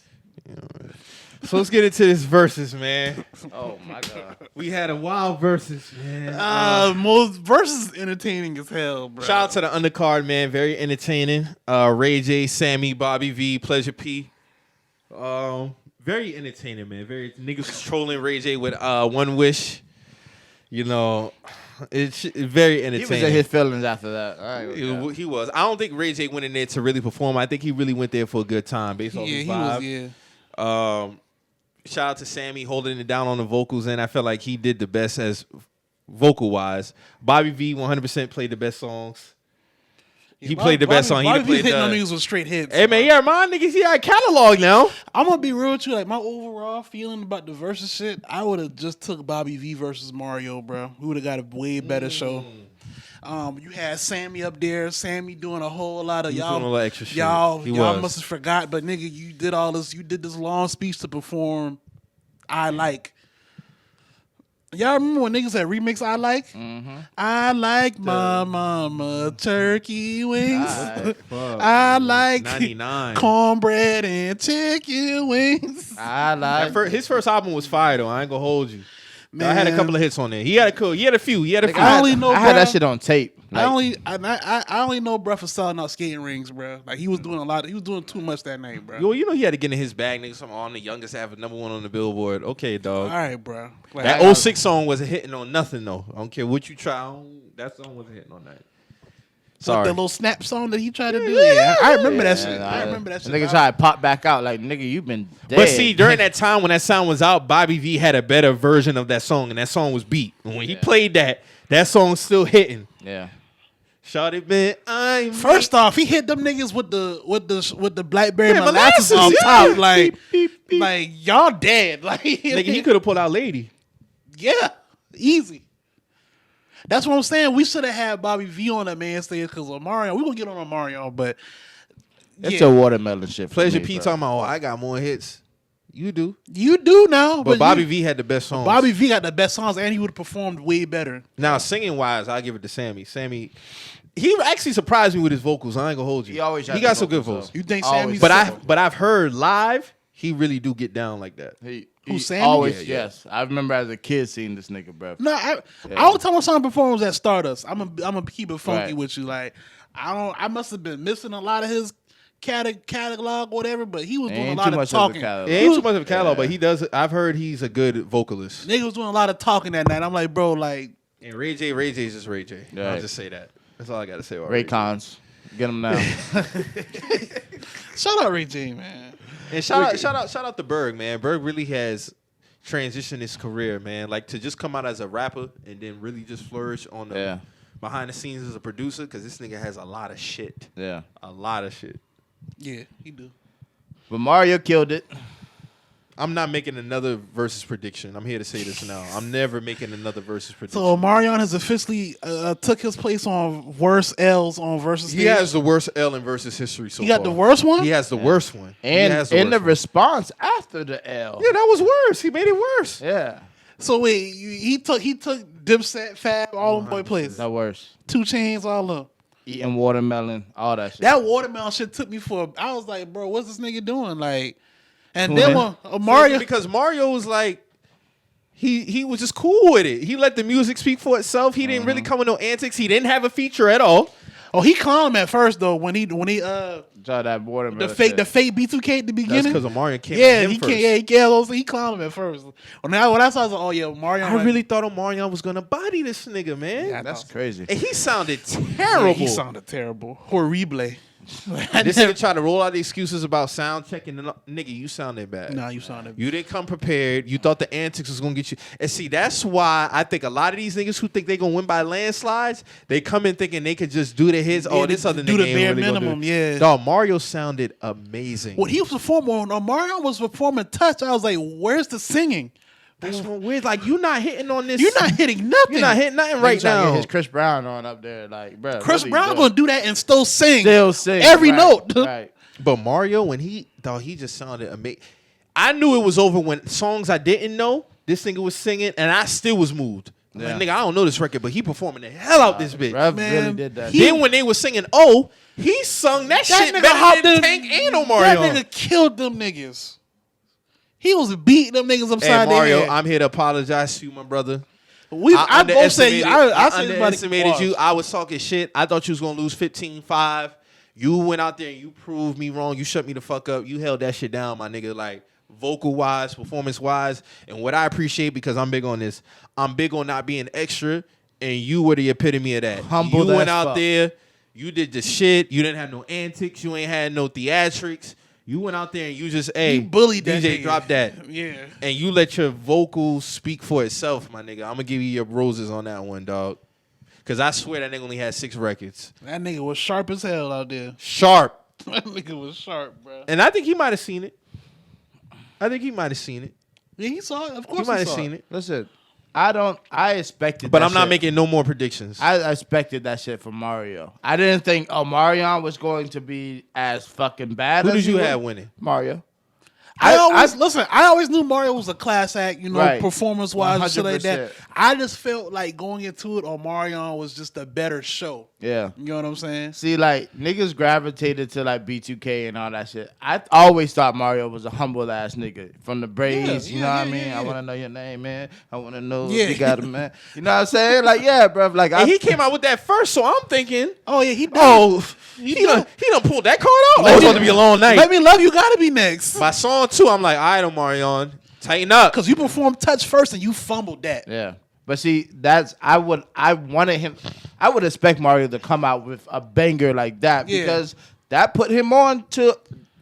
S2: So let's get into this versus, man.
S3: Oh my god.
S2: We had a wild versus, man.
S1: Most versus entertaining as hell, bro.
S2: Shout out to the undercard, man. Very entertaining. Ray J, Sammy, Bobby V, Pleasure P. Very entertaining, man. Very niggas was trolling Ray J with One Wish. You know, it's very entertaining.
S3: He was in his feelings after that. All right,
S2: He was. I don't think Ray J went in there to really perform. I think he really went there for a good time based on his vibe. Shout out to Sammy holding it down on the vocals, and I felt like he did the best as vocal-wise. Bobby V 100% played the best songs. He played the best song.
S1: Bobby V hitting on niggas with straight hits.
S2: Hey, man, yeah, my niggas, he got a catalog now.
S1: I'm going to be real with you. Like, my overall feeling about the versus shit, I would have just took Bobby V versus Mario, bro. We would have got a way better show. You had Sammy up there. Sammy doing a whole lot of y'all. Doing a lot of extra shit. Y'all must have forgot, but nigga, you did all this. You did this long speech to perform I Like. Y'all remember when niggas had remix I Like? Mm-hmm. I like my mama turkey wings. I like
S2: 99
S1: cornbread and chicken wings.
S3: I like
S2: his first album was fire though. I ain't gonna hold you. Man. I had a couple of hits on there. He had a few.
S1: I
S3: had that shit on tape.
S1: Like, I only know bro for selling out skating rings, bro. Like he was doing a lot. He was doing too much that night, bro.
S2: Yo, you know he had to get in his bag, nigga. Something on the youngest half of #1 on the Billboard. Okay, dog.
S1: All right, bro. Like,
S2: that 06 song wasn't hitting on nothing though. I don't care what you try. That song wasn't hitting on that.
S1: Sorry. The little snap song that he tried to do. Yeah, I remember that shit. I remember that shit.
S3: Nigga tried to pop back out like, nigga, you been dead.
S2: But see, during that time when that sound was out, Bobby V had a better version of that song, and that song was beat. And when he played that song's still hitting.
S3: Yeah.
S2: Shawty been,
S1: First off, he hit them niggas with the blackberry molasses on top. Like y'all dead. Like
S2: nigga, he could have pulled out Lady.
S1: Yeah, easy. That's what I'm saying. We should have had Bobby V on that man stage because Omarion. We gonna get on Omarion, but
S3: that's a watermelon shit.
S2: Pleasure P talking about, I got more hits. You do
S1: now,
S2: but Bobby V had the best songs.
S1: Bobby V got the best songs, and he would have performed way better.
S2: Now singing wise, I give it to Sammy. Sammy, he actually surprised me with his vocals. I ain't gonna hold you. He got some good vocals.
S1: You think Sammy's?
S2: But I've heard live, he really do get down like that.
S1: Who's Sammy?
S3: Always, yes. I remember as a kid seeing this nigga, bro.
S1: No, all the time I saw him perform was at Stardust. I'm gonna keep it funky with you. Like I must have been missing a lot of his catalog or whatever, but he was doing a lot of talking.
S2: Ain't too much of a catalog, but he does. I've heard he's a good vocalist.
S1: Nigga was doing a lot of talking that night. I'm like, bro, like.
S2: And Ray J is just Ray J. Right. I'll just say that. That's all I gotta say about
S3: Ray Cons. Get him now.
S1: Shout out Ray J, man.
S2: And shout out to Berg, man. Berg really has transitioned his career, man. Like to just come out as a rapper and then really just flourish on the behind the scenes as a producer, because this nigga has a lot of shit.
S3: Yeah.
S2: A lot of shit.
S1: Yeah, he do.
S3: But Mario killed it.
S2: I'm not making another versus prediction. I'm here to say this now. I'm never making another versus prediction.
S1: So Omarion has officially took his place on worst L's on versus.
S2: He has the worst L in versus history so far.
S1: He got the worst one?
S2: He has the worst one.
S3: And in the response after the L.
S2: Yeah, that was worse. He made it worse.
S3: Yeah.
S1: So wait, he took Dipset, Fab, all them boy plays.
S3: That worse.
S1: 2 Chainz, all of them.
S3: Eating watermelon, all that shit.
S1: That watermelon shit took me for. I was like, bro, what's this nigga doing? Like, and then when Mario,
S2: because Mario was like, he was just cool with it. He let the music speak for itself. He didn't really come with no antics. He didn't have a feature at all.
S1: Oh, he clowned him at first though when he
S3: tried that watermelon.
S1: the fake B2K at the beginning.
S2: That's because Omarion came.
S1: Yeah, he can't. Yeah, he clowned him at first. When I saw, I was like, oh yeah, Omarion.
S2: I really thought Omarion was gonna body this nigga, man.
S3: Yeah, that's crazy.
S2: And he sounded terrible.
S1: Yeah, he sounded terrible. Horrible.
S2: This nigga tried to roll out the excuses about sound checking. Nigga, you sounded bad.
S1: Nah, you sounded bad.
S2: You didn't come prepared. You thought the antics was going to get you. And see, that's why I think a lot of these niggas who think they going to win by landslides, they come in thinking they could just do the hits.
S1: Yeah,
S2: this other nigga
S1: do the
S2: ain't
S1: bare
S2: really
S1: minimum, yeah.
S2: Dog, Mario sounded amazing.
S1: When he was performing, when Mario was performing Touch, I was like, where's the singing?
S2: That's what weird. Like, you not hitting on this.
S1: You're not hitting nothing.
S2: You're not hitting nothing right now.
S3: Get his Chris Brown on up there, like, bro.
S1: Chris Brown gonna do that and still sing.
S3: Every
S1: note.
S3: Right.
S2: But Mario, when he just sounded amazing. I knew it was over when songs I didn't know, this nigga was singing, and I still was moved.
S3: Yeah.
S2: Like, nigga, I don't know this record, but he performing the hell out this bitch.
S3: Rev really did that.
S2: Then when they were singing, he sung that shit
S1: nigga
S2: better than Tank and Omarion.
S1: That nigga killed them niggas. He was beating them niggas upside
S2: Hey, Mario,
S1: their head.
S2: I'm here to apologize to you, my brother.
S1: I both say you. I
S2: underestimated you. I was talking shit. I thought you was going to lose 15-5. You went out there and you proved me wrong. You shut me the fuck up. You held that shit down, my nigga. Like, vocal wise, performance wise. And what I appreciate, because I'm big on this, I'm big on not being extra. And you were the epitome of that.
S3: Humble.
S2: You went out there, you did the shit. You didn't have no antics. You ain't had no theatrics. You went out there and you just, hey,
S1: You bullied that
S2: DJ,
S1: nigga.
S2: drop that.
S1: Yeah.
S2: And you let your vocals speak for itself, my nigga. I'm going to give you your roses on that one, dog. Because I swear that nigga only had 6 records.
S1: That nigga was sharp as hell out there.
S2: Sharp.
S1: That nigga was sharp, bro.
S2: And I think he might have seen it. Yeah,
S1: he saw it. Of course
S2: he might have
S1: saw
S2: seen it.
S3: Listen, I expected
S2: But
S3: that
S2: I'm not
S3: shit.
S2: making no more predictions.
S3: I expected that shit from Mario. I didn't think Omarion was going to be as fucking bad.
S2: Who
S3: as
S2: did you
S3: he
S2: have
S3: was.
S2: winning?
S3: Mario.
S1: I always knew Mario was a class act,
S3: Right.
S1: performance wise and shit like that.
S3: 100%.
S1: I just felt like going into it, Omarion was just a better show.
S3: Yeah.
S1: You know what I'm saying?
S3: See, like, niggas gravitated to, like, B2K and all that shit. I always thought Mario was a humble-ass nigga. From the braids, you know what I mean? I want to know your name, man. I want to know if you got a man. You know what I'm saying? Like, yeah, bro. Like,
S2: And he came out with that first, so I'm thinking,
S1: Oh yeah, he
S2: he done pulled that card out. Oh, it's supposed to be a long night.
S1: Let Me Love You gotta be next.
S2: By song 2, I'm like, all right, Omarion, tighten up.
S1: Cause you performed Touch first and you fumbled that.
S3: Yeah. But see, I would expect Mario to come out with a banger like that because that put him on to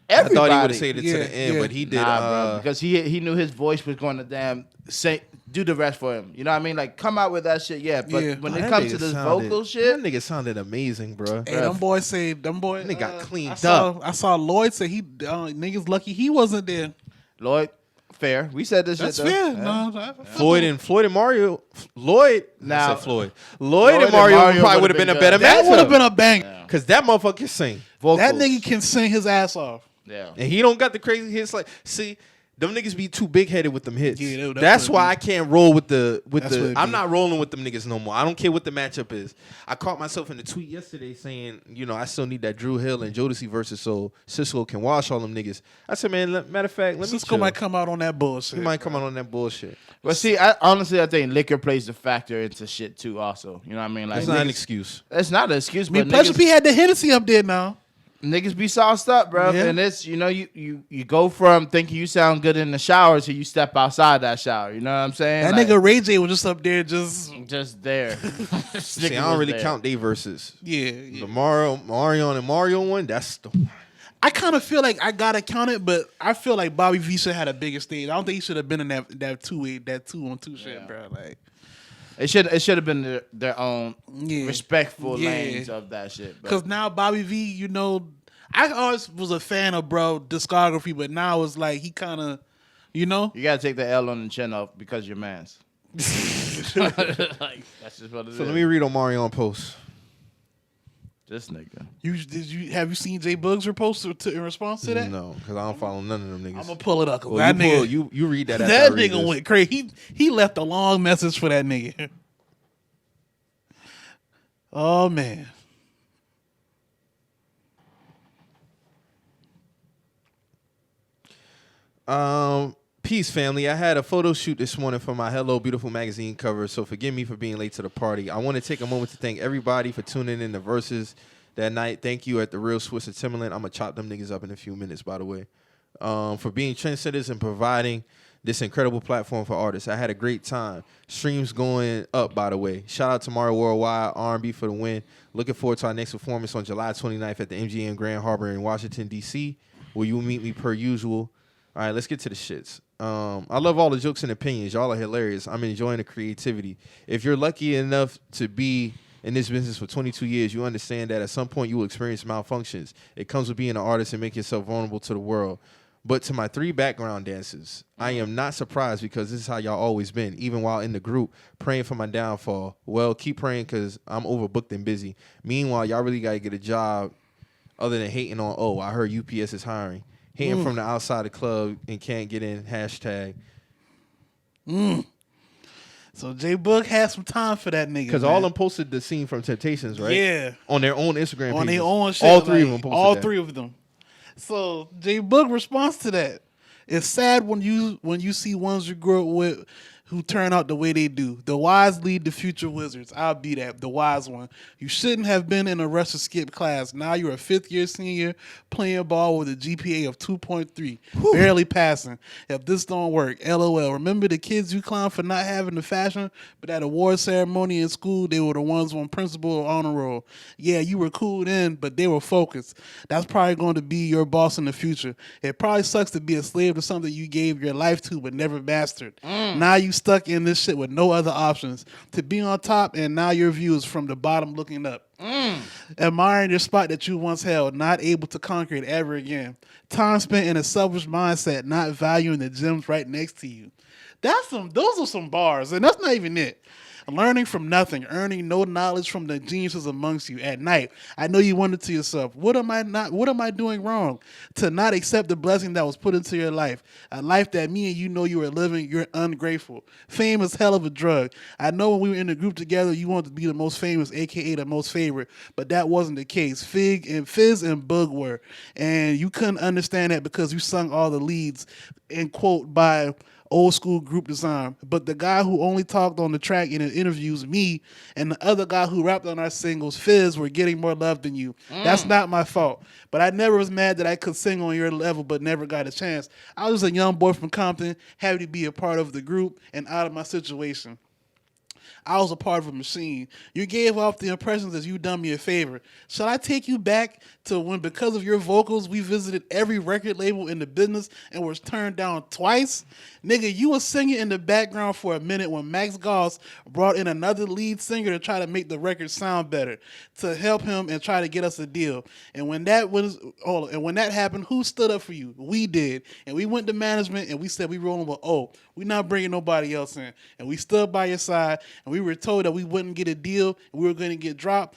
S3: everybody.
S2: I thought he would have said it to the end,
S1: yeah.
S2: but he did.
S3: Bro, because he knew his voice was going to do the rest for him. You know what I mean? Like, come out with that shit, yeah. But when it comes to this vocal shit,
S2: that nigga sounded amazing, bro.
S1: Hey, them boys say
S2: Nigga got cleaned
S1: up. I saw Lloyd say niggas lucky he wasn't there.
S3: Lloyd, fair. We said this
S1: That's
S3: shit though.
S1: fair.
S3: Yeah.
S1: No,
S2: Lloyd and Mario. Lloyd
S3: Now-
S2: and Mario probably would have been a better
S1: that would have
S2: matchup.
S1: been a bang.
S2: Because that motherfucker can sing.
S3: Vocals.
S1: That nigga can sing his ass off.
S3: Yeah.
S2: And he don't got the crazy hits. Like, see, them niggas be too big headed with them hits.
S1: Yeah,
S2: that's
S1: what
S2: why
S1: it
S2: I can't roll with the.
S1: That's what it
S2: I'm
S1: be.
S2: not rolling with them niggas no more. I don't care what the matchup is. I caught myself in the tweet yesterday saying, I still need that Drew Hill and Jodeci versus so Cisco can wash all them niggas. I said, man, matter of fact, let me
S1: Cisco
S2: chill.
S1: might come out on that bullshit.
S2: He might come out on that bullshit.
S3: But see, I think liquor plays a factor into shit too. Also, you know what I mean? Like,
S2: That's not an
S3: niggas-
S2: excuse.
S3: It's not an excuse,
S1: I mean,
S3: but
S1: Pleasure
S3: niggas,
S1: P had the Hennessy up there now.
S3: niggas be sauced up, bro.
S1: Yeah.
S3: And it's you go from thinking you sound good in the shower to you step outside that shower. You know what I'm saying?
S1: That
S3: Like,
S1: nigga Ray J was just up there, just
S3: there.
S2: See, I don't really count they verses.
S1: yeah.
S2: The Mario and Mario one, that's the one.
S1: I kind of feel like I gotta count it, but I feel like Bobby V should have had a bigger stage. I don't think he should have been in that 2-on-2 shit, bro. Like,
S3: It should have been their own
S1: Yeah.
S3: respectful
S1: Yeah.
S3: lanes of that shit. But
S1: because now Bobby V, I always was a fan of bro discography, but now it's like he kind of,
S3: you gotta take the L on the chin off because you're man's. Like, that's just what it is.
S2: So let me read Omarion post.
S3: This nigga.
S1: Have you seen J Bugs repost in response to that?
S2: No, because I don't follow none of them niggas.
S1: I'm gonna pull it up. 'Cause
S2: Well,
S1: that nigga,
S2: you read that. After
S1: that
S2: I read
S1: nigga
S2: this.
S1: went crazy. He left a long message for that nigga. Oh man.
S2: Peace, family. I had a photo shoot this morning for my Hello Beautiful magazine cover, so forgive me for being late to the party. I want to take a moment to thank everybody for tuning in to Versus that night. Thank you at the Real Swiss of Timberland. I'm going to chop them niggas up in a few minutes, by the way. For being trendsetters and providing this incredible platform for artists. I had a great time. Streams going up, by the way. Shout out to Mario Worldwide, R&B for the win. Looking forward to our next performance on July 29th at the MGM Grand Harbor in Washington, D.C., where you will meet me per usual. All right, let's get to the shits. I love all the jokes and opinions. Y'all are hilarious. I'm enjoying the creativity. If you're lucky enough to be in this business for 22 years, you understand that at some point you will experience malfunctions. It comes with being an artist and making yourself vulnerable to the world. But to my 3 background dancers, I am not surprised because this is how y'all always been, even while in the group, praying for my downfall. Well, keep praying because I'm overbooked and busy. Meanwhile, y'all really got to get a job other than hating on, I heard UPS is hiring. Hating from the outside the club and can't get in, hashtag.
S1: So J Book had some time for that nigga.
S2: Because all of them posted the scene from Temptations, right?
S1: Yeah.
S2: On their own Instagram
S1: on
S2: pages.
S1: their own shit.
S2: All 3 of them posted
S1: all
S2: that.
S1: 3 of them. So J Book responds to that. It's sad when you see ones you grew up with who turn out the way they do. The wise lead the future wizards. I'll be that, the wise one. You shouldn't have been in a rush to skip class. Now you're a fifth-year senior playing ball with a GPA of 2.3, barely passing. If this don't work, LOL. Remember the kids you clown for not having the fashion, but at award ceremony in school, they were the ones on principal or honor roll. Yeah, you were cool then, but they were focused. That's probably going to be your boss in the future. It probably sucks to be a slave to something you gave your life to but never mastered. Now you stuck in this shit with no other options. To be on top, and now your view is from the bottom looking up. Admiring your spot that you once held, not able to conquer it ever again. Time spent in a selfish mindset, not valuing the gems right next to you. Those are some bars, and that's not even it. Learning from nothing, earning no knowledge from the geniuses amongst you. At night, I know you wonder to yourself, what am I doing wrong? To not accept the blessing that was put into your life. A life that me and you know you are living, you're ungrateful. Fame is hell of a drug. I know when we were in the group together, you wanted to be the most famous, aka the most favorite, but that wasn't the case. Fizz and Bug were. And you couldn't understand that because you sung all the leads, in quote, by old school group design. But the guy who only talked on the track in the interviews, me, and the other guy who rapped on our singles, Fizz, were getting more love than you. That's not my fault. But I never was mad that I could sing on your level but never got a chance. I was a young boy from Compton, happy to be a part of the group and out of my situation. I was a part of a machine. You gave off the impressions as you done me a favor. Shall I take you back to when, because of your vocals, we visited every record label in the business and was turned down twice? Nigga, you was singing in the background for a minute when Max Goss brought in another lead singer to try to make the record sound better, to help him and try to get us a deal. And when that happened, who stood up for you? We did. And we went to management and we said we rolling with we're not bringing nobody else in. And we stood by your side and we were told that we wouldn't get a deal and we were going to get dropped.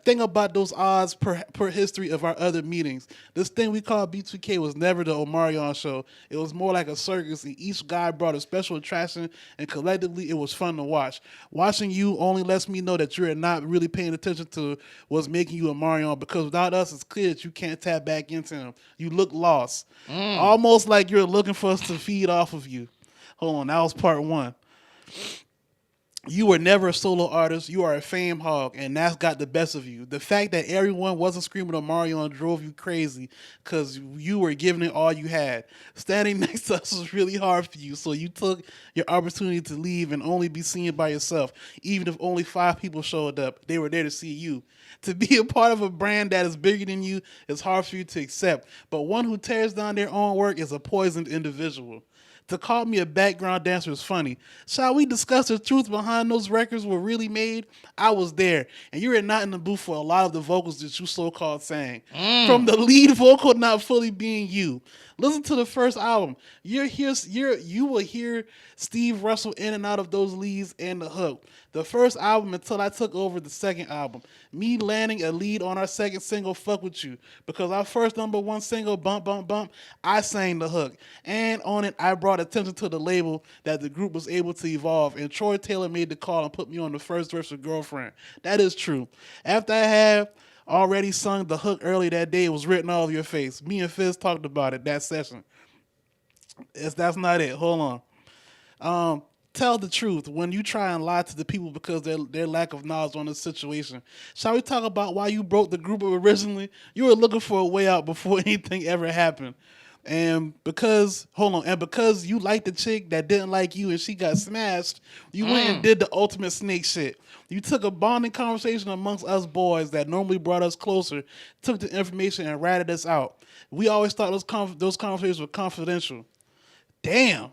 S1: Think about those odds per history of our other meetings. This thing we call B2K was never the Omarion show. It was more like a circus, and each guy brought a special attraction, and collectively it was fun to watch. Watching you only lets me know that you're not really paying attention to what's making you Omarion, because without us, it's clear that you can't tap back into him. You look lost. Almost like you're looking for us to feed off of you. Hold on, that was part one. You were never a solo artist. You are a fame hog, and that's got the best of you. The fact that everyone wasn't screaming Omarion drove you crazy because you were giving it all you had. Standing next to us was really hard for you, so you took your opportunity to leave and only be seen by yourself. Even if only 5 people showed up, they were there to see you. To be a part of a brand that is bigger than you is hard for you to accept, but one who tears down their own work is a poisoned individual. To call me a background dancer is funny. Shall we discuss the truth behind those records were really made? I was there, and you were not in the booth for a lot of the vocals that you so-called sang. From the lead vocal not fully being you. Listen to the first album. You will hear Steve Russell in and out of those leads and the hook. The first album until I took over the second album. Me landing a lead on our second single, Fuck With You. Because our first #1 single, Bump Bump Bump, I sang the hook. And on it, I brought attention to the label that the group was able to evolve. And Troy Taylor made the call and put me on the first verse of Girlfriend. That is true. After I had already sung the hook early that day, it was written all over your face. Me and Fizz talked about it that session. That's not it. Hold on. Tell the truth when you try and lie to the people because their lack of knowledge on the situation. Shall we talk about why you broke the group up originally? You were looking for a way out before anything ever happened. And because you liked the chick that didn't like you and she got smashed, you went and did the ultimate snake shit. You took a bonding conversation amongst us boys that normally brought us closer, took the information and ratted us out. We always thought those conversations were confidential. Damn.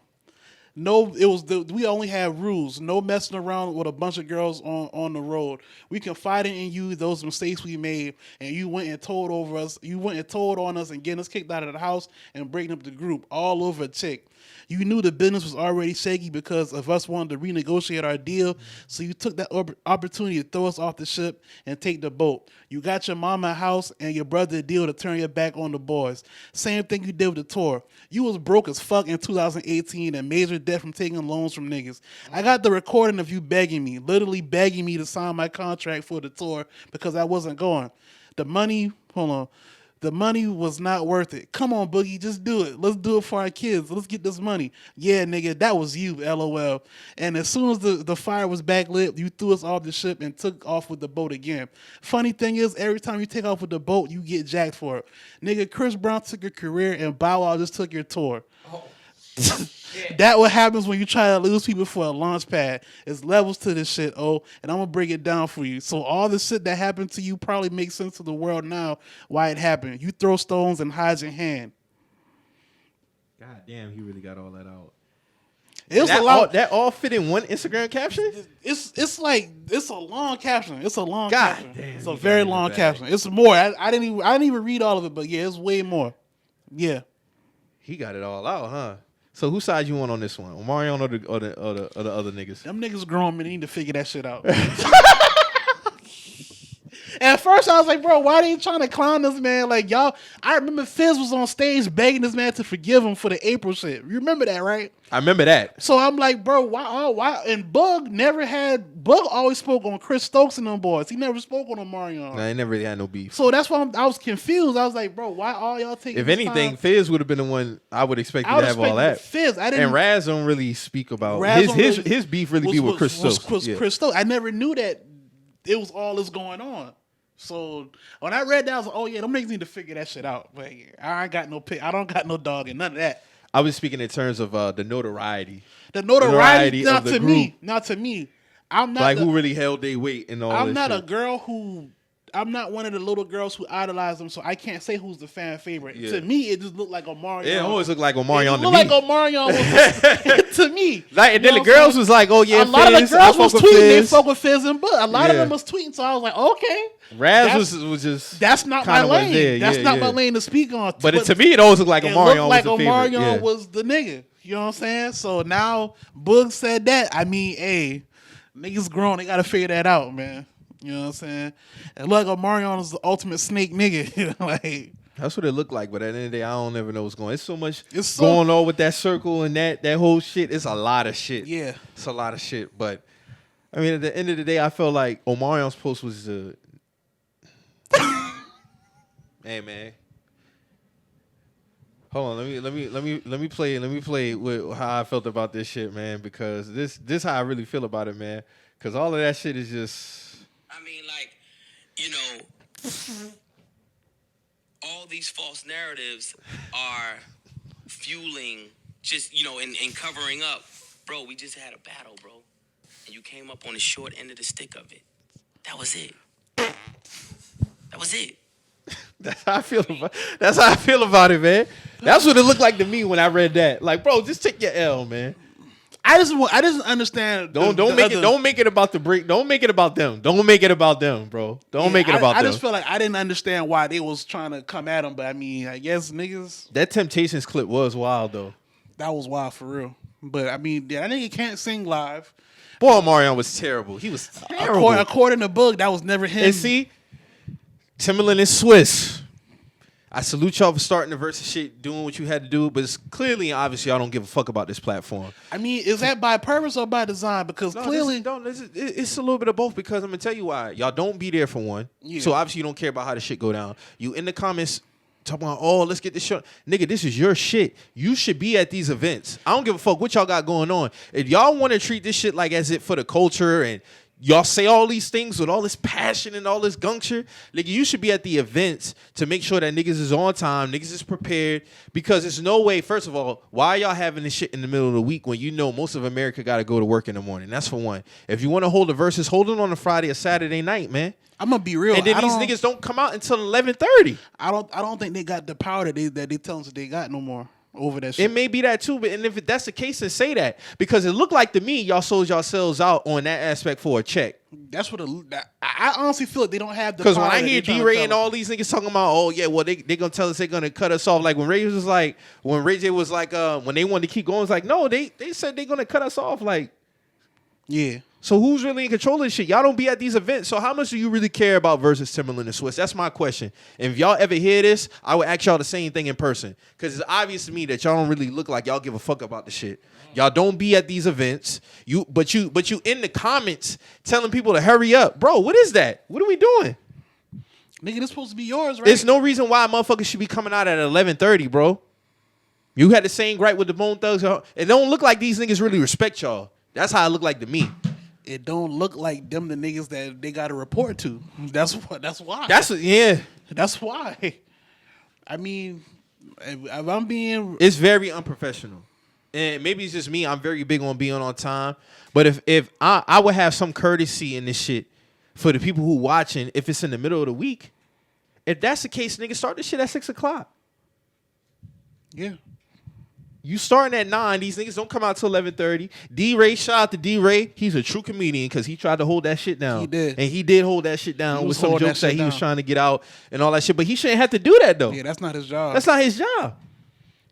S1: No, we only had rules. No messing around with a bunch of girls on the road. We confided in you those mistakes we made, and you went and told on us and getting us kicked out of the house and breaking up the group all over a chick. You knew the business was already shaky because of us wanting to renegotiate our deal, so you took that opportunity to throw us off the ship and take the boat. You got your mama a house and your brother a deal to turn your back on the boys. Same thing you did with the tour. You was broke as fuck in 2018 and major debt from taking loans from niggas. I got the recording of you literally begging me to sign my contract for the tour because I wasn't going. The money, hold on. The money was not worth it. Come on, Boogie, just do it. Let's do it for our kids. Let's get this money. Yeah, nigga, that was you, LOL. And as soon as the fire was back lit, you threw us off the ship and took off with the boat again. Funny thing is, every time you take off with the boat, you get jacked for it. Nigga, Chris Brown took your career and Bow Wow just took your tour. Oh. That what happens when you try to lose people for a launch pad. It's levels to this shit, and I'm gonna break it down for you. So all the shit that happened to you probably makes sense to the world now why it happened. You throw stones and hide your hand.
S2: God damn, he really got all that out.
S1: It was a lot.
S2: That all fit in one Instagram caption?
S1: It's like it's a long caption. It's a long
S2: God
S1: caption.
S2: Damn,
S1: it's a very long caption. It's more. I didn't even read all of it, but yeah, it's way more. Yeah.
S2: He got it all out, huh? So whose side you want on this one? Omarion or the other niggas?
S1: Them niggas grown men need to figure that shit out. At first I was like, bro, why they ain't trying to clown this man? Like, y'all, I remember Fizz was on stage begging this man to forgive him for the April shit. You remember that, right?
S2: I remember that.
S1: So I'm like, bro, why? And Bug always spoke on Chris Stokes and them boys. He never spoke on Omarion.
S2: Nah, he never really had no beef.
S1: So that's why I was confused. I was like, bro, why all y'all taking
S2: If anything,
S1: time?
S2: Fizz would have been the one I would expect you to have all that.
S1: Fizz,
S2: and Raz don't really speak about his beef really be with Chris Stokes.
S1: Chris Stokes. I never knew that it was all this going on. So when I read that, I was like, oh yeah, them niggas need to figure that shit out. But I ain't got no pick. I don't got no dog in none of that.
S2: I was speaking in terms of the notoriety.
S1: The notoriety not to me. Not to me. I'm not
S2: like who really held their weight and all.
S1: I'm not
S2: shit.
S1: a girl who. I'm not one of the little girls who idolize them, so I can't say who's the fan favorite. Yeah. To me, it just looked like Omarion.
S2: It always looked like Omarion to me.
S1: It looked like Omarion was to me.
S2: Like, and then the girls was like, oh yeah,
S1: a lot of the girls was tweeting. They fuck with Fizz and Bud. A lot of them was tweeting, so I was like, okay.
S2: Raz was just
S1: that's not my lane. That's not my lane to speak on.
S2: But to me, it always looked like Omarion
S1: was the
S2: favorite.
S1: Omarion was the nigga. You know what I'm saying? So now Boog said that. I mean, hey, niggas grown. They gotta figure that out, man. You know what I'm saying? And look, Omarion is the ultimate snake nigga. Like
S2: that's what it looked like. But at the end of the day, I don't ever know what's going on. It's so much going on with that circle and that whole shit. It's a lot of shit.
S1: Yeah.
S2: It's a lot of shit. But I mean, at the end of the day, I felt like Omarion's post was hey man. Hold on, let me play with how I felt about this shit, man, because this how I really feel about it, man. Cause all of that shit is just
S4: I mean, like, you know, all these false narratives are fueling just, you know, and covering up. Bro, we just had a battle, bro. And you came up on the short end of the stick of it. That was it. That was it.
S2: That's how I feel about it, man. That's what it looked like to me when I read that. Like, bro, just take your L, man.
S1: I just understand.
S2: Don't make it about the break. Don't make it about them. Don't make it about them, bro. Don't make it about them.
S1: I just feel like I didn't understand why they was trying to come at him, but I mean, I guess niggas.
S2: That Temptations clip was wild though.
S1: That was wild for real. But I mean, that nigga can't sing live.
S2: Boy, Omarion was terrible. He was terrible.
S1: According to Boog, that was never him.
S2: And see, Timberland is Swiss. I salute y'all for starting the Versus shit, doing what you had to do, but it's clearly and obviously y'all don't give a fuck about this platform.
S1: I mean, is that by purpose or by design? Because clearly...
S2: It's a little bit of both, because I'm going to tell you why. Y'all don't be there for one. Yeah. So obviously you don't care about how the shit go down. You in the comments talking about, oh, let's get this shit. Nigga, this is your shit. You should be at these events. I don't give a fuck what y'all got going on. If y'all want to treat this shit like as it for the culture and y'all say all these things with all this passion and all this guncture, nigga, you should be at the events to make sure that niggas is on time, niggas is prepared, because there's no way, first of all, why y'all having this shit in the middle of the week when you know most of America got to go to work in the morning? That's for one. If you want to hold the Versus, hold it on a Friday or Saturday night, man.
S1: I'm gonna be real.
S2: And then these niggas don't come out until 11:30.
S1: I don't think they got the power that they tell us that they got no more over that shit.
S2: It may be that too, but and if that's the case, then say that, because it looked like to me y'all sold yourselves out on that aspect for a check.
S1: That's what I honestly feel like they don't have the.
S2: Because when I hear D-Ray and all these niggas talking about, oh yeah, well they gonna tell us they're gonna cut us off. Like when Ray was like, when Ray J was like, when they wanted to keep going, it's like, no, they said they're gonna cut us off. Like,
S1: yeah.
S2: So who's really in control of this shit? Y'all don't be at these events. So how much do you really care about Versus Timberland and Swiss? That's my question. And if y'all ever hear this, I would ask y'all the same thing in person. Because it's obvious to me that y'all don't really look like y'all give a fuck about the shit. Y'all don't be at these events. But you in the comments telling people to hurry up. Bro, what is that? What are we doing?
S1: Nigga, this supposed to be yours, right?
S2: There's no reason why a motherfucker should be coming out at 11:30, bro. You had the same gripe with the Bone Thugs. It don't look like these niggas really respect y'all. That's how it look like to me.
S1: It don't look like them the niggas that they got to report to. That's why.
S2: Yeah.
S1: That's why. I mean, if I'm being...
S2: It's very unprofessional. And maybe it's just me. I'm very big on being on time. But if I would have some courtesy in this shit for the people who watching, if it's in the middle of the week, if that's the case, nigga, start this shit at 6 o'clock.
S1: Yeah.
S2: You starting at 9, these niggas don't come out till 11:30. D-Ray, shout out to D-Ray. He's a true comedian because he tried to hold that shit down.
S1: He did.
S2: And he did hold that shit down with some jokes that he was trying to get out and all that shit. But he shouldn't have to do that, though.
S1: Yeah, that's not his job.
S2: That's not his job.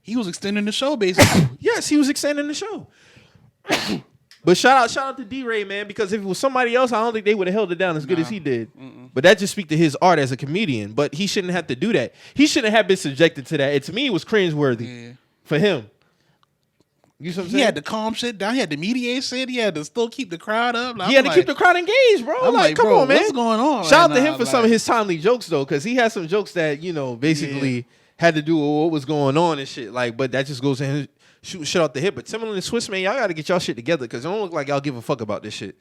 S1: He was extending the show, basically.
S2: Yes, he was extending the show. But shout out to D-Ray, man, because if it was somebody else, I don't think they would have held it down as good as he did. But that just speaks to his art as a comedian. But he shouldn't have to do that. He shouldn't have been subjected to that. To me, it was cringeworthy for him. You know what I'm saying?
S1: He had to calm shit down. He had to mediate shit. He had to still keep the crowd up.
S2: He had to keep the crowd engaged, bro.
S1: I'm like,
S2: come
S1: bro,
S2: on, man.
S1: what's going on?
S2: Shout out to him for some of his timely jokes, though, because he had some jokes that, basically had to do with what was going on and shit. Like, but that just goes in shooting shit off the hip. But Timberland and Swiss, man, y'all got to get y'all shit together because it don't look like y'all give a fuck about this shit.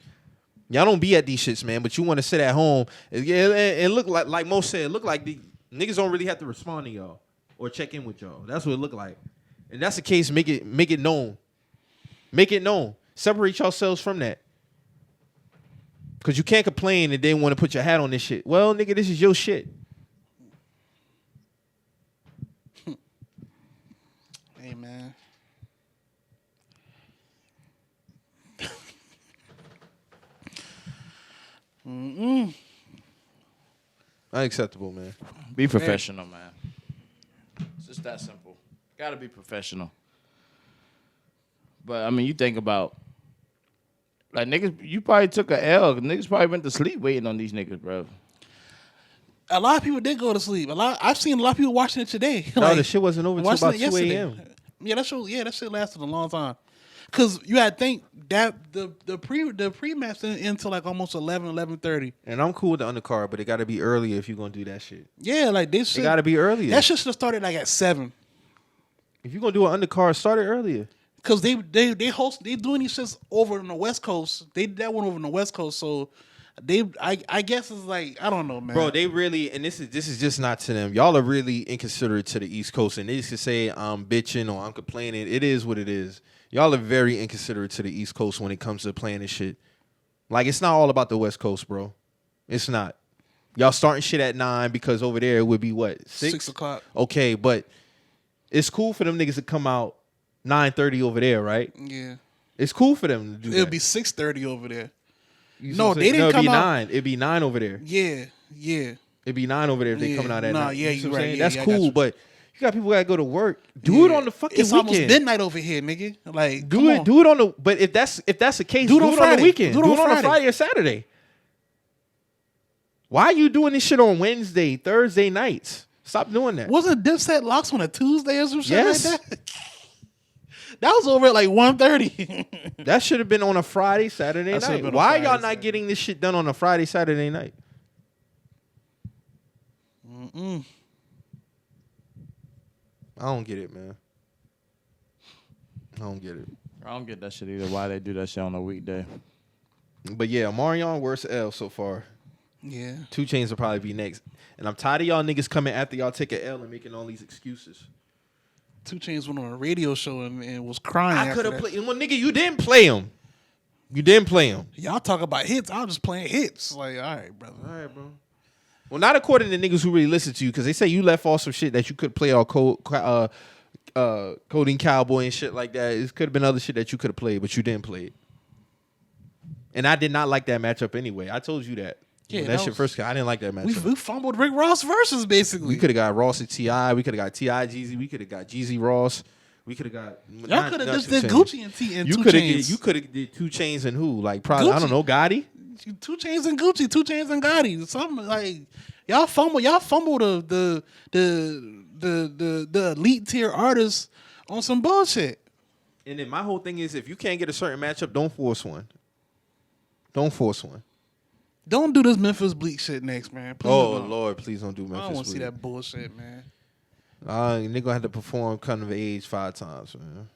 S2: Y'all don't be at these shits, man, but you want to sit at home. And look like Mo said, look like the niggas don't really have to respond to y'all or check in with y'all. That's what it look like. And that's the case, make it known. Make it known. Separate yourselves from that. Because you can't complain and then want to put your hat on this shit. Well, nigga, this is your shit.
S1: Hey, man.
S2: Unacceptable, man.
S3: Be professional, man. It's just that simple. Gotta be professional. But I mean, you think about like niggas. You probably took a L. Niggas probably went to sleep waiting on these niggas, bro.
S1: A lot of people did go to sleep. I've seen a lot of people watching it today.
S2: No, the shit wasn't over until about 2 a.m.
S1: Yeah, that shit lasted a long time. Cause you had to think that the pre-match until like almost 11:30.
S2: And I'm cool with the undercard, but it got to be earlier if you're gonna do that shit.
S1: Yeah, like this shit.
S2: It got to be earlier.
S1: That shit should have started like at 7.
S2: If you're gonna do an undercard, start it earlier.
S1: Cause they doing these shits over on the West Coast. They did that one over on the West Coast, so I guess it's like I don't know, man.
S2: Bro, they really, and this is just not to them. Y'all are really inconsiderate to the East Coast, and they used to say I'm bitching or I'm complaining. It is what it is. Y'all are very inconsiderate to the East Coast when it comes to playing this shit. Like it's not all about the West Coast, bro. It's not. Y'all starting shit at 9 because over there it would be what
S1: 6 o'clock.
S2: Okay, but it's cool for them niggas to come out 9:30 over there, right?
S1: Yeah.
S2: It's cool for them to do that.
S1: It'll be 6:30 over there.
S2: No,
S1: they didn't come out.
S2: 9. It'd be 9 over there.
S1: Yeah.
S2: It'd be 9 over there if they coming out at 9.
S1: Yeah,
S2: you know
S1: right.
S2: That's
S1: I
S2: cool, but you got people that gotta go to work. Do it on the fucking
S1: it's
S2: weekend.
S1: It's almost midnight over here, nigga. Like,
S2: do it on the. But if that's the case, do it on the weekend. Do it on a Friday or Saturday. Why are you doing this shit on Wednesday, Thursday nights? Stop doing that.
S1: Wasn't Dipset Locks on a Tuesday or some shit
S2: Yes.
S1: like that? That was over at like 1:30.
S2: That should have been on a Friday, Saturday night. Why are y'all not getting this shit done on a Friday, Saturday night? I don't get it, man. I don't get it.
S3: I don't get that shit either. Why they do that shit on a weekday?
S2: But yeah, Omarion worst L so far.
S1: Yeah.
S2: 2 Chainz will probably be next. And I'm tired of y'all niggas coming after y'all take an L and making all these excuses.
S1: 2 Chainz went on a radio show and was crying.
S2: I could have played. Well, nigga, you didn't play him. You didn't play him.
S1: Y'all talk about hits. I was just playing hits. Like, all right, brother.
S2: All right, bro. Well, not according to niggas who really listen to you, because they say you left off some shit that you could play all Coding Cowboy and shit like that. It could have been other shit that you could have played, but you didn't play it. And I did not like that matchup anyway. I told you that.
S1: Yeah,
S2: that shit first. I didn't like that matchup.
S1: We fumbled Rick Ross versus basically.
S2: We could have got Ross and T.I. We could have got T.I. Jeezy. We could have got Jeezy Ross. We could have got.
S1: Y'all could have just did Gucci and 2 Chainz.
S2: You could have did 2 Chainz and who? Like probably Gucci. I don't know, Gotti.
S1: 2 Chainz and Gucci, 2 Chainz and Gotti. Something like y'all fumble the elite tier artists on some bullshit.
S2: And then my whole thing is, if you can't get a certain matchup, don't force one. Don't force one.
S1: Don't do this Memphis Bleak shit next, man. Please
S2: Oh
S1: don't.
S2: Lord, please don't do Memphis.
S1: I don't want to see
S2: Bleak.
S1: that bullshit, man.
S2: They gonna have to perform Come of Age 5 times, man.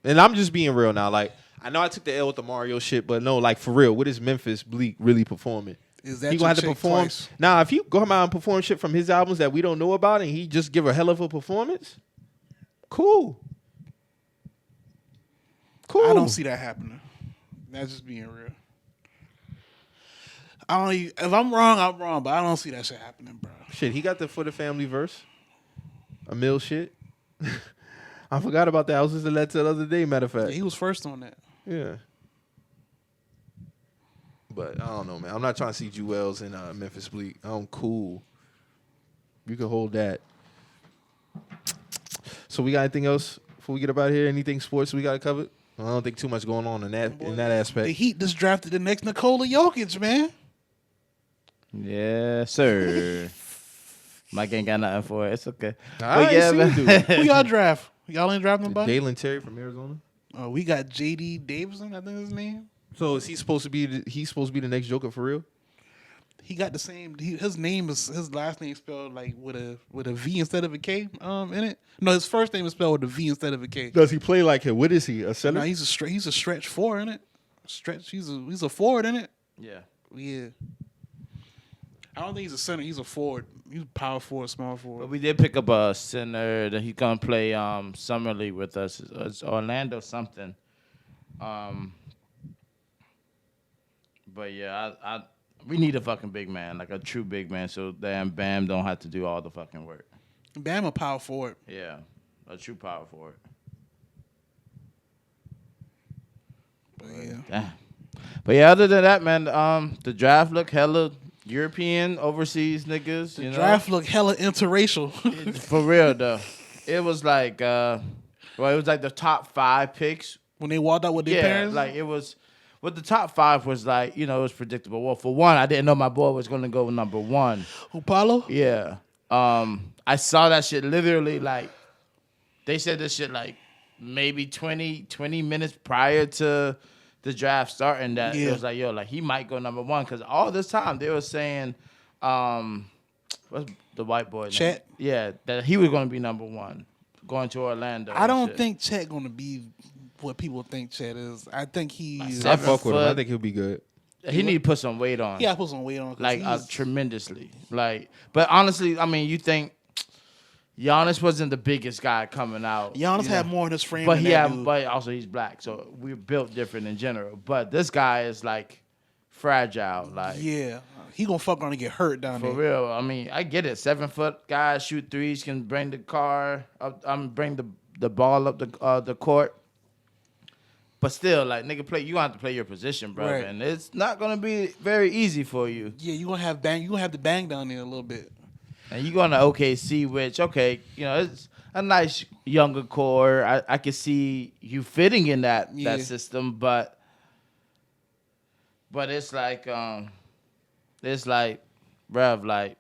S2: And I'm just being real now. Like, I know I took the L with the Mario shit, but no, like, for real, what is Memphis Bleak really performing?
S1: Is that
S2: he
S1: your
S2: gonna have to
S1: chick
S2: perform?
S1: twice?
S2: Now, if you go out and perform shit from his albums that we don't know about, and he just give a hell of a performance, cool.
S1: I don't see that happening. That's just being real. If I'm wrong, but I don't see that shit happening, bro.
S2: Shit, he got the For the Family verse. A mill shit. I forgot about that. I was listening to that the other day, matter of fact.
S1: Yeah, he was first on that.
S2: Yeah. But I don't know, man. I'm not trying to see Jewels in Memphis Bleak. I'm cool. You can hold that. So we got anything else before we get about here? Anything sports we got covered? I don't think too much going on in that aspect.
S1: The Heat just drafted the next Nikola Jokic, man.
S3: Yes, sir. Mike ain't got nothing for it. It's okay.
S2: I ain't seen
S3: man.
S2: dude.
S1: Who y'all draft? Y'all ain't draft nobody?
S2: Dalen Terry from Arizona.
S1: We got J.D. Davison, I think his name.
S2: So is he supposed to be? He's supposed to be the next Joker for real?
S1: He got the same. His last name spelled like with a V instead of a K. In it. No, his first name is spelled with a V instead of a K.
S2: Does he play like him? What is he? A center?
S1: No, he's a stretch four in it. Stretch. He's a forward in it.
S3: Yeah.
S1: Yeah. I don't think he's a center. He's a forward. He's power forward, small forward.
S3: But we did pick up a center that he's gonna play summer league with us. It's Orlando something. But yeah, we need a fucking big man, like a true big man, so damn Bam don't have to do all the fucking work.
S1: Bam a power forward.
S3: Yeah, a true power forward.
S1: But yeah.
S3: Damn. But yeah, other than that, man, the draft look hella European, overseas niggas.
S1: The draft look hella interracial.
S3: For real though, it was like, it was like the top 5 picks.
S1: When they walked out with their parents.
S3: Like it was. What the top 5 was like, it was predictable. Well, for one, I didn't know my boy was going to go number 1.
S1: Upalo?
S3: Yeah. I saw that shit literally like, they said this shit like maybe 20 minutes prior to the draft starting that it was like, like he might go number 1. Because all this time they were saying, what's the white boy name?
S1: Chet?
S3: Yeah, that he was going to be number 1 going to Orlando.
S1: I don't think Chet going to be what people think Chet is. I think he's...
S2: I fuck with him. I think he'll be good.
S3: He need to put some weight on.
S1: Yeah, I put some weight on.
S3: Like tremendously. Like, but honestly, I mean, you think Giannis wasn't the biggest guy coming out.
S1: Giannis had more in his frame.
S3: But
S1: dude.
S3: but also he's black, so we're built different in general. But this guy is like fragile. Like,
S1: yeah, he gonna fuck around and get hurt down
S3: for
S1: there.
S3: real. I mean, I get it. 7-foot guy, shoot threes, can bring the car up. Bring the ball up the court. But still, like, nigga, you gonna have to play your position, bro.
S1: Right.
S3: And it's not gonna be very easy for you.
S1: Yeah, you gonna have the bang down there a little bit.
S3: And you going to OKC, which it's a nice younger core. I can see you fitting in that system, but it's like bruv, like,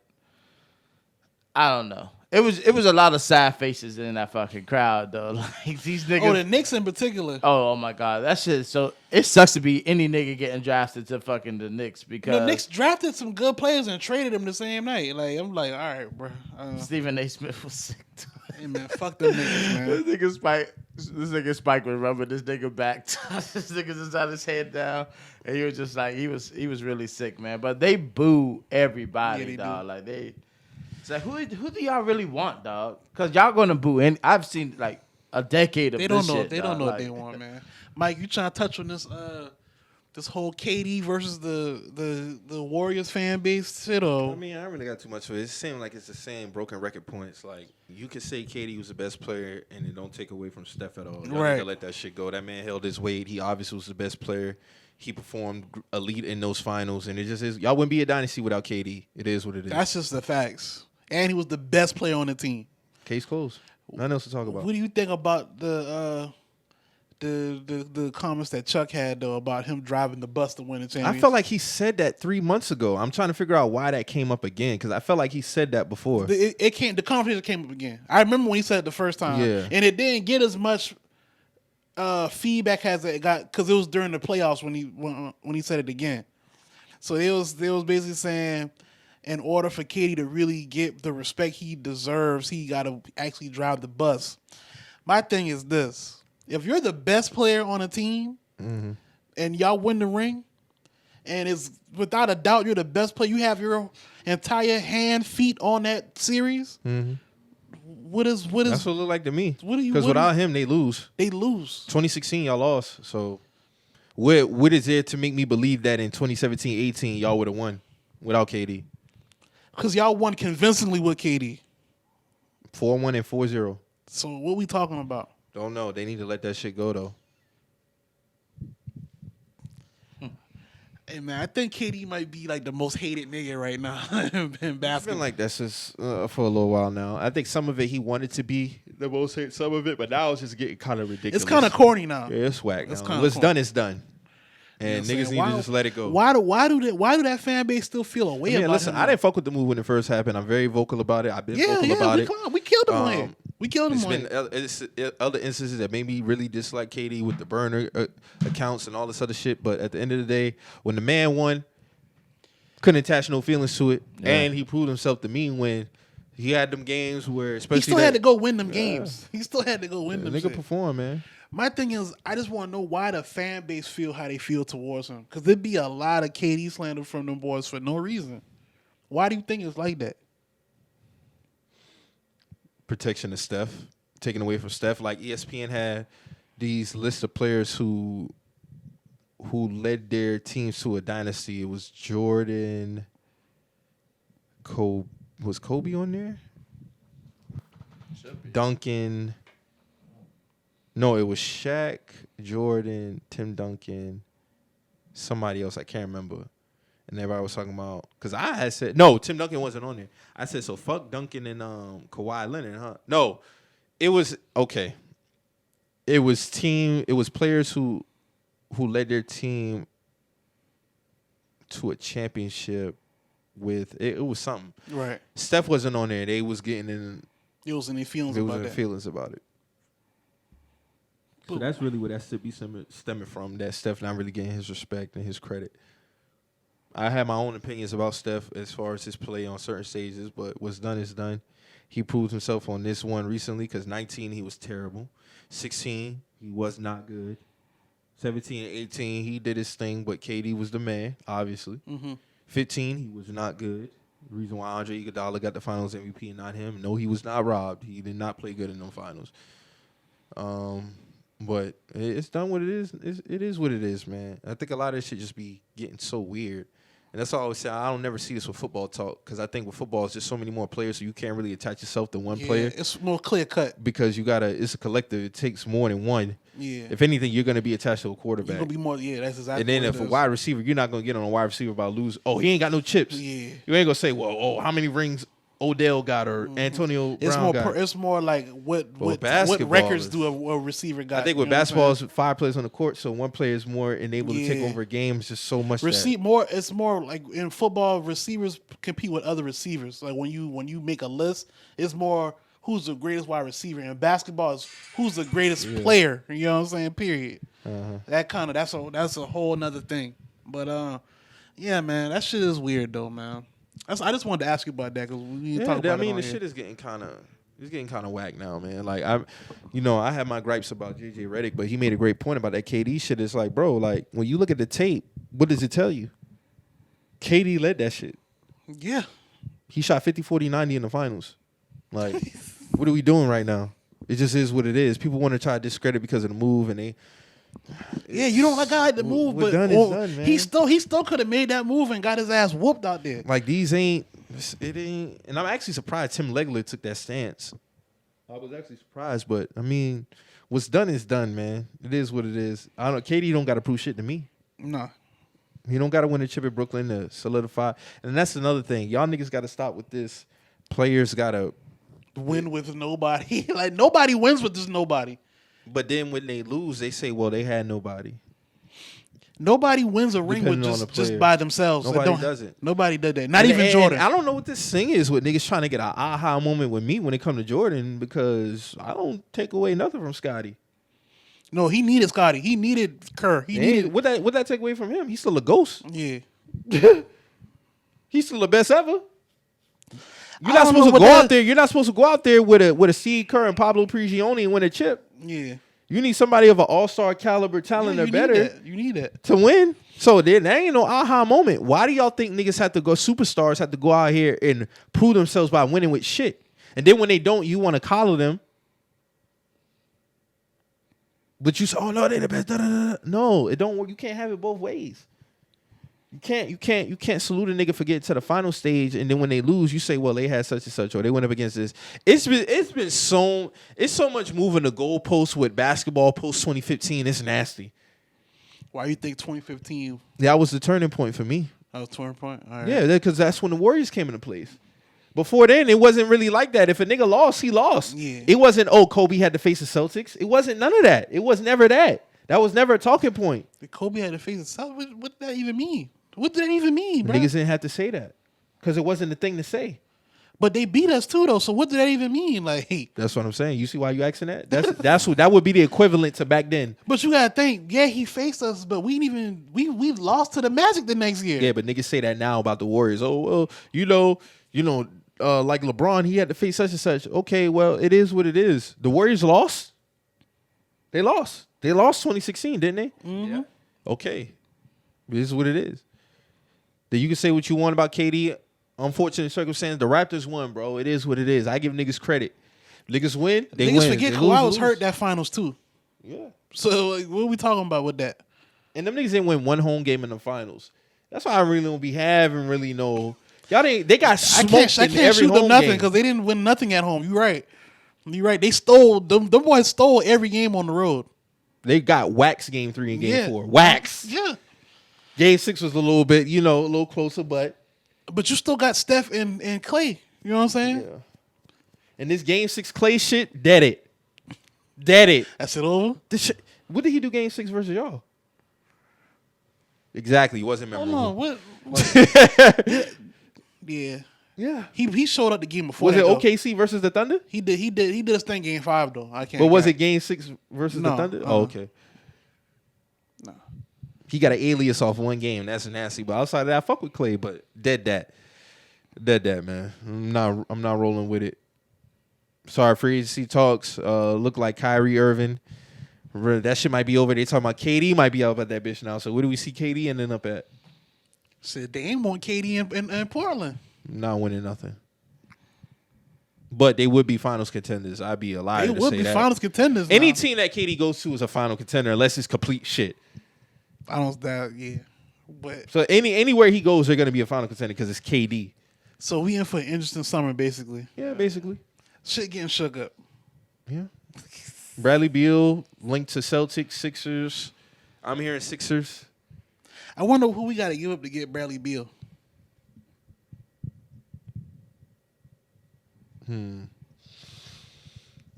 S3: I don't know. It was a lot of sad faces in that fucking crowd though. Like these niggas.
S1: Oh, the Knicks in particular.
S3: Oh my God, that shit. So it sucks to be any nigga getting drafted to fucking the Knicks because
S1: The Knicks drafted some good players and traded them the same night. Like I'm like, all right, bro.
S3: Stephen A. Smith was sick.
S1: Hey man, fuck them niggas, man.
S3: This nigga Spike was rubbing this nigga back. This nigga just had his head down, and he was just like he was really sick, man. But they boo everybody,
S1: they
S3: dog.
S1: do.
S3: Like it's like who do y'all really want, dog? Because y'all gonna boo. And I've seen like a decade of
S1: They
S3: this
S1: don't know.
S3: shit,
S1: They don't
S3: dog.
S1: know
S3: Like,
S1: what they want, man. Mike, you trying to touch on this whole KD versus the Warriors fan base shit? Or
S2: I mean, I really got too much for it. It seems like it's the same broken record points. Like, you could say KD was the best player, and it don't take away from Steph at all. Y'all need to let that shit go. That man held his weight. He obviously was the best player. He performed elite in those finals, and it just is. Y'all wouldn't be a dynasty without KD. It is what it is.
S1: that's just the facts. And he was the best player on the team.
S2: Case closed. Nothing else to talk about.
S1: What do you think about the comments that Chuck had though about him driving the bus to win the championship?
S2: I felt like he said that 3 months ago. I'm trying to figure out why that came up again because I felt like he said that before.
S1: The conversation came up again. I remember when he said it the first time.
S2: Yeah.
S1: And it didn't get as much feedback as it got because it was during the playoffs when he said it again. So they was basically saying, in order for KD to really get the respect he deserves, he got to actually drive the bus. My thing is this: if you're the best player on a team and y'all win the ring, and it's without a doubt you're the best player, you have your entire feet on that series. What is?
S2: That's what it looked like to me.
S1: Because
S2: without him, they lose. 2016, y'all lost. So what is there to make me believe that in 2017-18 y'all would have won without KD?
S1: Because y'all won convincingly with KD.
S2: 4-1 and 4-0.
S1: So what we talking about?
S2: Don't know. They need to let that shit go though.
S1: Hey man, I think KD might be like the most hated nigga right now in basketball.
S2: It's been like that since for a little while now. I think some of it he wanted to be the most hated, some of it, but now it's just getting kind of ridiculous.
S1: It's kind of corny now.
S2: Yeah, it's whack.
S1: It's
S2: now. What's done is done, and
S1: you know
S2: niggas need to just let it go.
S1: Why do that fan base still feel a way about
S2: listen,
S1: him?
S2: I didn't fuck with the move when it first happened. I'm very vocal about it. I've been vocal about it.
S1: We killed him on it. We killed him on it.
S2: It's been other instances that made me really dislike KD with the burner accounts and all this other shit. But at the end of the day, when the man won, couldn't attach no feelings to it, and he proved himself to me when he had them games where, especially
S1: he still had to go win them games. He still had to go win them.
S2: Nigga perform, man.
S1: My thing is, I just want to know why the fan base feel how they feel towards him. Because there'd be a lot of KD slander from them boys for no reason. Why do you think it's like that?
S2: Protection of Steph, taken away from Steph. Like ESPN had these lists of players who led their teams to a dynasty. It was Jordan, was Kobe on there? Duncan. No, it was Shaq, Jordan, Tim Duncan, somebody else. I can't remember. And everybody was talking about, because I had said, no, Tim Duncan wasn't on there. I said, so fuck Duncan and Kawhi Leonard, huh? No, it was, okay. It was players who led their team to a championship with, it was something.
S1: Right.
S2: Steph wasn't on there. They was getting in.
S1: It was any feelings
S2: There
S1: about
S2: was
S1: that.
S2: feelings about it. So that's really where that should be stemming from, that Steph not really getting his respect and his credit. I have my own opinions about Steph as far as his play on certain stages, but what's done is done. He proved himself on this one recently because 19, he was terrible. 16, he was not good. 17 and 18, he did his thing, but KD was the man, obviously. 15, he was not good. The reason why Andre Iguodala got the finals MVP and not him. No, he was not robbed. He did not play good in them finals. But it's done what it is. It is what it is, man. I think a lot of this shit just be getting so weird. And that's all I always say. I don't never see this with football talk because I think with football, it's just so many more players, so you can't really attach yourself to one player.
S1: It's more clear cut.
S2: Because it's a collective. It takes more than one.
S1: Yeah.
S2: If anything, you're going to be attached to a quarterback.
S1: You're going to be more, that's exactly
S2: And then
S1: what
S2: if
S1: it
S2: a
S1: is.
S2: wide receiver, you're not going to get on a wide receiver about lose. Oh, he ain't got no chips.
S1: Yeah.
S2: You ain't going to say, well, how many rings Odell got or Antonio Brown got.
S1: It's more like what
S2: basketball
S1: records
S2: is-
S1: do a receiver got.
S2: I think with
S1: you know what I'm
S2: basketball,
S1: saying?
S2: it's 5 players on the court, so one player is more enabled to take
S1: Yeah.
S2: over games. Just so much.
S1: It's more like in football, receivers compete with other receivers. Like when you make a list, it's more who's the greatest wide receiver. In basketball, is who's the greatest player. You know what I'm saying? Period. That's a whole nother thing. But yeah, man, that shit is weird though, man. I just wanted to ask you about that because we talk about it on
S2: the
S1: here.
S2: shit is getting kind of whack now, man. Like I had my gripes about JJ Redick, but he made a great point about that KD shit. It's like, bro, like when you look at the tape, what does it tell you? KD led that shit.
S1: Yeah.
S2: He shot 50, 40, 90 in the finals. Like, what are we doing right now? It just is what it is. People want to try to discredit because of the move, and
S1: You don't like how the move,
S2: what
S1: but
S2: done is done, man.
S1: he still could have made that move and got his ass whooped out there.
S2: like it ain't. And I'm actually surprised Tim Legler took that stance. I was actually surprised, but I mean, what's done is done, man. It is what it is. I don't. KD don't got to prove shit to me.
S1: No.
S2: He don't got to win a chip at Brooklyn to solidify. And that's another thing. Y'all niggas got to stop with this. Players got to
S1: Win with nobody. Like nobody wins with just nobody.
S2: But then when they lose, they say, well, they had nobody.
S1: Nobody wins a ring with
S2: Depending on the
S1: just
S2: player.
S1: by themselves.
S2: Nobody does it.
S1: Nobody did that. Not
S2: And-
S1: even
S2: and
S1: Jordan.
S2: I don't know what this thing is with niggas trying to get an aha moment with me when it comes to Jordan because I don't take away nothing from Scotty.
S1: No, he needed Scotty. He needed Kerr. He needed.
S2: What that take away from him? He's still a ghost.
S1: Yeah.
S2: He's still the best ever. You're not supposed to go out there. You're not supposed to go out there with a Steve Kerr and Pablo Prigioni and win a chip.
S1: Yeah.
S2: You need somebody of an all-star caliber talent or better.
S1: You need that
S2: to win. So there ain't no aha moment. Why do y'all think niggas have to go, superstars have to go out here and prove themselves by winning with shit? And then when they don't, you want to collar them. But you say, oh no, they the best. Da, da, da. No, it don't work. You can't have it both ways. You can't salute a nigga for getting to the final stage, and then when they lose, you say, well, they had such and such, or they went up against this. It's so much moving the goalposts with basketball post 2015. It's nasty.
S1: Why you think 2015?
S2: That was the turning point for me.
S1: That was turning point. All right.
S2: Yeah, because that's when the Warriors came into place. Before then, it wasn't really like that. If a nigga lost, he lost.
S1: Yeah.
S2: It wasn't, oh, Kobe had to face the Celtics. It wasn't none of that. It was never that. That was never a talking point.
S1: Kobe had to face the Celtics. What did that even mean? What did that even mean, bro?
S2: Niggas didn't have to say that because it wasn't the thing to say.
S1: But they beat us too, though. So what did that even mean? Like, hey,
S2: that's what I'm saying. You see why you asking that? That's what that would be the equivalent to back then.
S1: But you gotta think, yeah, he faced us, but we lost to the Magic the next year.
S2: Yeah, but niggas say that now about the Warriors. Oh well, like LeBron, he had to face such and such. Okay, well, it is what it is. The Warriors lost. They lost. They lost 2016, didn't they?
S1: Mm-hmm. Yeah.
S2: Okay, this is what it is. Then you can say what you want about KD. Unfortunate circumstance, the Raptors won, bro. It is what it is. I give niggas credit. Niggas win, they
S1: niggas
S2: win.
S1: Forget Kawhi was hurt that finals too.
S2: Yeah.
S1: So like, what are we talking about with that?
S2: And them niggas didn't win one home game in the finals. That's why I really don't be having really no. Y'all didn't. They got smoked
S1: I
S2: in
S1: can't
S2: every
S1: shoot them
S2: home
S1: nothing
S2: game
S1: because they didn't win nothing at home. You're right. They stole them. Them boys stole every game on the road.
S2: They got waxed game 3 and game 4. Wax.
S1: Yeah.
S2: Game 6 was a little bit, a little closer, but
S1: you still got Steph and Clay. You know what I'm saying?
S2: Yeah. And this game 6 Clay shit, dead it.
S1: That's it over.
S2: What did he do game 6 versus y'all? Exactly, it wasn't memorable.
S1: Oh no, what? Yeah.
S2: Yeah.
S1: He showed up the game before.
S2: Was
S1: that,
S2: it
S1: though.
S2: OKC versus the Thunder?
S1: He did his thing game 5 though. I can't.
S2: But was it game 6 versus the
S1: No,
S2: Thunder? Oh, okay.
S1: No.
S2: He got an alias off one game. That's nasty. But outside of that, I fuck with Clay, but dead that, man. I'm not rolling with it. Sorry, free agency talks look like Kyrie Irving. That shit might be over. They talking about KD might be out at that bitch now. So where do we see KD ending up at?
S1: Said they ain't want KD in Portland.
S2: Not winning nothing. But they would be finals contenders. I'd be a liar to say that.
S1: They would be finals contenders.
S2: Any team that KD goes to is a final contender unless it's complete shit.
S1: I don't doubt, yeah. But
S2: so anywhere he goes, they're gonna be a final contender because it's KD.
S1: So we in for an interesting summer, basically.
S2: Yeah, basically.
S1: Shit getting shook up.
S2: Yeah. Bradley Beal linked to Celtics, Sixers. I'm hearing Sixers.
S1: I wonder who we got to give up to get Bradley Beal.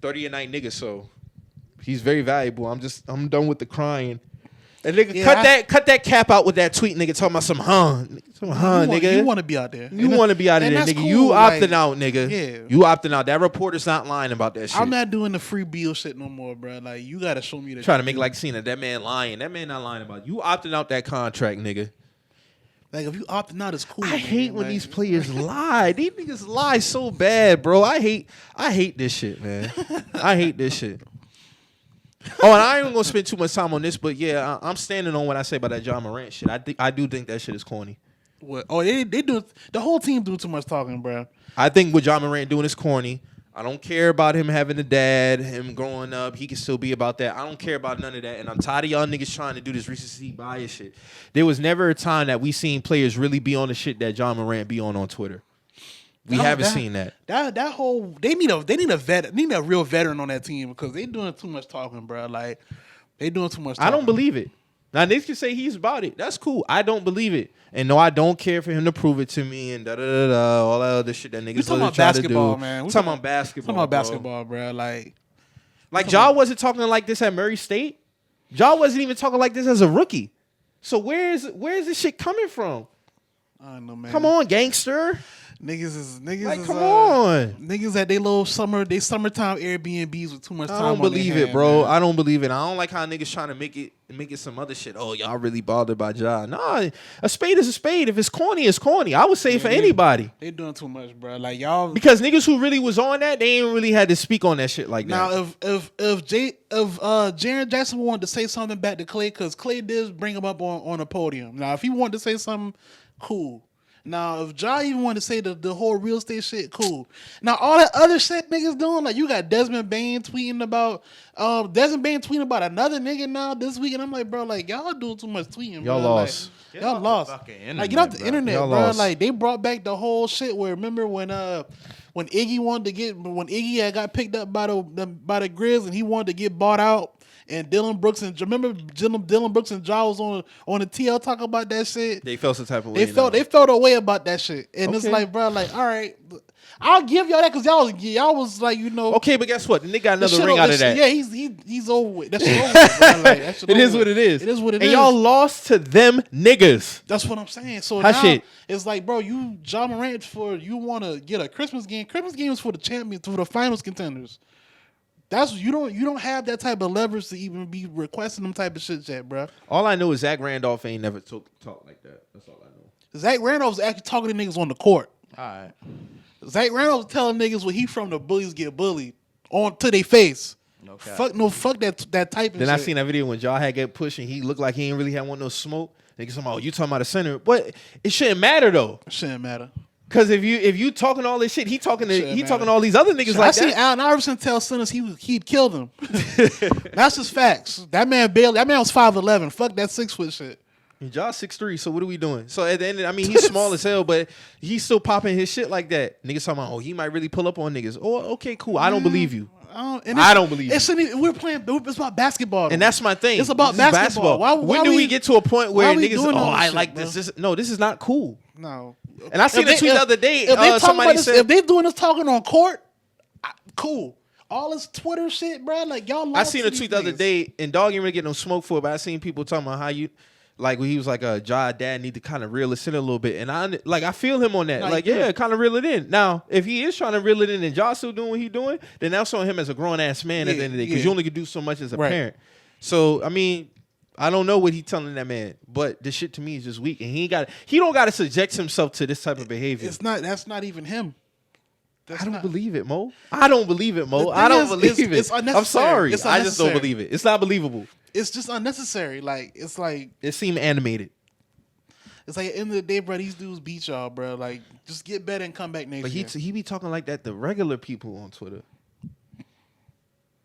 S2: 30-a-night nigga, so he's very valuable. I'm done with the crying. And nigga, cut that cap out with that tweet, nigga, talking about some nigga.
S1: You want to be out there.
S2: You want to be out there, nigga. Cool. You opting out, nigga. Yeah. You opting out. That reporter's not lying about that shit.
S1: I'm not doing the free Beal shit no more, bro. Like, you got to show me the
S2: trying to make like Cena. That man lying. That man not lying about you opting out that contract, nigga.
S1: Like, if you opting out, it's cool.
S2: I hate when these players lie. These niggas lie so bad, bro. I hate this shit, man. I hate this shit. Oh, and I ain't gonna spend too much time on this, but yeah, I'm standing on what I say about that John Morant shit. I do think that shit is corny.
S1: What? Oh, they do. The whole team do too much talking, bro.
S2: I think what John Morant doing is corny. I don't care about him having a dad, him growing up. He can still be about that. I don't care about none of that. And I'm tired of y'all niggas trying to do this recency bias shit. There was never a time that we seen players really be on the shit that John Morant be on Twitter. We haven't seen that.
S1: That whole they need a real veteran on that team because they doing too much talking, bro. Like they doing too much talking.
S2: I don't believe it. Now niggas can say he's about it. That's cool. I don't believe it. And no, I don't care for him to prove it to me and all that other shit that niggas
S1: talking about basketball, man.
S2: We talking about basketball.
S1: Talking about basketball, bro. Like
S2: Ja wasn't talking like this at Murray State. Ja wasn't even talking like this as a rookie. So where is this shit coming from?
S1: I don't know, man.
S2: Come on, gangster. Come on.
S1: Niggas at they little summertime Airbnbs with too much time.
S2: I don't believe it, bro.
S1: Man.
S2: I don't believe it. I don't like how niggas trying to make it some other shit. Oh, y'all really bothered by Ja. Nah, a spade is a spade. If it's corny, it's corny. I would say for anybody.
S1: They doing too much, bro. Like y'all,
S2: because niggas who really was on that, they ain't really had to speak on that shit like that.
S1: Now, if Jaren Jackson wanted to say something back to Clay, because Clay did bring him up on a podium. Now, if he wanted to say something, cool. Now, if Ja even wanted to say the whole real estate shit, cool. Now, all that other shit niggas doing, like you got Desmond Bain tweeting about another nigga now this week, and I'm like, bro, like y'all doing too much tweeting.
S2: Y'all
S1: bro.
S2: lost.
S1: Like, y'all lost. Like get off the internet,
S2: y'all
S1: bro.
S2: lost.
S1: Like they brought back the whole shit. Where remember when Iggy had got picked up by the Grizz and he wanted to get bought out. And Dylan Brooks and Ja was on the TL talking about that shit.
S2: They felt some type of way.
S1: They felt a way about that shit. And it's like, bro, like, all right, I'll give y'all that because y'all was like, you know.
S2: Okay, but guess what? The nigga got another ring out of that.
S1: Yeah, he's over with. That's over with, bro. Like, that shit
S2: It is
S1: over
S2: what
S1: with.
S2: it is.
S1: It is what it is.
S2: And y'all lost to them niggas.
S1: That's what I'm saying. So
S2: That
S1: now
S2: shit.
S1: it's like, bro, you Ja Morant you want to get a Christmas game. Christmas game is for the champions, for the finals contenders. That's you don't have that type of leverage to even be requesting them type of shit yet, bro.
S2: All I know is Zach Randolph ain't never talk like that. That's all I know.
S1: Zach Randolph's actually talking to niggas on the court.
S3: All right.
S1: Zach Randolph's telling niggas when he from the bullies get bullied on to their face. Fuck that type of shit.
S2: Then I seen that video when Ja had get pushed and he looked like he ain't really had want no smoke. Niggas talking about, you talking about a center. But it shouldn't matter though.
S1: It shouldn't matter.
S2: Cause if you talking all this shit, he talking to all these other niggas like
S1: I
S2: that.
S1: seen Allen Iverson tell Sinners he'd killed him. That's just facts. That man was 5'11". Fuck that 6 foot shit.
S2: Ja 6'3", so what are we doing? So at the end, he's small as hell, but he's still popping his shit like that. Niggas talking about, he might really pull up on niggas. Oh, okay, cool. I don't believe you. I don't believe you.
S1: We're playing. It's about basketball,
S2: and that's my thing.
S1: It's about basketball.
S2: When do we get to a point where niggas? I
S1: shit,
S2: like this. No, this is not cool.
S1: No.
S2: And I seen a tweet the other day.
S1: Somebody said if they doing this talking on court, cool. All this Twitter shit, bro. Like y'all.
S2: I seen a tweet the other day, and dog ain't really get no smoke for it. But I seen people talking about how you. Like when he was like, Ja dad need to kind of reel us in a little bit. And I feel him on that. Kind of reel it in. Now, if he is trying to reel it in and Ja still doing what he doing, then that's on him as a grown ass man at the end of the day. Because you only can do so much as a parent. So, I don't know what he telling that man. But this shit to me is just weak. And he don't gotta subject himself to this type of behavior.
S1: That's not even him.
S2: I don't believe it, Mo. I don't believe it, Mo. I don't believe it.
S1: It's unnecessary.
S2: I'm sorry.
S1: It's
S2: I just don't believe it. It's not believable.
S1: It's just unnecessary. Like it's like
S2: it seemed animated.
S1: It's like at the end of the day, bro, these dudes beat y'all, bro. Like just get better and come back next year.
S2: But he be talking like that to regular people on Twitter.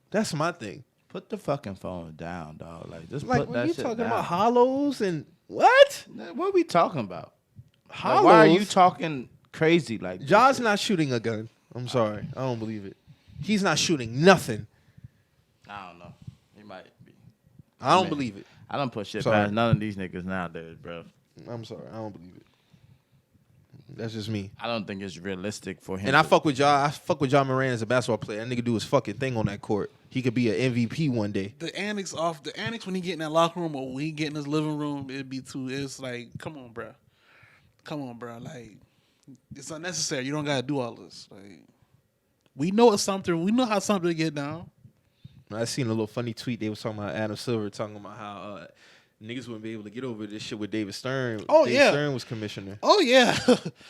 S2: That's my thing.
S3: Put the fucking phone down, dog. Like just
S2: like
S3: put
S2: when
S3: that
S2: you
S3: shit
S2: talking
S3: down.
S2: about hollows and what?
S3: What are we talking about?
S2: Hollows?
S3: Like, why are you talking crazy like this?
S2: Ja's not shooting a gun. I'm sorry. I don't believe it. He's not shooting nothing.
S3: I don't know. He might be.
S2: I don't believe it.
S3: I don't put shit past none of these niggas nowadays, bro.
S2: I'm sorry. I don't believe it. That's just me.
S3: I don't think it's realistic for him.
S2: And I fuck with Ja. I fuck with Ja Morant as a basketball player. That nigga do his fucking thing on that court. He could be an MVP one day.
S1: The annex when he get in that locker room or when he get in his living room, it'd be too. It's like, come on, bro. Like, it's unnecessary. You don't gotta do all this. Like, we know it's something. We know how something to get down.
S2: I seen a little funny tweet. They was talking about Adam Silver talking about how niggas wouldn't be able to get over this shit with David Stern. David Stern was commissioner.
S1: Oh yeah.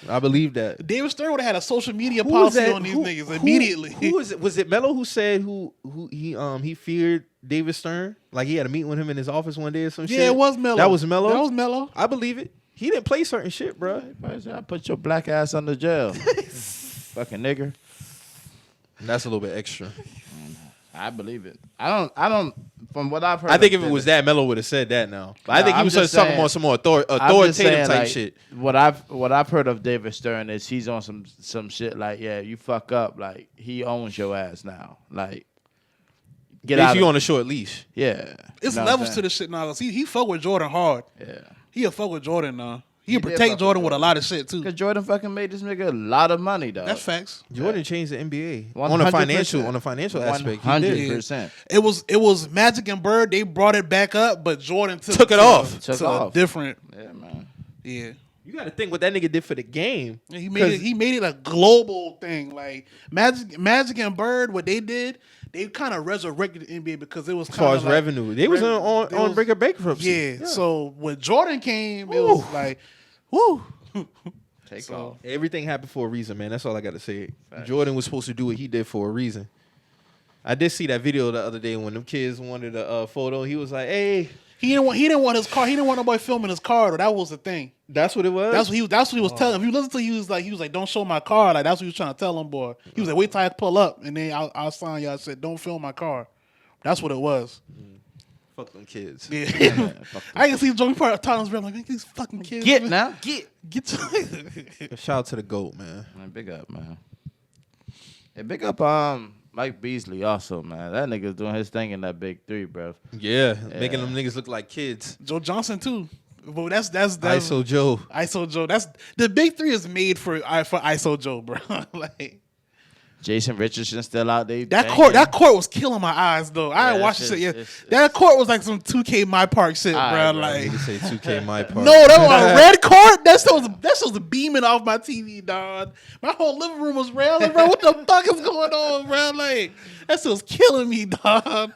S2: I believe that.
S1: David Stern would have had a social media policy on these niggas immediately.
S2: Who was it? Was it Melo who said he feared David Stern? Like he had a meeting with him in his office one day or some shit?
S1: Yeah, it was Melo.
S2: That was Melo?
S1: That was Melo.
S2: I believe it. He didn't play certain shit, bro.
S3: I put your black ass under jail. Fucking nigger.
S2: That's a little bit extra.
S3: I believe it. I don't. From what I've heard,
S2: I think if it was that, Melo would have said that now. But I think he was just talking about some more authoritative type shit.
S3: What I've heard of David Stern is he's on some shit like, yeah, you fuck up, like he owns your ass now, like
S2: get out. If you on a short leash,
S3: yeah,
S1: it's levels to the shit now. He fuck with Jordan hard.
S3: Yeah,
S1: he'll fuck with Jordan now. He'll protect Jordan with a lot of shit too.
S3: Because Jordan fucking made this nigga a lot of money, dog.
S1: That's facts.
S2: Jordan changed the NBA
S3: 100%.
S2: on a financial aspect.
S3: 100%.
S1: It was Magic and Bird. They brought it back up, but Jordan took
S2: it off.
S3: Took off.
S1: Different.
S3: Yeah, man.
S1: Yeah.
S2: You got to think what that nigga did for the game.
S1: Yeah, he made it a global thing. Like Magic and Bird, what they did, they kind of resurrected the NBA because it was
S2: As far as
S1: like,
S2: revenue, they was on brink of bankruptcy.
S1: Yeah, so when Jordan came, it was like, woo.
S3: Take off.
S2: Everything happened for a reason, man. That's all I got to say. Facts. Jordan was supposed to do what he did for a reason. I did see that video the other day when them kids wanted a photo. He was like, "Hey." He
S1: didn't want his car. He didn't want nobody filming his car. Though. That was the thing.
S2: That's what it was.
S1: That's what he was telling. If you listen to, he was like, "Don't show my car." Like that's what he was trying to tell him, boy. He was like, "Wait till I pull up, and then I'll sign y'all." I said, "Don't film my car." That's what it was.
S2: Fuck them kids.
S1: Yeah, I can see Joey part of Thomas Brown like these fucking kids.
S3: Get
S1: man.
S3: now.
S1: Get.
S2: Shout out to the GOAT, man.
S3: Big up, man. Hey, big up Mike Beasley also, man. That nigga's doing his thing in that big three, bro.
S2: Yeah, making them niggas look like kids.
S1: Joe Johnson too. But that's
S2: ISO Joe.
S1: ISO Joe. That's the big three is made for ISO Joe, bro. Like
S3: Jason Richardson still out there.
S1: That court was killing my eyes though. I ain't watched shit yet. That court was like some 2K My Park shit, bro.
S3: Right,
S1: like
S2: you say 2K My Park.
S1: No, that was a red court. That shit was beaming off my TV, dog. My whole living room was red. I was like, bro, what the fuck is going on, bro? Like that shit was killing me, dog.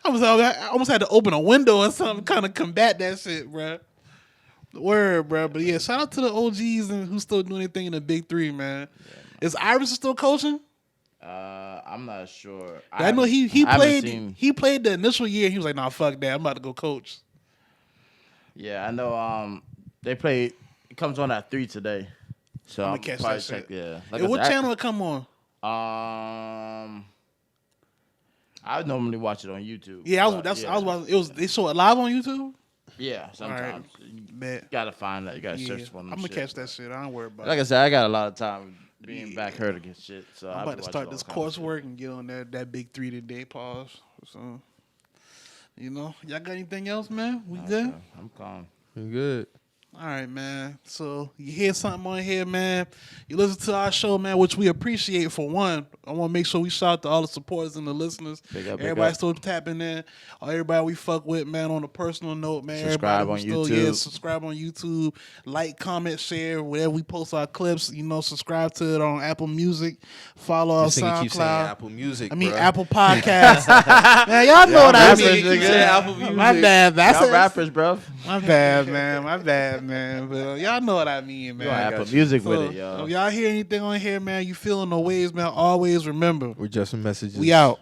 S1: I almost had to open a window or something, kind of combat that shit, bro. Word, bro. But yeah, shout out to the OGs and who still doing anything in the big three, man. Yeah. Is Iverson still coaching?
S3: I'm not sure.
S1: I know he played the initial year. He was like, "Nah, fuck that. I'm about to go coach."
S3: Yeah, I know. They played. It comes on at 3 today, so
S1: I'm
S3: I'll
S1: gonna catch
S3: probably
S1: that
S3: check.
S1: shit.
S3: Yeah.
S1: Like what channel it come on?
S3: I normally watch it on YouTube.
S1: Yeah, they show it live on YouTube.
S3: Yeah, sometimes you gotta find that. You gotta search for them.
S1: I'm gonna catch that shit. I don't worry about it.
S3: Like I said, I got a lot of time being back hurt against shit. So
S1: I'm about to start this coursework and get on that big 3 today. Pause. So, y'all got anything else, man? We good?
S3: Okay. I'm calm.
S2: We good.
S1: All right, man. So you hear something on here, man. You listen to our show, man, which we appreciate for one. I want to make sure we shout out to all the supporters and the listeners. Everybody still tapping in. Everybody we fuck with, man, on a personal note, man.
S3: Subscribe on YouTube.
S1: Yeah, subscribe on YouTube. Like, comment, share. Wherever we post our clips, subscribe to it on Apple Music. Follow our SoundCloud. Keep saying
S2: Apple Music,
S1: Apple Podcasts. Man, y'all know what I mean.
S2: Keep saying Apple Music.
S1: My bad.
S3: Y'all rappers, bro.
S1: My bad, man. My bad, man. But y'all know what I mean, man.
S3: Apple Music with it, y'all.
S1: If y'all hear anything on here, man, you feeling no ways, man, always remember.
S2: We're just some messages.
S1: We out.